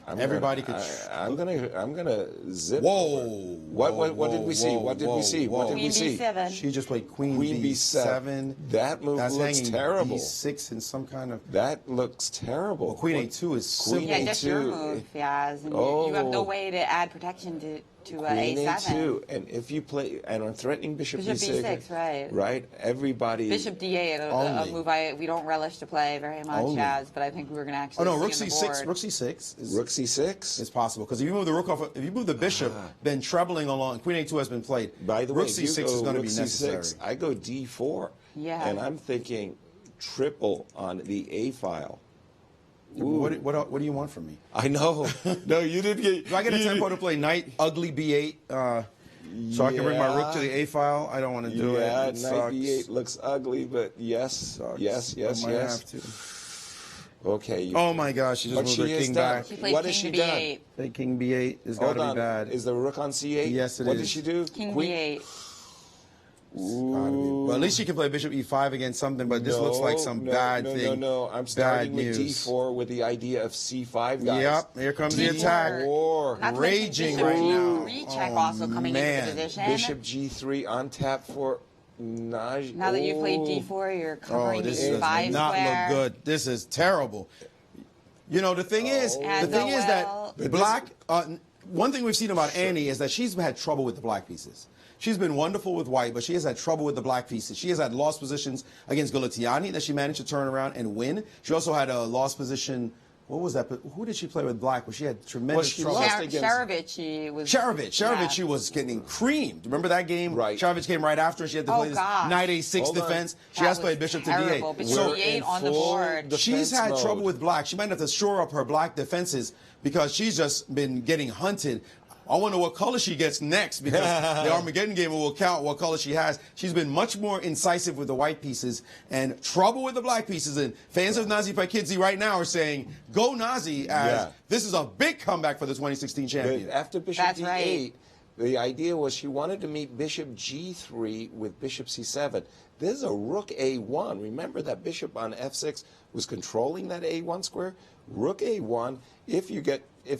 I'm gonna zip. Whoa! What did we see? What did we see? What did we see? B7. She just played queen b7. That move looks terrible. D6 in some kind of. That looks terrible. Well, queen a2 is simple. Yeah, just your move, Yaz. And you have no way to add protection to Queen a7. a2, and if you play, and I'm threatening bishop b6, right? Right, everybody. Bishop d8, a move we don't relish to play very much, Yaz, but I think we were going to actually. Oh no, rook see c6. Rook c6. Rook c6 is possible because if you move the rook off, if you move the bishop, then trebling along. Queen a2 has been played. By the way, rook c6 is going to be necessary. I go d4. Yeah. And I'm thinking triple on the a file. What do you want from me? I know. No, you didn't get. Do I get a tempo to play knight ugly b8 so I can bring my rook to the a file? I don't want to do it. Yeah, It knight sucks. b8 looks ugly, but yes, yes. I might have to. Okay. Oh my gosh, she just moved her king back. What has she done? Play king b8 is got to be bad. Is the rook on c8? Yes, it is. What did she do? King b8. Well, at least she can play bishop e5 against something, but this looks like some bad thing. No. I'm starting Bad with news. d4 with the idea of c5, guys. Yep, here comes the attack. Not Raging bishop right now. Recheck also coming into position. Bishop g3 on tap for Naj. Now that you played d4, you're covering the this e5 does not square. look good. This is terrible. You know, the thing is that black. One thing we've seen about Annie is that she's had trouble with the black pieces. She's been wonderful with white, but she has had trouble with the black pieces. She has had lost positions against Galatiani that she managed to turn around and win. She also had a lost position. What was that? Who did she play with black? Where she had tremendous trouble. Sharavich was getting creamed. Remember that game? Right. Sharavich came right after. She had to play this knight a6 defense. She has played bishop to d8. Bishop d8 on the board. She's had trouble with black. She might have to shore up her black defenses because she's just been getting hunted. I wonder what color she gets next because the Armageddon game will count what color she has. She's been much more incisive with the white pieces and trouble with the black pieces. And fans of Nazi Paikidze right now are saying, go Nazi, as this is a big comeback for the 2016 champion. But after bishop d8, the idea was she wanted to meet bishop g3 with bishop c7. This is a rook a1. Remember that bishop on f6 was controlling that a1 square? Rook a1, if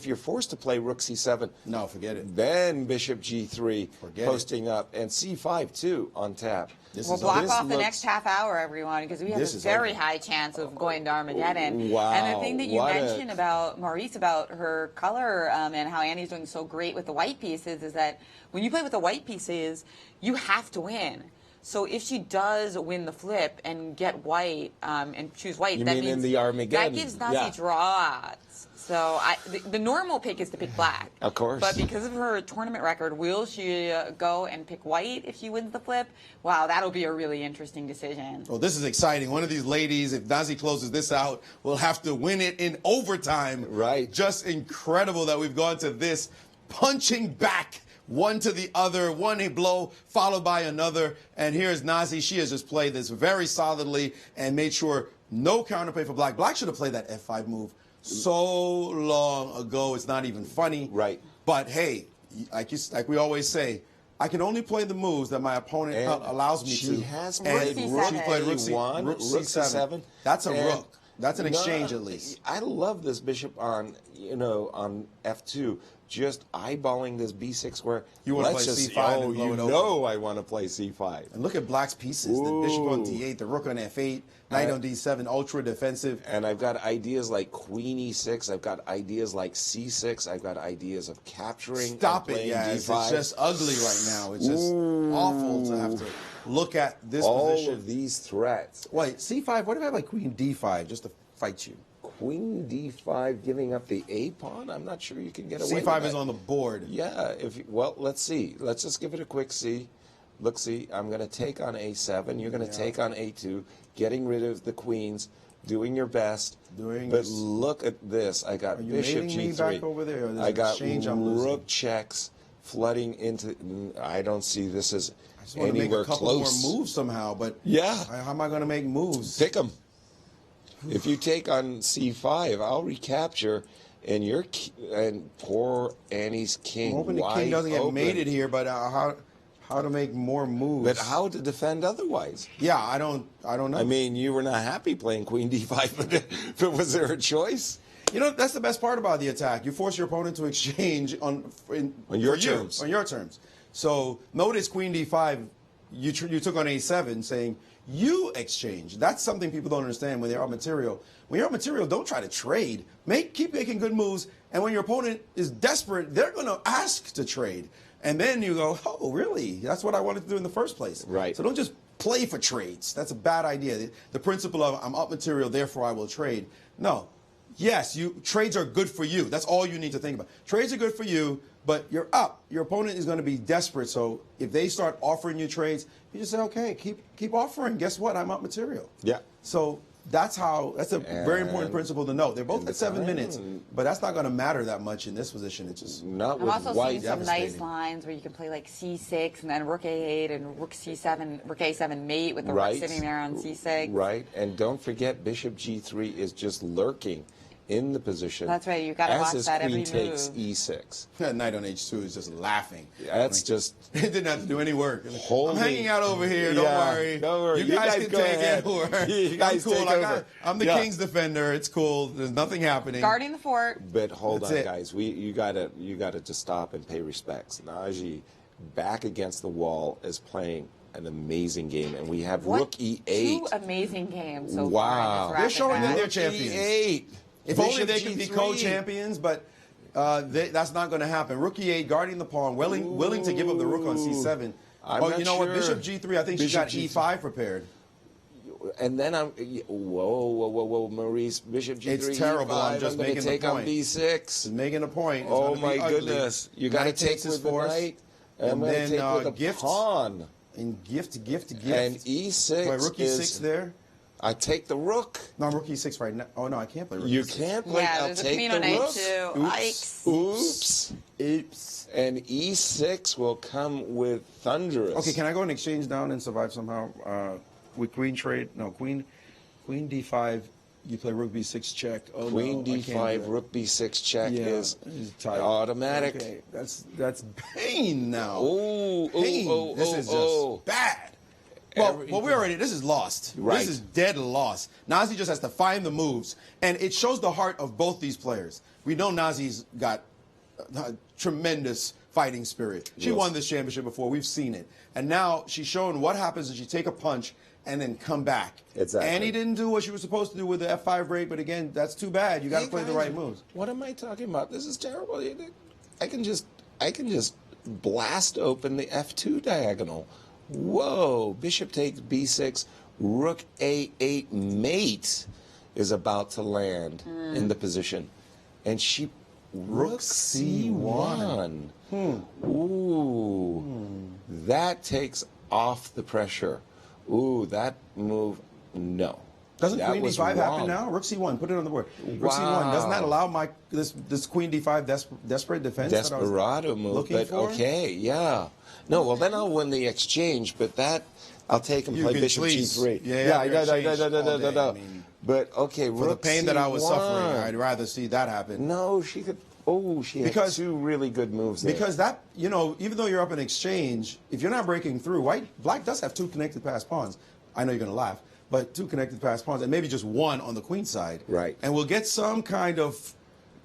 you're forced to play rook c7, no, forget it. Then bishop g3 posting up, and c5 too on tap. We'll block off the next half hour, everyone, because we have a very high chance of going to Armageddon. Wow. And the thing that you mentioned about Maurice, about her color and how Annie's doing so great with the white pieces, is that when you play with the white pieces, you have to win. So if she does win the flip and get white and choose white, that means in the Armageddon. That gives Nazi draws. So the normal pick is to pick black. Of course. But because of her tournament record, will she go and pick white if she wins the flip? Wow, that'll be a really interesting decision. Well, this is exciting. One of these ladies, if Nazi closes this out, will have to win it in overtime. Right. Just incredible that we've gone to this punching back one to the other, one a blow followed by another. And here's Nazi. She has just played this very solidly and made sure no counterplay for black. Black should have played that f5 move so long ago. It's not even funny. Right. But hey, like we always say, I can only play the moves that my opponent allows me to. She has played rook a1, rook c7. That's a rook. That's an exchange at least. I love this bishop on on f2. Just eyeballing this b6 square. You want to play c5 and blow it over. I want to play c5. And look at black's pieces. The bishop on d8, the rook on f8, knight on d7, ultra defensive. And I've got ideas like queen e6. I've got ideas like c6. I've got ideas of capturing. Stop it, guys. It's just ugly right now. It's just awful to have to look at this position. All of these threats. Wait, c5, what if I have like queen d5 just to fight you? Queen D5 giving up the A pawn. I'm not sure you can get away with C5 that. is on the board. Yeah. Well, let's see. Let's just give it a quick see. Look, see, I'm going to take on A7. You're going to take on A2, getting rid of the queens, doing your best. But look at this. I got bishop G3. Me back over there? I got rook checks flooding into. I don't see this as anywhere close. Make a couple more moves somehow, but how am I going to make moves? Pick them. If you take on C5, I'll recapture, and poor Annie's king. I'm hoping the king doesn't get mated here, but how to make more moves? But how to defend otherwise? Yeah, I don't know. I mean, you were not happy playing Queen D5, but was there a choice? You know, that's the best part about the attack. You force your opponent to exchange on your terms. On your terms. So notice Queen D5, you took on A7, saying you exchange. That's something people don't understand when they're on material. When you're on material, don't try to trade. Keep making good moves. And when your opponent is desperate, they're going to ask to trade. And then you go, oh, really? That's what I wanted to do in the first place. Right. So don't just play for trades. That's a bad idea. The principle of I'm up material, therefore I will trade. No. Yes, trades are good for you. That's all you need to think about. Trades are good for you, but you're up. Your opponent is going to be desperate. So if they start offering you trades, you just say, okay, keep offering. Guess what? I'm up material. Yeah. So that's a very important principle to know. They're both at 7 minutes, but that's not going to matter that much in this position. It's just not with white. I'm also seeing some nice lines where you can play like C6 and then Rook A8 and Rook C7, Rook A7 mate with the rook sitting there on C6. Right, and don't forget Bishop G3 is just lurking in the position. That's right. You got to watch that every move. As his queen takes E6. Knight on H2 is just laughing. That's just. It didn't have to do any work. I'm hanging out over here. Don't worry. Don't worry. You guys can take it. You guys cool. take over. I'm the king's defender. It's cool. There's nothing happening. Guarding the fort. But hold on, guys. You gotta just stop and pay respects. Najee, back against the wall, is playing an amazing game, and we have Rook E8. Two amazing games so far. They're showing that they're champions. E8. If only they could be co-champions, but that's not going to happen. Rook E8, guarding the pawn, willing to give up the rook on C7. You know what? Bishop G3, I think she got E5 prepared. And then whoa, Maurice, Bishop G3. It's terrible. E5, I'm just making take a point. On B6. Making a point. Oh my goodness! You got to take with the knight, and then take with the pawn. And gift. And E6. Wait, rook E6 there. I take the rook. No, I'm rook E6 right now. Oh, no, I can't play rook You E6. can't play. Yeah, I'll there's a take queen the on rook. A2. Oops. And E6 will come with thunderous. Okay, can I go and exchange down and survive somehow? With queen trade? No, queen D5. You play rook B6 check. Oh, queen D5, rook B6 check is automatic. Okay, that's pain now. Pain. This is just bad. Well, this is lost. Right. This is dead lost. Nazi just has to find the moves. And it shows the heart of both these players. We know Nazi's got tremendous fighting spirit. She won this championship before. We've seen it. And now she's showing what happens if she take a punch and then come back. Exactly. Annie didn't do what she was supposed to do with the F5 break, but again, that's too bad. You got to play the right moves. What am I talking about? This is terrible. I can just blast open the F2 diagonal. Whoa, bishop takes B6, rook A8 mate is about to land in the position. And she rook C1. Ooh, that takes off the pressure. Ooh, that move, no. Doesn't Queen D5 happen now? Rook C1, put it on the board. Rook C1, doesn't that allow this Queen D5 desperate defense? Desperado move, but okay, yeah. No, well, then I'll win the exchange, but that, I'll take and play Bishop G3. No. But, okay, for the pain that I was suffering, I'd rather see that happen. No, she could, she had two really good moves there. Because that, even though you're up in exchange, if you're not breaking through, black does have two connected pass pawns. I know you're going to laugh, but two connected pass pawns, and maybe just one on the queen side. Right. And we'll get some kind of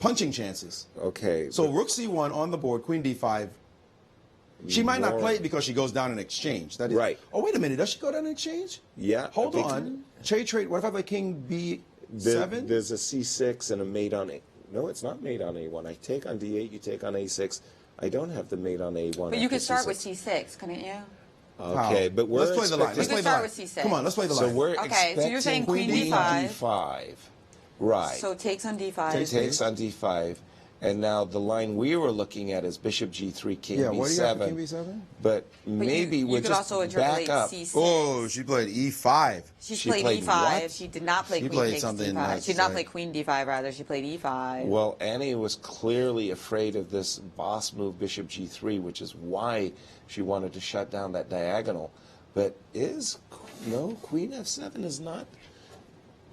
punching chances. Okay. So rook C1 on the board, queen D5. She might not play it because she goes down in exchange. That is, right. Oh, wait a minute. Does she go down in exchange? Yeah. Hold on. Trade. What if I play king B7? There's a C6 and a mate on A. No, it's not mate on A1. I take on D8, you take on A6. I don't have the mate on A1. But you could start with C6, couldn't you? Okay, but let's play the line. Let's play the line. With C6. Come on, let's play the line. So we're so you're saying queen D5. Right. So takes on D5. Takes on D5. And now the line we were looking at is Bishop G3, King B7. What do you got for King B7? But maybe you we'll could just also interpolate back up. C6. Oh, she played E5. She played E5. what? She did not play She Queen played takes something D5. that's She did not like- play Queen D5, rather. She played E5. Well, Annie was clearly afraid of this boss move, Bishop G3, which is why she wanted to shut down that diagonal. But Queen F7 is not.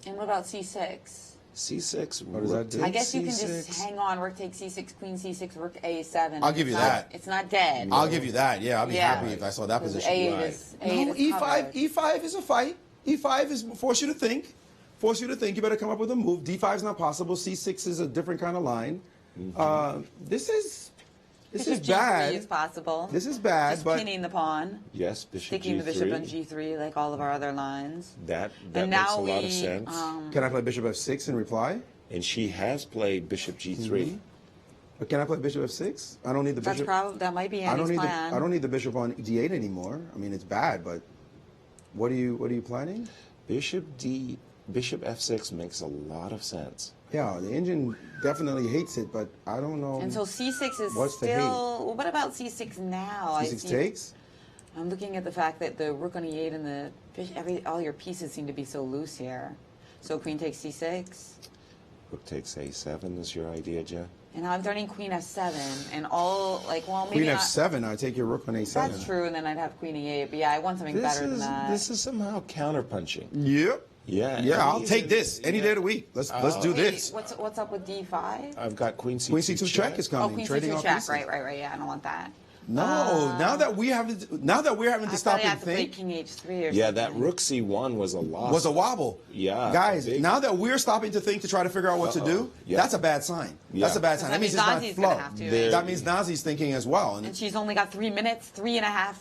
And what about C6? C6. What does that do? I guess you can C6. just hang on. Rook takes C6, Queen C6, Rook A7. I'll give you It's not- that. It's not dead. I'll give you that. Yeah, I'll be Yeah. happy if I saw that Because position. A8 Right. is No, A8 is covered. E5 is a fight. E5 is force you to think. Force you to think. You better come up with a move. D5 is not possible. C6 is a different kind of line. This is Bishop G3 bad. is possible. This is bad, Just but pinning the pawn. Yes, Bishop Sticking G3. the bishop on G3 like all of our other lines. That And makes now a lot of we, sense. can I play Bishop F6 in reply? And she has played Bishop G3. But can I play Bishop F6? I don't need the That's bishop. probably, that might be I Annie's don't need plan. I don't need the bishop on D8 anymore. I mean, it's bad, but what are you planning? Bishop F6 makes a lot of sense. Yeah, the engine definitely hates it, but I don't know. And so C6 is What's the hate? still. Well, what about C6 now? I C6 see- takes? I'm looking at the fact that the rook on E8 and the all your pieces seem to be so loose here. So queen takes C6, Rook takes A7 is your idea, Jen? and now I'm turning queen F7, and all maybe Queen not. F7, I take your rook on A7. That's true, and then I'd have queen E8. But yeah, I want something better than that. This is somehow counterpunching. Yep. Yeah. Yeah, I'll Annie take is- this any day of the week. Let's do Wait, this. What's up with D5? I've got Queen C2 Queen C2 check is coming. Queen trading C2 off check. pieces. Right. Yeah, I don't want that. No, now that we're having to I stop thought I and had to play think, king H3 or Yeah, something. that Rook C1 was a loss. was a wobble. Yeah, guys. big- Now that we're stopping to think to try to figure out what to do, Yeah. that's a bad sign. Yeah. That's a bad sign. That That means means it's not Nazi's flow. gonna have to. That means Nazi's thinking as well. And she's only got 3 minutes, 3.5,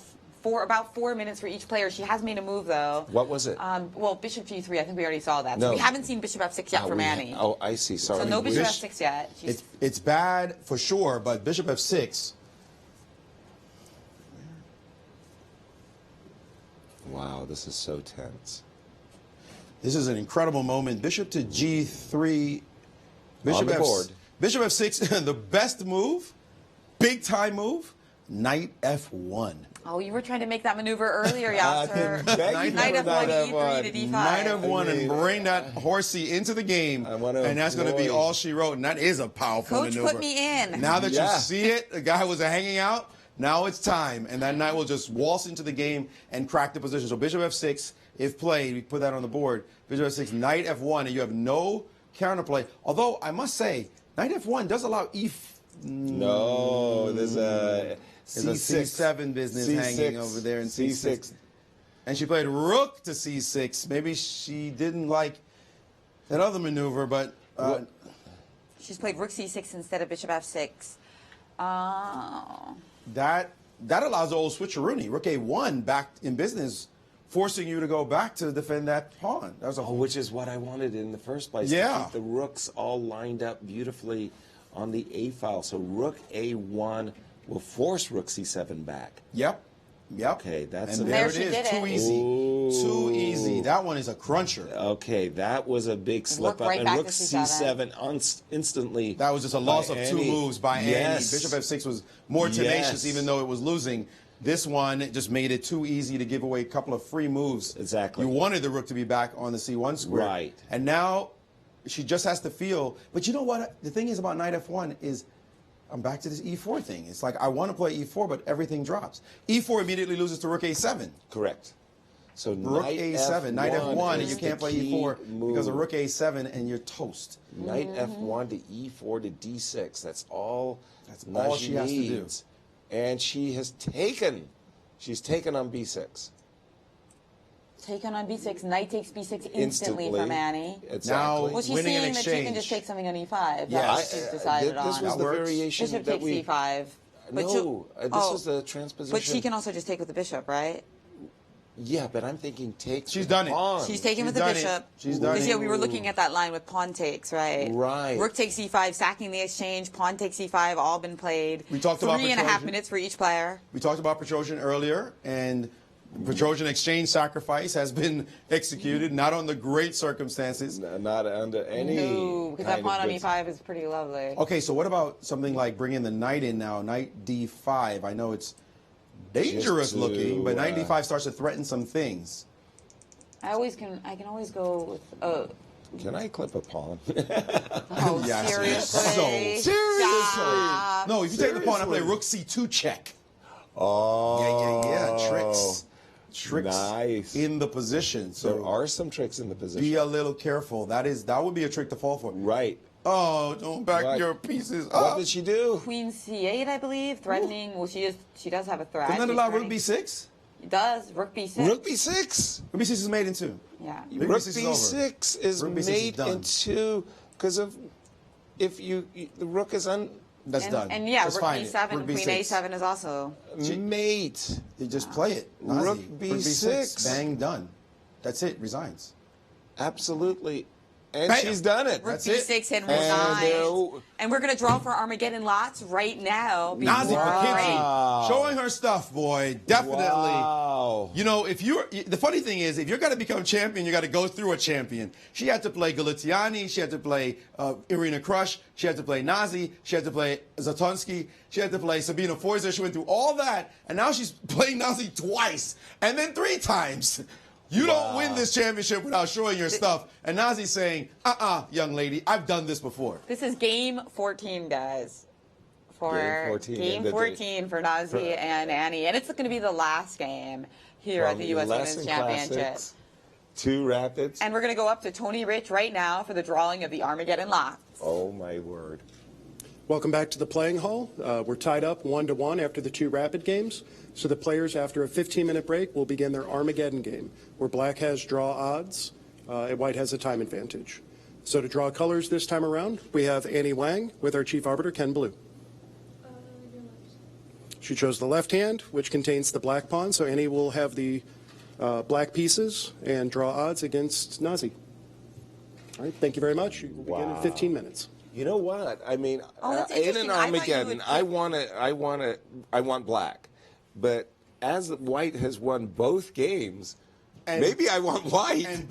about 4 minutes for each player. She has made a move though. What was it? Well, Bishop G3. I think we already saw that. So No. we haven't seen Bishop F6 yet from Annie. Oh, I see. Sorry. So no Bishop Bish- F6 yet. She's, It's bad for sure, but Bishop F6. Wow, this is so tense. This is an incredible moment. Bishop to G3. On the board. Bishop F6, the best move, big time move, Knight F1. oh, you were trying to make that maneuver earlier, Yasser. Knight Knight F1, F1, E3 to D5. Knight F1 and bring that horsey into the game, and that's going to be all she wrote. And that is a powerful Coach maneuver. put me in. Now that Yeah. you see it, the guy was hanging out. Now it's time, and that knight will just waltz into the game and crack the position. So Bishop F6, if played, we put that on the board. Bishop F6, Knight F1, and you have no counterplay. Although I must say, Knight F1 does allow No, there's a There's a C7 business hanging over there in C6. And she played Rook to C6. Maybe she didn't like that other maneuver, but She's played Rook C6 instead of Bishop F6. Oh. that allows the old switcheroony. Rook A1 back in business, forcing you to go back to defend that pawn. That was a which is what I wanted in the first place. Yeah. To keep the rooks all lined up beautifully on the A file. So Rook A1 will force Rook C7 back. Yep. Okay, that's and a there There it she is. did Too it. easy. Ooh. Too easy. That one is a cruncher. Okay, that was a big slip Rook up. right And back Rook to C7 instantly. That was just a loss by of 2 Annie. moves by Yes. Annie. Bishop F6 was more tenacious, Yes. even though it was losing. This one it just made it too easy to give away a couple of free moves. Exactly. You wanted the rook to be back on the C1 square. Right. And now she just has to feel. But you know what? The thing is about Knight F1 is I'm back to this E4 thing. It's like I want to play E4, but everything drops. E4 immediately loses to Rook A7. Correct. So Rook Knight A7, Knight F1, and is you the can't play key E4 move. because of Rook A7, and you're toast. Knight F1 to E4 to D6. That's all. That's all she has to do. needs. And she has taken. She's taken on B6. Taken on B6. Knight takes B6 instantly from Annie. Exactly. Now, Well, she's winning an seeing that she can exchange. just take something on E5. Yes. That's what she's decided this on. was That the works. variation Bishop that takes we. C5. But No, this was the transposition. But she can also just take with the bishop, right? Yeah, but I'm thinking take. She's the done it. pawn. She's taking with the done it. bishop. She's done Because, it. yeah, we were looking at that line with pawn takes, right? Right. Rook takes E5, sacking the exchange, pawn takes E5, all been played. We talked about 3.5 Petrosian. minutes for each player. We talked about Petrosian earlier, and Trojan exchange sacrifice has been executed, not under great circumstances. No, not under any. No, because that pawn on e5 is pretty lovely. Okay, so what about something like bringing the knight in now? Knight d5. I know it's dangerous looking, but knight d5 starts to threaten some things. I can always go with. Can I clip a pawn? Oh, seriously? Seriously? No, if you take the pawn, I play rook c2 check. Oh. Yeah. Tricks Nice. in the position. So there are some tricks in the position. Be a little careful. That would be a trick to fall for. Right. Oh, don't back your pieces up. What did she do? Queen c8, I believe, threatening. Well, she does have a threat. Doesn't that allow rook b6? It does. Rook b6. Rook b6. Rook b6 is made in two. Yeah. Rook b6 is made in two because of if the rook is on. That's done. And yeah, Just rook b7, rook queen b6. a7 is also. Mate. You just play it. Rook Nazi. b6. Bang, done. That's it. Resigns. Absolutely. And Bam. she's done it. Rook b6 and resigns. And we're going to draw for Armageddon lots right now. Nazi Paikidze showing her stuff, boy. Definitely. Wow. You know, the funny thing is, if you're going to become champion, you got to go through a champion. She had to play Galiciani. She had to play Irina Krush. She had to play Nazi. She had to play Zatonsky. She had to play Sabina Foizer. She went through all that, and now she's playing Nazi twice and then 3 times. You don't win this championship without showing your stuff. And Nazi's saying, young lady, I've done this before. This is game 14, guys. Game 14 for Nazi and Annie. And it's going to be the last game here at the U.S. Women's Championship. 2 rapids. And we're going to go up to Tony Rich right now for the drawing of the Armageddon lots. Oh, my word. Welcome back to the playing hall. We're tied up 1-1 after the 2 rapid games. So the players, after a 15-minute break, will begin their Armageddon game, where black has draw odds and white has a time advantage. So to draw colors this time around, we have Annie Wang with our chief arbiter, Ken Blue. She chose the left hand, which contains the black pawn, so Annie will have the black pieces and draw odds against Nazi. All right, thank you very much. You will begin in 15 minutes. You know what? I mean, in an Armageddon, I want black. But as white has won both games, maybe I want white.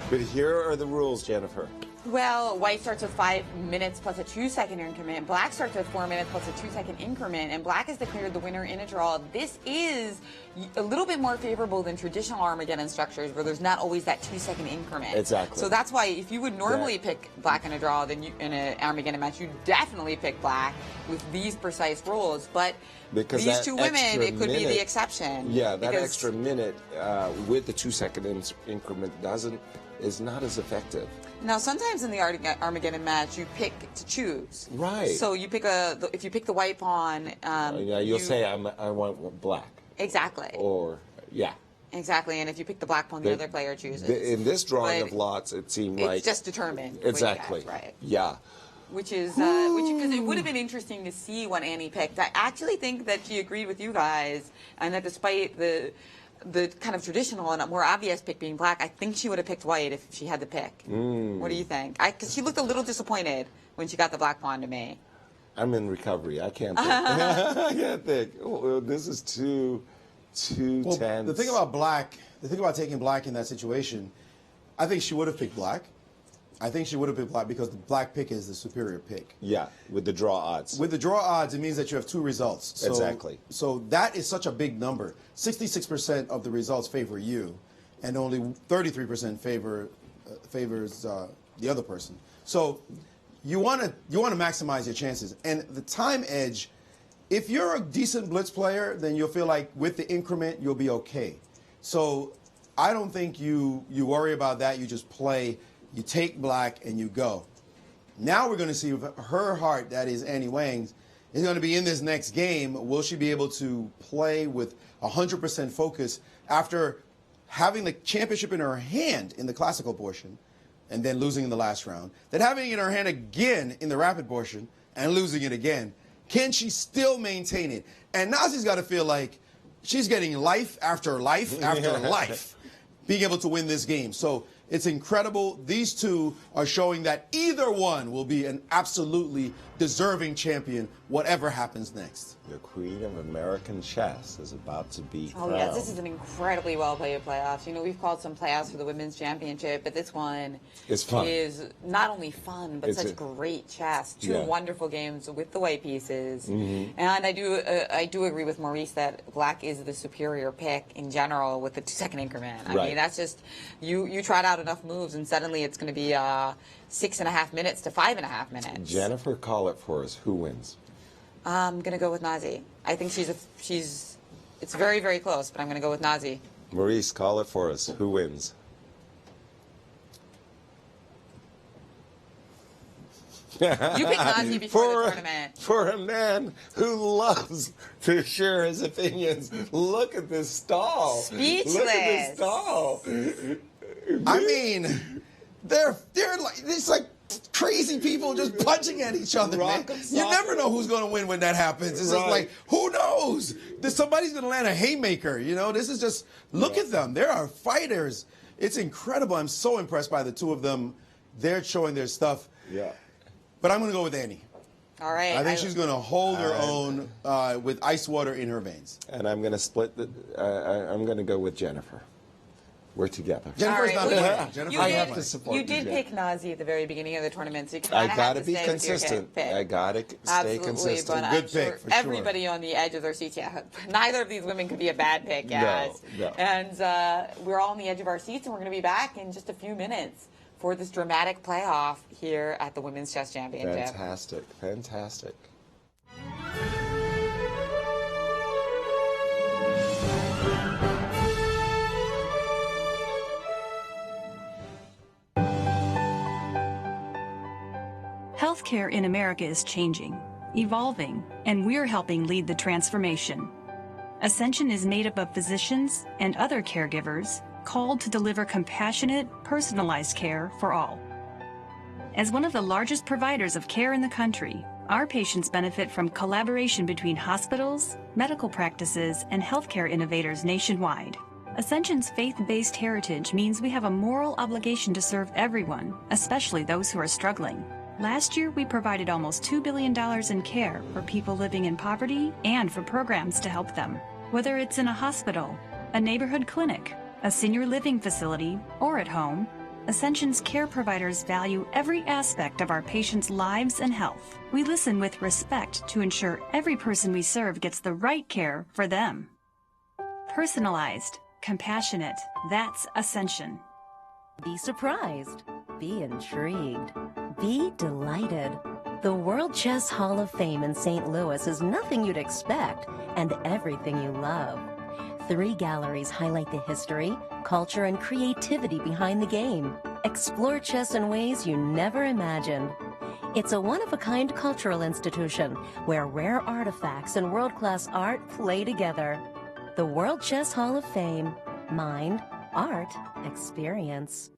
But here are the rules, Jennifer. Well, white starts with 5 minutes plus a 2-second increment. Black starts with 4 minutes plus a 2-second increment. And black has declared the winner in a draw. This is a little bit more favorable than traditional Armageddon structures where there's not always that 2-second increment. Exactly. So that's why if you would normally pick black in a draw, then in an Armageddon match, you definitely pick black with these precise rules. But because these 2 women, it could be the exception. Yeah, that extra minute with the 2-second increment is not as effective. Now, sometimes in the Armageddon match, you pick to choose. Right. So you pick if you pick the white pawn. You'll say I want black. Exactly. Or Exactly, and if you pick the black pawn, the other player chooses. In this drawing of lots, it seemed like it's just determined. Exactly. Right. Yeah. Because it would have been interesting to see what Annie picked. I actually think that she agreed with you guys, and that despite the kind of traditional and more obvious pick being black, I think she would have picked white if she had the pick. What do you think? Because she looked a little disappointed when she got the black pawn to me. I'm in recovery. I can't think. I can't think. Oh, this is too tense. The thing about taking black in that situation, I think she would have picked black. I think she would have picked black because the black pick is the superior pick. Yeah, with the draw odds. With the draw odds, it means that you have 2 results. So, exactly. So that is such a big number. 66% of the results favor you, and only 33% favors the other person. So you want to maximize your chances. And the time edge, if you're a decent blitz player, then you'll feel like with the increment you'll be okay. So I don't think you worry about that. You just play. You take black and you go. Now we're going to see if her heart, that is Annie Wang's, is going to be in this next game. Will she be able to play with 100% focus after having the championship in her hand in the classical portion and then losing in the last round, then having it in her hand again in the rapid portion and losing it again? Can she still maintain it? And Nazi's got to feel like she's getting life after life after life being able to win this game. So it's incredible. These 2 are showing that either one will be an absolutely deserving champion, whatever happens next. The Queen of American Chess is about to be crowned. Oh, yes, this is an incredibly well-played playoffs. You know, we've called some playoffs for the Women's Championship, but this one It's fun. is not only fun, but such great chess. Two wonderful games with the white pieces. And I do agree with Maurice that black is the superior pick in general with the 2-second increment. I mean, that's just, you trot out enough moves, and suddenly it's going to be 6.5 minutes to 5.5 minutes. Jennifer, call it for us. Who wins? I'm going to go with Nazi. I think it's very, very close, but I'm going to go with Nazi. Maurice, call it for us. Who wins? You picked Nazi before the tournament. For a man who loves to share his opinions, look at this stall. Speechless. Look at this stall. I mean, they're like, it's like crazy people just punching at each other, man. You never know who's going to win when that happens. It's just like, who knows? Somebody's going to land a haymaker, you know? This is just, look at them. There are fighters. It's incredible. I'm so impressed by the two of them. They're showing their stuff. Yeah. But I'm going to go with Annie. All right. I think she's going to hold her own with ice water in her veins. And I'm going to split I'm going to go with Jennifer. We're together. Jennifer's not playing. Jennifer, I have to support you. Did pick Nazi at the very beginning of the tournament, so you I got to be consistent. I got to stay consistent. But good pick, for everybody on the edge of their seats. Yeah, neither of these women could be a bad pick. Yes. No. And we're all on the edge of our seats, and we're going to be back in just a few minutes for this dramatic playoff here at the Women's Chess Championship. Fantastic. Fantastic. Healthcare in America is changing, evolving, and we're helping lead the transformation. Ascension is made up of physicians and other caregivers called to deliver compassionate, personalized care for all. As one of the largest providers of care in the country, our patients benefit from collaboration between hospitals, medical practices, and healthcare innovators nationwide. Ascension's faith-based heritage means we have a moral obligation to serve everyone, especially those who are struggling. Last year, we provided almost $2 billion in care for people living in poverty and for programs to help them. Whether it's in a hospital, a neighborhood clinic, a senior living facility, or at home, Ascension's care providers value every aspect of our patients' lives and health. We listen with respect to ensure every person we serve gets the right care for them. Personalized, compassionate, that's Ascension. Be surprised. Be intrigued. Be delighted. The World Chess Hall of Fame in St. Louis is nothing you'd expect and everything you love. 3 galleries highlight the history, culture, and creativity behind the game. Explore chess in ways you never imagined. It's a one-of-a-kind cultural institution where rare artifacts and world-class art play together. The World Chess Hall of Fame. Mind, art, experience.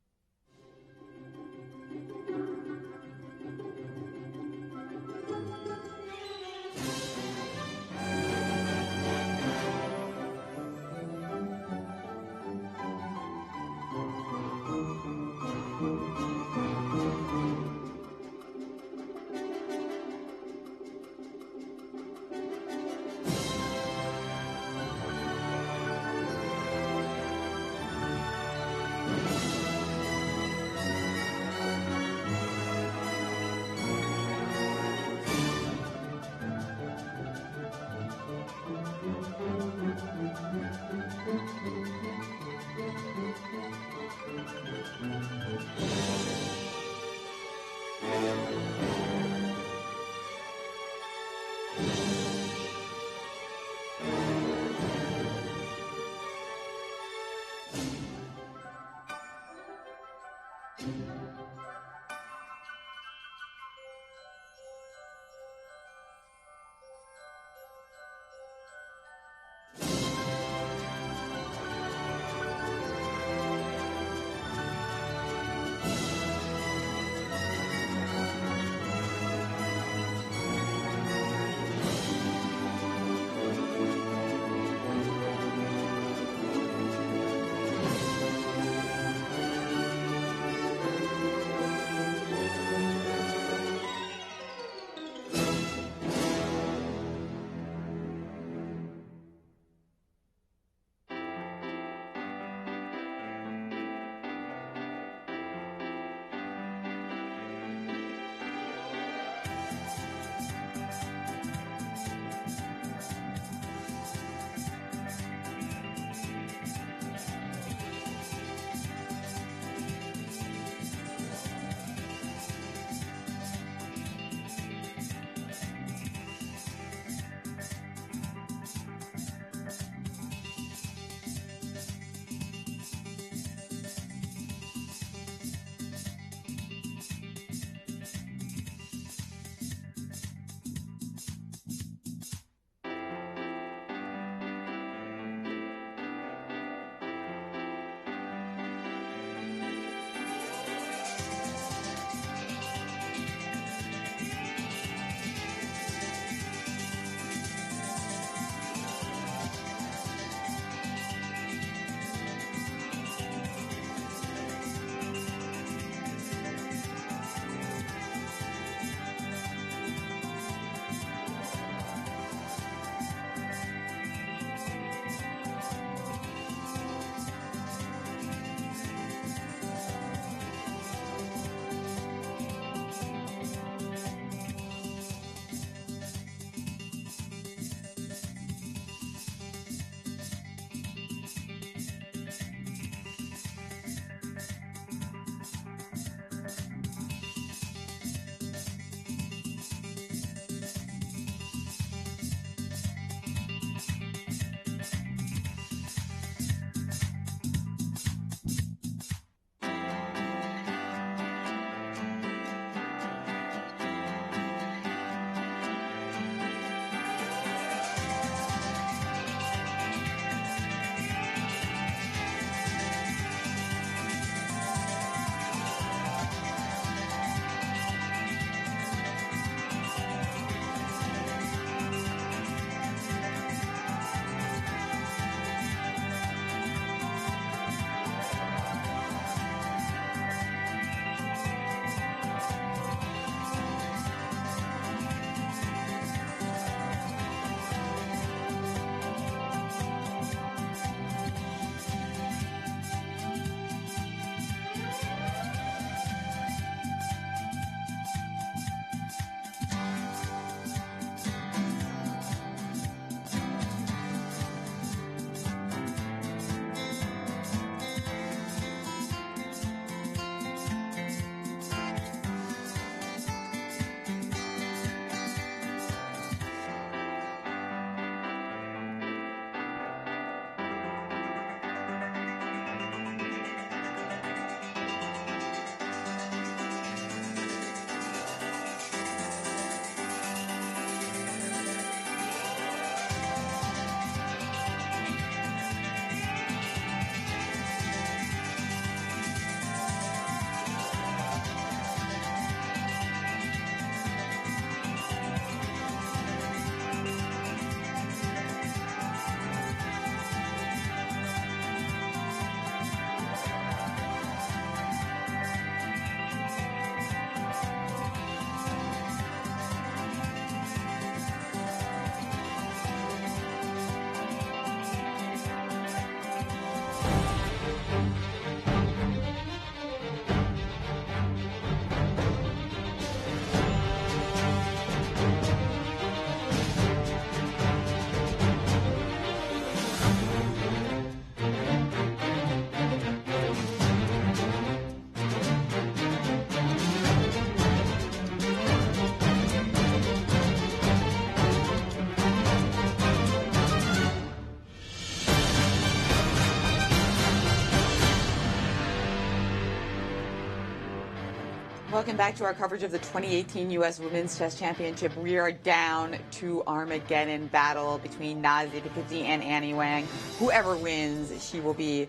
Welcome back to our coverage of the 2018 U.S. Women's Chess Championship. We are down to Armageddon battle between Nazi Paikidze and Annie Wang. Whoever wins, she will be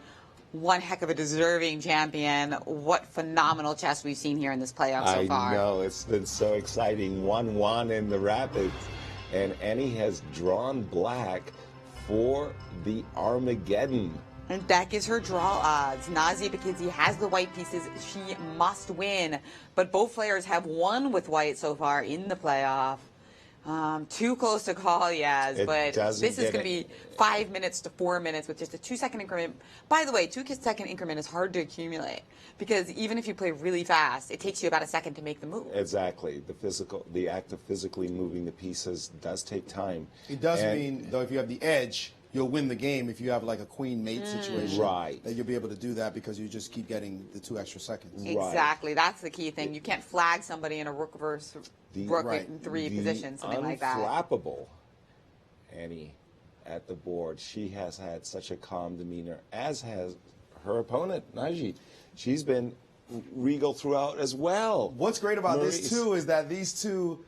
one heck of a deserving champion. What phenomenal chess we've seen here in this playoff so far. I know, it's been so exciting. 1-1 in the Rapids, and Annie has drawn black for the Armageddon. And that gives her draw odds. Nazi Paikidze has the white pieces. She must win. But both players have won with white so far in the playoff. Too close to call, Yaz. But this is going to be 5 minutes to 4 minutes with just a 2-second increment. By the way, 2-second increment is hard to accumulate because even if you play really fast, it takes you about a second to make the move. Exactly. The act of physically moving the pieces does take time. It does mean, though, if you have the edge, you'll win the game if you have like a queen mate situation. Right. That you'll be able to do that because you just keep getting the 2 extra seconds. Exactly. Right. That's the key thing. You can't flag somebody in a rook versus rook in 3 positions, something like that. Unflappable Annie at the board. She has had such a calm demeanor, as has her opponent, Naji. She's been regal throughout as well. What's great about this, too, is that these two,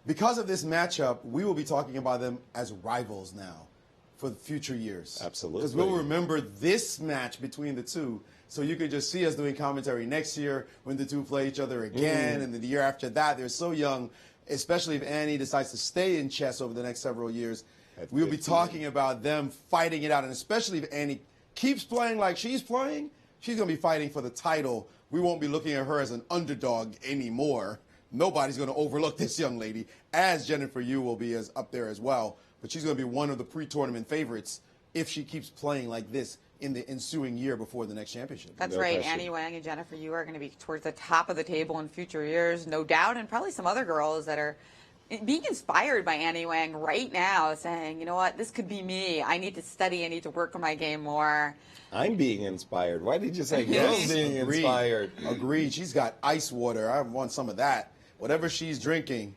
because of this matchup, we will be talking about them as rivals now for future years. Absolutely. Because we'll remember this match between the two. So you could just see us doing commentary next year when the two play each other again, and then the year after that. They're so young, especially if Annie decides to stay in chess over the next several years. We'll be talking about them fighting it out, and especially if Annie keeps playing like she's playing, she's going to be fighting for the title. We won't be looking at her as an underdog anymore. Nobody's going to overlook this young lady, as Jennifer Yu will be up there as well. But she's going to be one of the pre-tournament favorites if she keeps playing like this in the ensuing year before the next championship. That's right. Annie Wang and Jennifer Yu are going to be towards the top of the table in future years, no doubt, and probably some other girls that are being inspired by Annie Wang right now, saying, you know what, this could be me. I need to study. I need to work on my game more. I'm being inspired. Why did you say girls being inspired? Agreed. She's got ice water. I want some of that. Whatever she's drinking,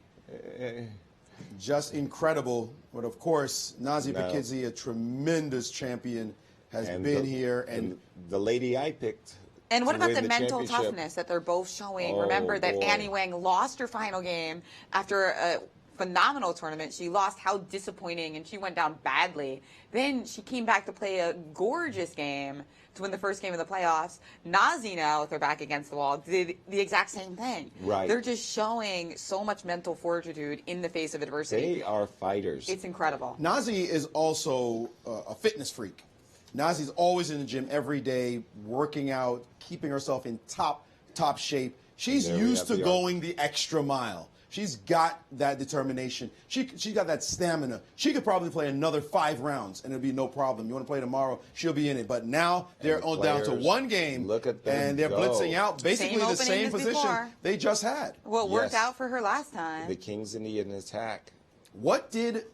just incredible. But of course, Nazi Paikidze, a tremendous champion, has been here. And the lady I picked. And what about the mental toughness that they're both showing? Remember that Annie Wang lost her final game after a phenomenal tournament. She lost. How disappointing, and she went down badly. Then she came back to play a gorgeous game to win the first game of the playoffs. Nazi now, with her back against the wall, did the exact same thing. Right. They're just showing so much mental fortitude in the face of adversity. They are fighters. It's incredible. Nazi is also a fitness freak. Nazi's always in the gym every day, working out, keeping herself in top shape. She's used to going the extra mile. She's got that determination. She's got that stamina. She could probably play another 5 rounds, and it'll be no problem. You want to play tomorrow, she'll be in it. But now they're all down to 1 game, look at them and they're blitzing out basically the same position they just had. Well, it worked out for her last time. The King's Indian attack. What did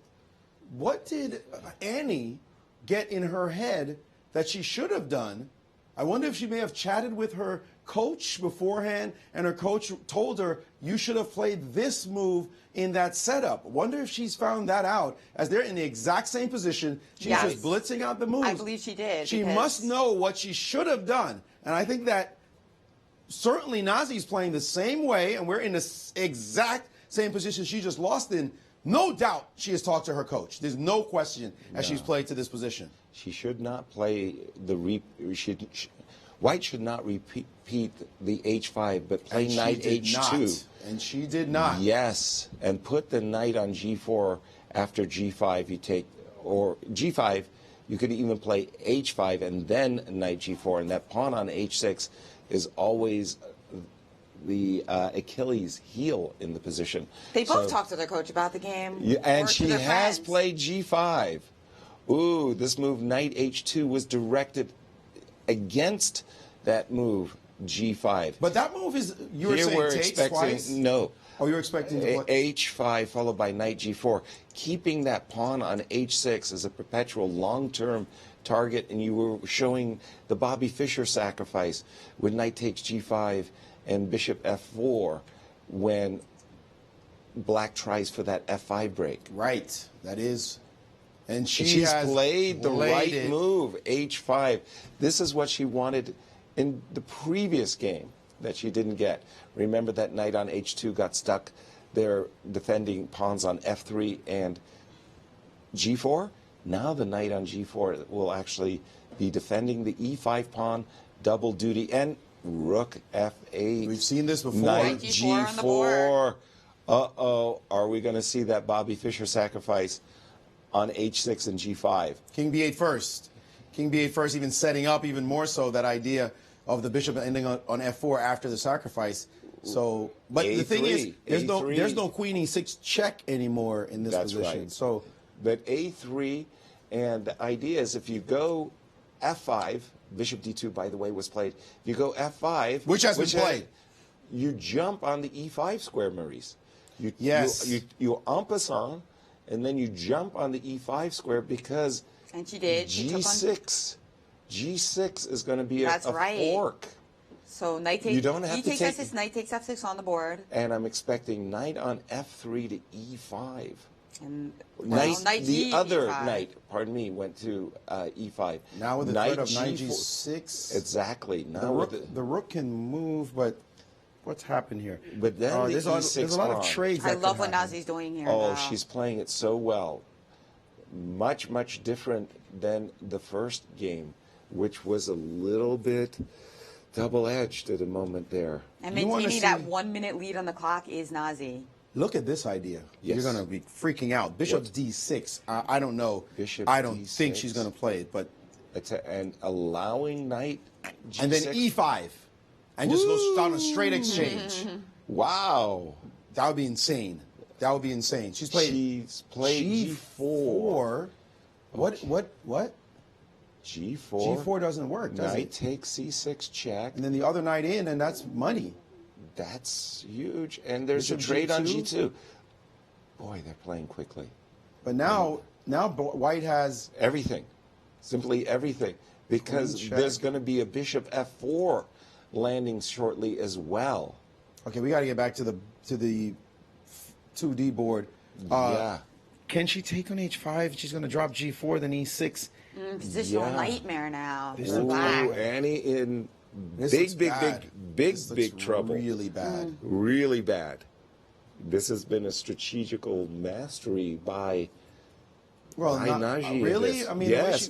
Annie get in her head that she should have done? I wonder if she may have chatted with her coach beforehand, and her coach told her, you should have played this move in that setup. Wonder if she's found that out, as they're in the exact same position. She's just blitzing out the moves. I believe she did. She must know what she should have done. And I think that certainly Nazi's playing the same way, and we're in the exact same position she just lost in. No doubt she has talked to her coach. There's no question as she's played to this position. She should not play White should not repeat the h5, but play knight h2. And she did not. Yes, and put the knight on g4 after g5. You take, or g5, you could even play h5 and then knight g4, and that pawn on h6 is always the Achilles heel in the position. They both talked to their coach about the game. Yeah, and she has played g5. Ooh, this move, knight h2, was directed against that move, g5. But that move is, you were saying takes twice? No. Oh, you're expecting to h5 followed by knight g4. Keeping that pawn on h6 is a perpetual long-term target, and you were showing the Bobby Fischer sacrifice when knight takes g5 and bishop f4 when black tries for that f5 break. Right, that is. And she's played the right move, h5. This is what she wanted in the previous game. that she didn't get. Remember that knight on h2 got stuck. They're defending pawns on f3 and g4. Now the knight on g4 will actually be defending the e5 pawn, double duty, and rook f8. We've seen this before. Knight G4 on the board. Uh-oh. Are we going to see that Bobby Fischer sacrifice on h6 and g5? King b8 first. King b8 first, even setting up even more so that idea of the bishop ending on f4 after the sacrifice. So, but A3, the thing is, there's A3. no queen e6 check anymore in this That's position. right. So, but a3, and the idea is if you go f5, bishop d2, by the way, was played. If you go f5, which has been played, you jump on the e5 square, Maurice. Yes. You en passant, and then you jump on the e5 square because and she did. G6 is going to be a right. fork. So knight takes. You don't have to takes take f6, knight takes f6 on the board. And I'm expecting knight on f3 to e5. And knight, knight the G, other E5. knight, pardon me, went to e5. Now with the knight threat of knight G4. g6. Exactly. Now the rook can move, but what's happened here? But then there's a lot of trades. I love what Nazi's doing here. Oh, now. she's playing it so well. Much, much different than the first game, which was a little bit double-edged at a moment there. And maintaining that 1 minute lead on the clock is Nazi. Look at this idea. Yes. You're going to be freaking out. Bishop d6. I don't know. Bishop I don't D6. think she's going to play it, but and allowing knight G6. and then e5, and just go down a straight exchange. Wow, that would be insane. That would be insane. She's played G4. What? G4. G4 doesn't work, does knight it? takes C6 check. And then the other knight in, and that's money. That's huge. And there's Bishop a trade G2. on G2. Boy, they're playing quickly. But now White has everything. Simply everything. Because there's going to be a bishop f4 landing shortly as well. Okay, we got to get back to the 2D board. Yeah. Can she take on h5? She's going to drop g4, then e6. Positional nightmare now. Ooh, Annie in big trouble. Really bad. Really bad. This has been a strategical mastery by Nagy. Really? I mean, yes.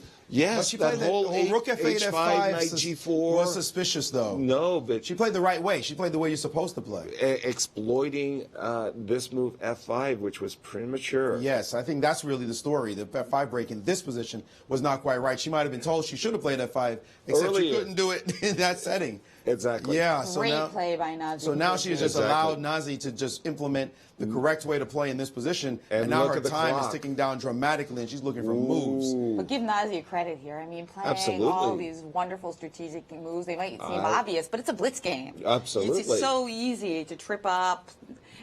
She that played whole rook f8, H5, f5 knight g4 was suspicious, though. No, but she played the right way. She played the way you're supposed to play. Exploiting this move f5, which was premature. Yes, I think that's really the story. The f5 break in this position was not quite right. She might have been told she should have played f5, except she couldn't do it in that setting. Exactly. Yeah. So Great now, play by Nazi. So now she has just allowed Nazi to just implement the correct way to play in this position, and now her time is ticking down dramatically, and she's looking for moves. But give Nazi credit here. I mean, playing all these wonderful strategic moves, they might seem obvious, but it's a blitz game. Absolutely. It's so easy to trip up,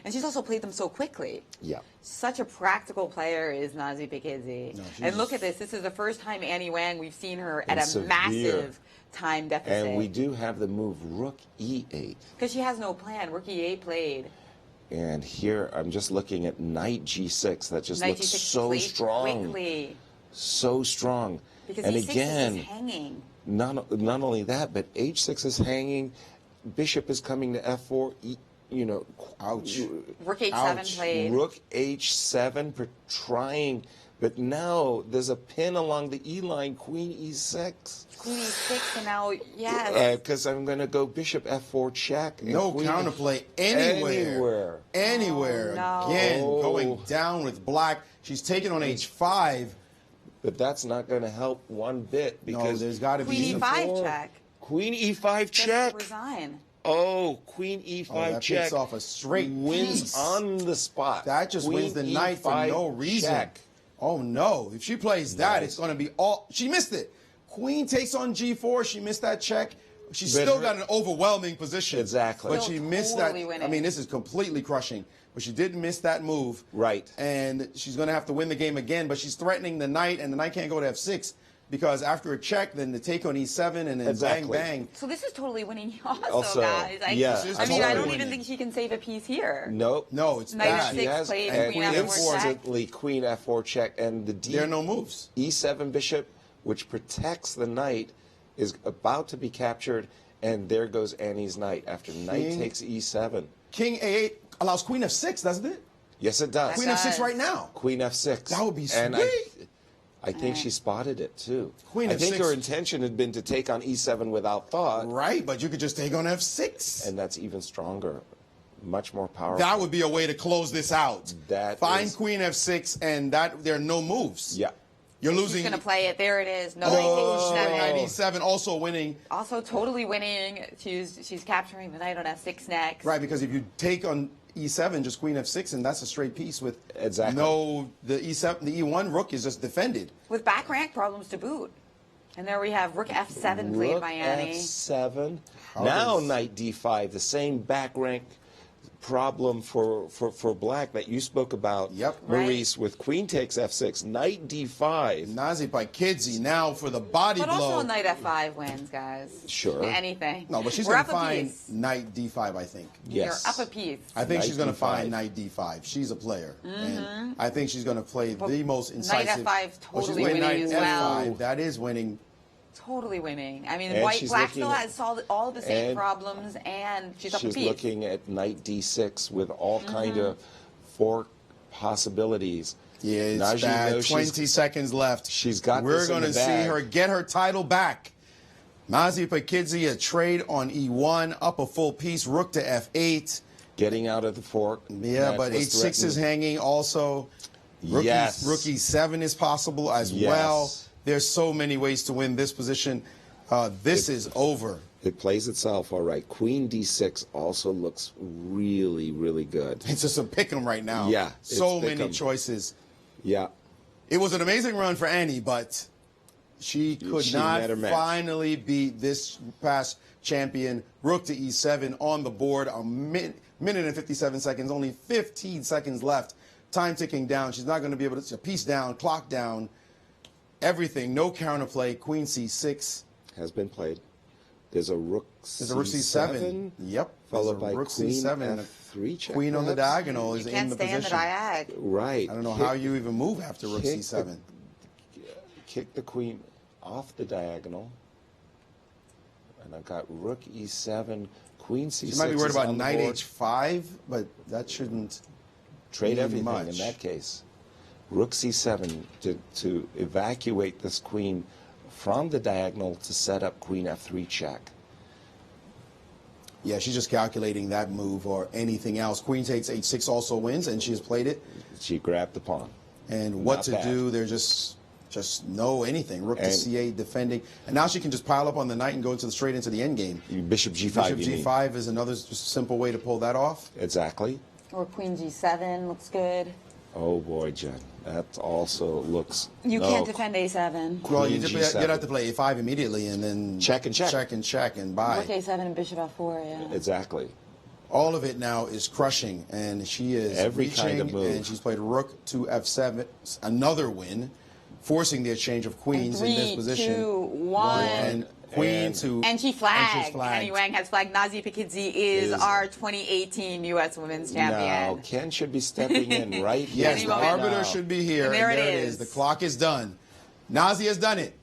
and she's also played them so quickly. Yeah. Such a practical player is Nazi Paikidze. And look at this. This is the first time Annie Wang, we've seen her at a massive time deficit. And we do have the move rook e8. Because she has no plan. Rook e8 played. And here I'm just looking at knight g6. That just looks so strong. Quickly. So strong. Because and e6 again, is hanging. Not only that, but h6 is hanging. Bishop is coming to f4. Ouch. Rook h7 played. Rook h7 trying. But now there's a pin along the E line, queen e6. Queen e6, and now, yes. Because I'm going to go bishop f4 check. No counterplay anywhere. Anywhere. Oh, no. Again, going down with black. She's taking on h5. But that's not going to help one bit because there's got to be Queen e5 check. Queen e5 check. Resign. Oh, Queen e5 that check. picks off a straight wins piece. on the spot. That just wins the knight for no reason. Check. Oh no! If she plays that, it's going to be all. She missed it. Queen takes on g4. She missed that check. She's still got an overwhelming position. Exactly. But she missed that. Winning. I mean, this is completely crushing. But she did miss that move. Right. And she's going to have to win the game again. But she's threatening the knight, and the knight can't go to f6 because after a check, then the take on e7, and then bang bang. So this is totally winning also guys. I don't even think she can save a piece here. Nope. No, it's knight bad. f6 played, and queen f4 check. Instantly queen f4 check, and there are no moves. e7 bishop, which protects the knight, is about to be captured, And there goes Annie's knight after knight takes e7. King a8 allows queen f6, doesn't it? Yes, it does. Queen f6 right now. Queen f6. That would be sweet. And I think she spotted it, too. Queen I think f6. her intention had been to take on e7 without thought. Right, but you could just take on f6. And that's even stronger. Much more powerful. That would be a way to close this out. Find queen f6, and there are no moves. Yeah. You're losing. She's going to play it. There it is. No, knight e7, also winning. Also totally winning. She's capturing the knight on f6 next. Right, because if you take on e7, just queen f6, and that's a straight piece with the e7, the e1 rook is just defended. With back rank problems to boot. And there we have rook f7 played by Annie. f7. Now knight d5, the same back rank problem for black that you spoke about, Maurice, with queen takes f6, knight d5. Nazi Paikidze now for the body but blow. But also knight f5 wins, guys. Sure. Anything. No, but she's going to find knight d5, I think. Yes. You're up a piece. I think she's going to find knight d5. She's a player. And I think she's going to play the most incisive. Knight f5 totally winning as well. F5, that is winning. Totally winning. I mean, black still has solved all the same problems, and she's up a piece. She's looking at knight d6 with all kind of fork possibilities. Yeah, it's bad. 20 seconds left. She's got We're this in going to the see bag. her get her title back. Nazi Paikidze, a trade on e1, up a full piece, rook to f8. Getting out of the fork. Yeah, but h6 is hanging also. Rook e7 is possible as well. There's so many ways to win this position. This is over. It plays itself all right. Queen d6 also looks really, really good. It's just a pick 'em right now. Yeah. So many choices. Yeah. It was an amazing run for Annie, but she could not finally beat this past champion. Rook to e7 on the board. A minute and 57 seconds. Only 15 seconds left. Time ticking down. She's not going to be able to piece down, clock down. Everything, no counterplay. Queen c6 has been played. There's a rook c7. There's a rook c7. Yep. Followed by rook queen c7. f3 check. Queen on the diagonal is you in the position. You can't stay on the diag. Right. I don't know how you even move after rook c7. Kick the queen off the diagonal. And I've got rook e7, queen c6. You might be worried about knight h5, but that shouldn't trade everything much. In that case. Rook c7 to evacuate this queen from the diagonal to set up queen f3 check. Yeah, she's just calculating that move or anything else. Queen takes h6 also wins, and she has played it. She grabbed the pawn. And what to do, there's just no anything. Rook to c8 defending. And now she can just pile up on the knight and go straight into the endgame. Bishop g5, Bishop g5 is another simple way to pull that off. Exactly. Or queen g7 looks good. Oh boy, Jen, that also looks. You can't defend a7. Well, you'd have to play a5 immediately and then check and buy. Rook a7 and bishop f4. Yeah. Exactly. All of it now is crushing, and she is reaching, kind of move. And she's played rook to f7, another win, forcing the exchange of queens in this position. 3, 2, 1. And queen to. And she flagged. And Annie Wang has flagged. Nazi Paikidze is our 2018 U.S. Women's Champion. Now, Ken should be stepping in right here. Yes, the arbiter should be here. And there it is. The clock is done. Nazi has done it.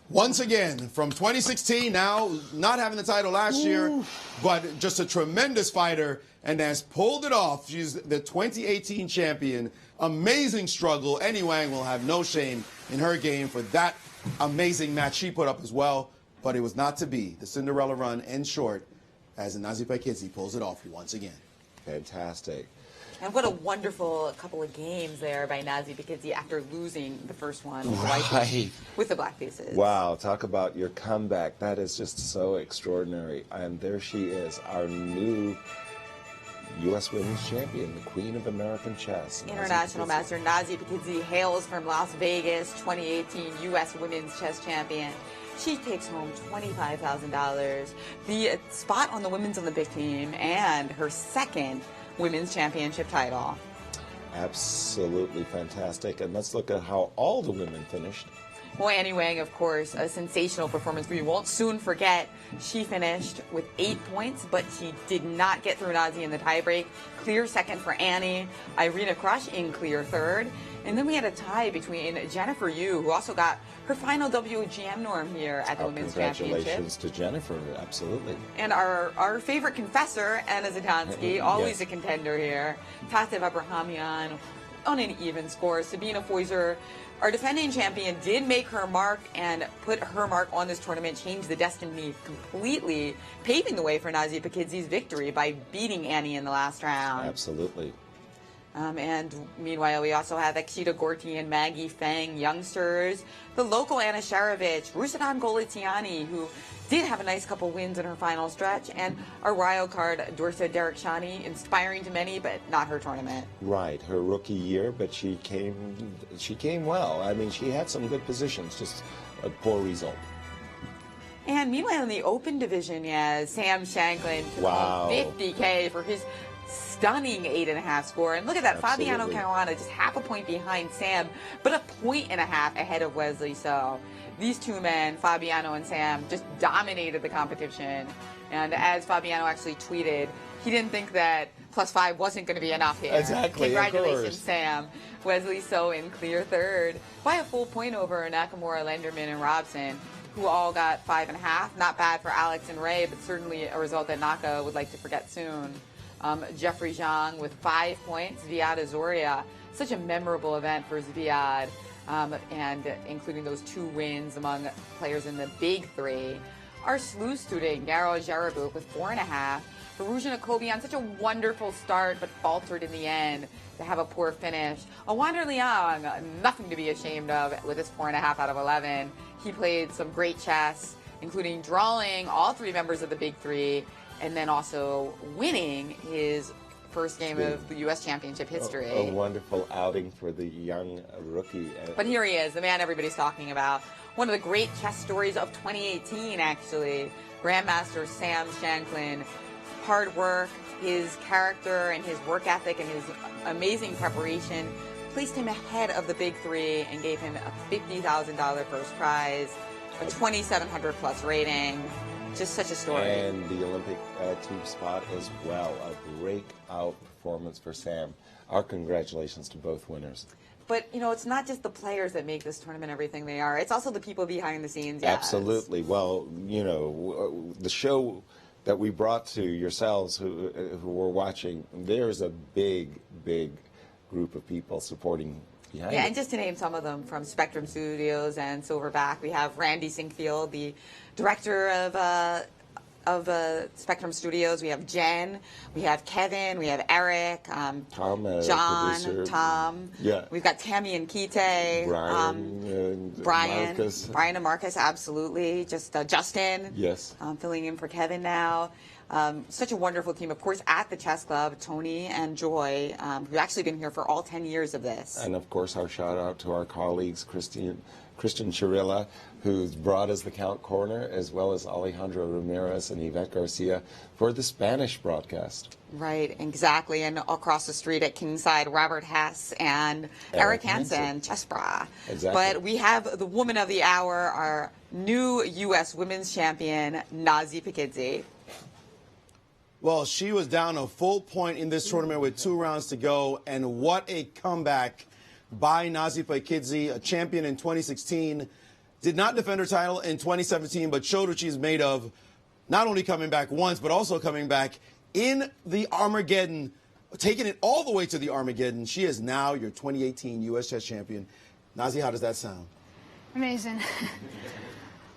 Once again, from 2016, now not having the title last year, but just a tremendous fighter and has pulled it off. She's the 2018 champion. Amazing struggle. Annie Wang will have no shame in her game for that amazing match she put up as well. But it was not to be. The Cinderella run ends short as Nazi Paikidze pulls it off once again. Fantastic. And what a wonderful couple of games there by Nazi Paikidze after losing the first one with the black pieces. Wow, talk about your comeback. That is just so extraordinary. And there she is, our new U.S. Women's Champion, the Queen of American Chess. International Master Nazi Paikidze hails from Las Vegas, 2018 U.S. Women's Chess Champion. She takes home $25,000, the spot on the Women's Olympic team, and her second Women's Championship title. Absolutely fantastic. And let's look at how all the women finished. Well, Annie Wang, of course, a sensational performance we won't soon forget. She finished with 8 points, but she did not get through Nazi in the tiebreak. Clear second for Annie. Irina Krush in clear third. And then we had a tie between Jennifer Yu, who also got her final WGM norm here at the Women's Championship. Congratulations to Jennifer, absolutely. And our favorite confessor, Anna Zitansky, always a contender here. Tatev Abrahamyan on an even score. Sabina Foyser, our defending champion, did make her mark and put her mark on this tournament, changed the destiny completely, paving the way for Nazi Paikidze's victory by beating Annie in the last round. Absolutely. And meanwhile, we also have Ekshita Gorty and Maggie Feng, youngsters. The local Anna Sharovich, Rusadan Golitiani, who did have a nice couple wins in her final stretch, and our wild card, Dorsa Derekshani, inspiring to many, but not her tournament. Right, her rookie year, but she came well. I mean, she had some good positions, just a poor result. And meanwhile, in the open division, Sam Shankland took home $50K for his stunning 8.5 score. And look at that, Fabiano Caruana just half a point behind Sam, but 1.5 points ahead of Wesley So. These two men, Fabiano and Sam, just dominated the competition. And as Fabiano actually tweeted, he didn't think that +5 wasn't going to be enough here. Exactly. Congratulations, Sam. Wesley So in clear third by a full point over Nakamura, Lenderman, and Robson, who all got 5.5. Not bad for Alex and Ray, but certainly a result that Naka would like to forget soon. Jeffrey Zhang with 5 points. Zviad Azoria, such a memorable event for Zviad, and including those 2 wins among players in the big 3. Our SLU student, Garo Jarabuk, with 4.5. Varuzhina Kobian, such a wonderful start, but faltered in the end to have a poor finish. Awander Liang, nothing to be ashamed of with his 4.5 out of 11. He played some great chess, including drawing all 3 members of the big 3, and then also winning his first game of the U.S. Championship history. A wonderful outing for the young rookie. But here he is, the man everybody's talking about. One of the great chess stories of 2018, actually. Grandmaster Sam Shankland. Hard work, his character and his work ethic and his amazing preparation placed him ahead of the big 3 and gave him a $50,000 first prize, a 2,700 plus rating. Just such a story. And the Olympic team spot as well. A breakout performance for Sam. Our congratulations to both winners. But, you know, it's not just the players that make this tournament everything they are. It's also the people behind the scenes. Absolutely. Well, you know, the show that we brought to yourselves who were watching, there's a big, big group of people supporting behind it. And just to name some of them, from Spectrum Studios and Silverback, we have Randy Sinkfield, the director of Spectrum Studios. We have Jen, we have Kevin, we have Eric, Tom, John, producer. Tom. Yeah. We've got Tammy and Kite. Brian and Marcus, absolutely. Just Justin. Yes. Filling in for Kevin now. Such a wonderful team. Of course, at the Chess Club, Tony and Joy, who've actually been here for all 10 years of this. And of course, our shout out to our colleagues, Cristian Chirila, who's brought us the Count Corner, as well as Alejandro Ramirez and Yvette Garcia for the Spanish broadcast. Right, exactly. And across the street at Kingside, Robert Hess and Eric Hansen, Chess Bra. Exactly. But we have the woman of the hour, our new U.S. women's champion, Nazi Paikidze. Well, she was down a full point in this tournament with 2 rounds to go, and what a comeback by Nazi Paikidze, a champion in 2016. Did not defend her title in 2017, but showed what she's made of, not only coming back once, but also coming back in the Armageddon, taking it all the way to the Armageddon. She is now your 2018 U.S. Chess Champion. Nazi, how does that sound? Amazing.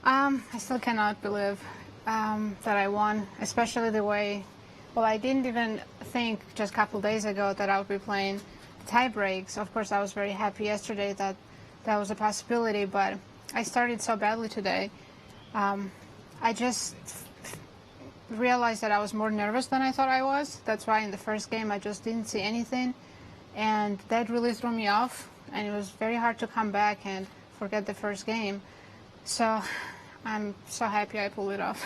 I still cannot believe that I won, especially the way, well, I didn't even think just a couple days ago that I would be playing tie breaks. Of course, I was very happy yesterday that that was a possibility, but I started so badly today. I just realized that I was more nervous than I thought I was. That's why in the first game I just didn't see anything, and that really threw me off, and it was very hard to come back and forget the first game. So I'm so happy I pulled it off.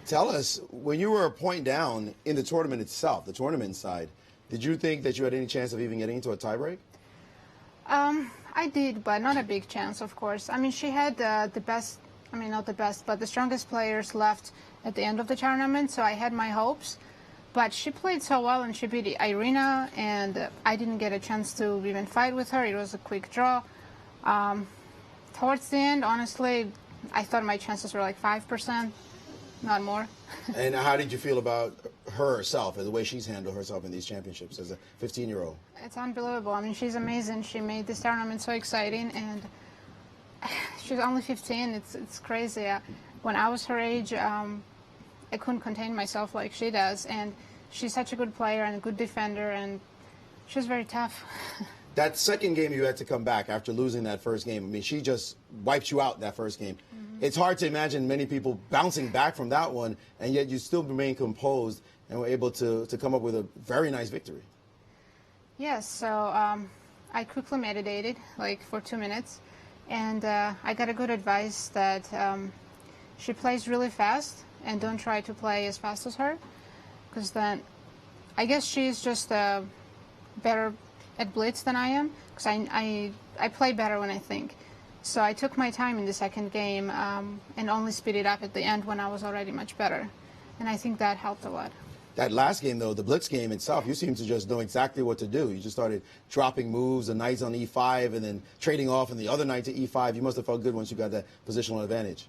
Tell us, when you were a point down in the tournament itself, the tournament side, did you think that you had any chance of even getting into a tiebreak? I did, but not a big chance, of course. I mean, she had the best, I mean, not the best, but the strongest players left at the end of the tournament, so I had my hopes. But she played so well, and she beat Irina, and I didn't get a chance to even fight with her. It was a quick draw. Towards the end, honestly, I thought my chances were like 5%, not more. And how did you feel about herself, the way she's handled herself in these championships as a 15-year-old? It's unbelievable. I mean, she's amazing. She made this tournament so exciting, and she's only 15. It's crazy. When I was her age, I couldn't contain myself like she does, and she's such a good player and a good defender, and she's very tough. That second game you had to come back after losing that first game. I mean, she just wiped you out that first game. It's hard to imagine many people bouncing back from that one, and yet you still remain composed and were able to come up with a very nice victory. Yes, so I quickly meditated, like for 2 minutes, and I got a good advice that she plays really fast and don't try to play as fast as her, because then I guess she's just better at blitz than I am, because I play better when I think. So I took my time in the second game and only speeded up at the end when I was already much better, and I think that helped a lot. That last game, though, the blitz game itself, you seem to just know exactly what to do. You just started dropping moves, the knights on e5, and then trading off and the other knight to e5. You must have felt good once you got that positional advantage.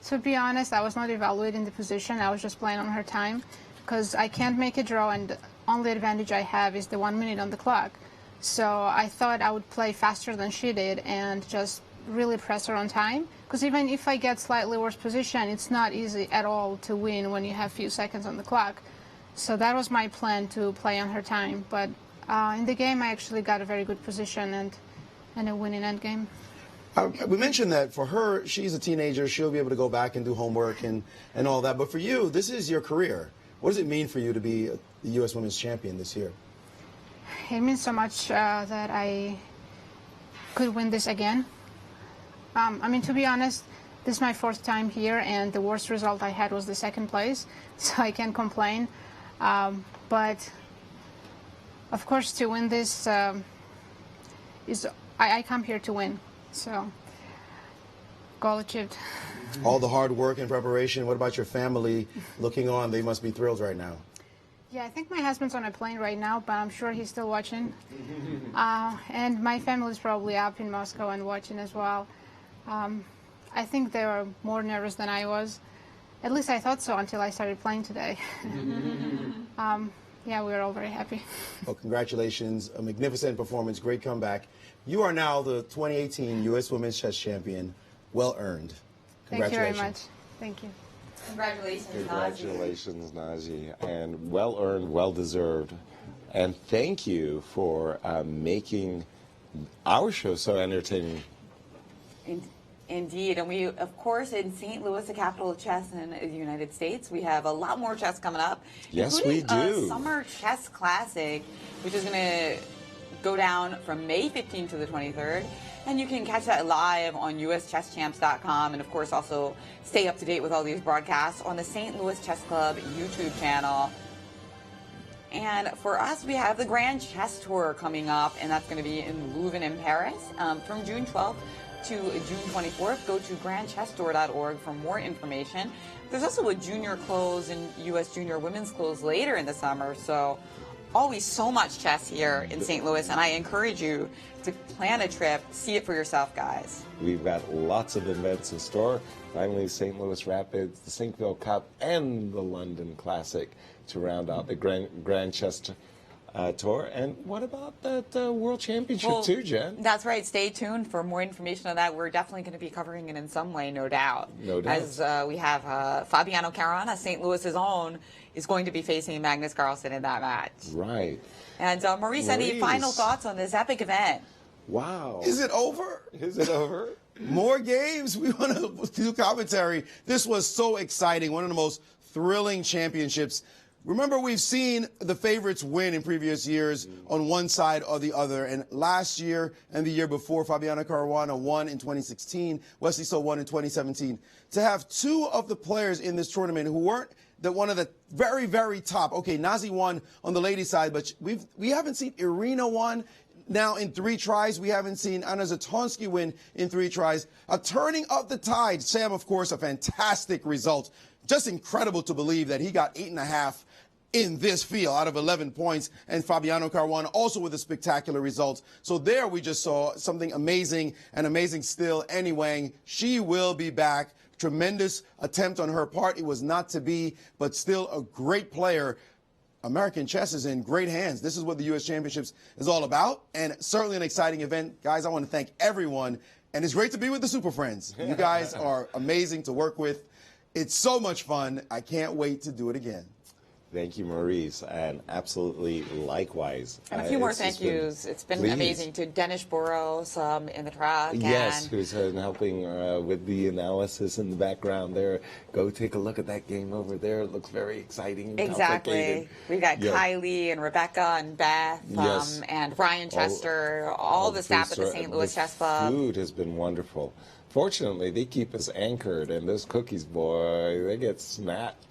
To be honest, I was not evaluating the position. I was just playing on her time, because I can't make a draw, and the only advantage I have is the 1 minute on the clock. So I thought I would play faster than she did and just really press her on time, because even if I get slightly worse position, it's not easy at all to win when you have few seconds on the clock. So that was my plan, to play on her time. But in the game, I actually got a very good position and a winning endgame. We mentioned that for her, she's a teenager. She'll be able to go back and do homework and all that. But for you, this is your career. What does it mean for you to be the U.S. Women's Champion this year? It means so much that I could win this again. I mean, to be honest, this is my fourth time here, and the worst result I had was the second place, so I can't complain. But, of course, to win this, I come here to win. So, goal achieved. All the hard work and preparation. What about your family looking on? They must be thrilled right now. Yeah, I think my husband's on a plane right now, but I'm sure he's still watching. And my family's probably up in Moscow and watching as well. I think they were more nervous than I was. At least I thought so until I started playing today. Yeah, we were all very happy. Well, congratulations. A magnificent performance. Great comeback. You are now the 2018 U.S. Women's Chess Champion. Well earned. Thank you very much. Thank you. Congratulations, Congratulations, Naji. And well earned, well deserved. And thank you for making our show so entertaining. Indeed, and we, of course, in St. Louis, the capital of chess in the United States, we have a lot more chess coming up. Yes, we do. A Summer Chess Classic, which is going to go down from May 15th to the 23rd. And you can catch that live on uschesschamps.com, and of course also stay up to date with all these broadcasts on the St. Louis Chess Club YouTube channel. And for us, we have the Grand Chess Tour coming up, and that's going to be in Leuven in Paris from June 12th to June 24th. Go to grandchesstour.org for more information. There's also a junior close and U.S. junior women's close later in the summer, so always so much chess here in St. Louis, and I encourage you to plan a trip, see it for yourself, guys. We've got lots of events in store. Finally, St. Louis Rapids, the Sinkville Cup, and the London Classic to round out the Grand Chess Tour. And what about that World Championship too, Jen? That's right. Stay tuned for more information on that. We're definitely going to be covering it in some way, no doubt. No doubt. As we have Fabiano Caruana, St. Louis's own, is going to be facing Magnus Carlsen in that match. Right. And Maurice, any final thoughts on this epic event? Wow. Is it over? Is it over? More games? We want to do commentary. This was so exciting. One of the most thrilling championships. Remember, we've seen the favorites win in previous years on one side or the other. And last year and the year before, Fabiano Caruana won in 2016. Wesley So won in 2017. To have two of the players in this tournament who weren't one of the very, very top. Okay, Nazi won on the ladies' side, but we haven't seen Irina won. now in 3 tries. We haven't seen Anna Zatonski win in 3 tries. A turning of the tide. Sam, of course, a fantastic result. Just incredible to believe that he got 8.5 in this field out of 11 points, and Fabiano Caruana also with a spectacular result. So there we just saw something amazing, and amazing still. Annie Wang, she will be back. Tremendous attempt on her part. It was not to be, but still a great player. American chess is in great hands. This is what the U.S. Championships is all about, and certainly an exciting event. Guys, I want to thank everyone, and it's great to be with the Super Friends. You guys are amazing to work with. It's so much fun. I can't wait to do it again. Thank you, Maurice, and absolutely likewise. And a few more thank yous. It's been amazing to Dennis Boros in the track. Yes, who's helping with the analysis in the background there. Go take a look at that game over there. It looks very exciting and exactly. We've got Kylie and Rebecca and Beth and Brian Chester, all the staff at the St. Louis Chess Club. The food has been wonderful. Fortunately, they keep us anchored, and those cookies, boy, they get snapped.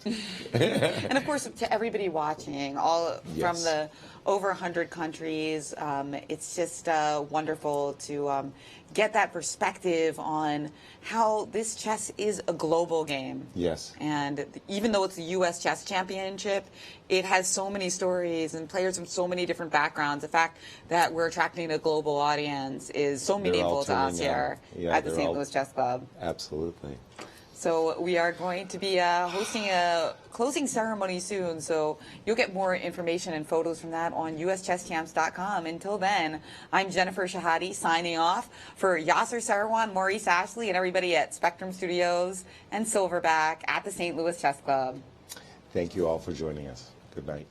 And of course, to everybody watching, all from the over 100 countries, it's just wonderful to get that perspective on how this chess is a global game. Yes. And even though it's the U.S. Chess Championship, it has so many stories and players from so many different backgrounds. The fact that we're attracting a global audience is so meaningful to us here at the St. Louis Chess Club. Absolutely. So we are going to be hosting a closing ceremony soon, so you'll get more information and photos from that on uschesschamps.com. Until then, I'm Jennifer Shahade signing off for Yasser Seirawan, Maurice Ashley, and everybody at Spectrum Studios and Silverback at the St. Louis Chess Club. Thank you all for joining us. Good night.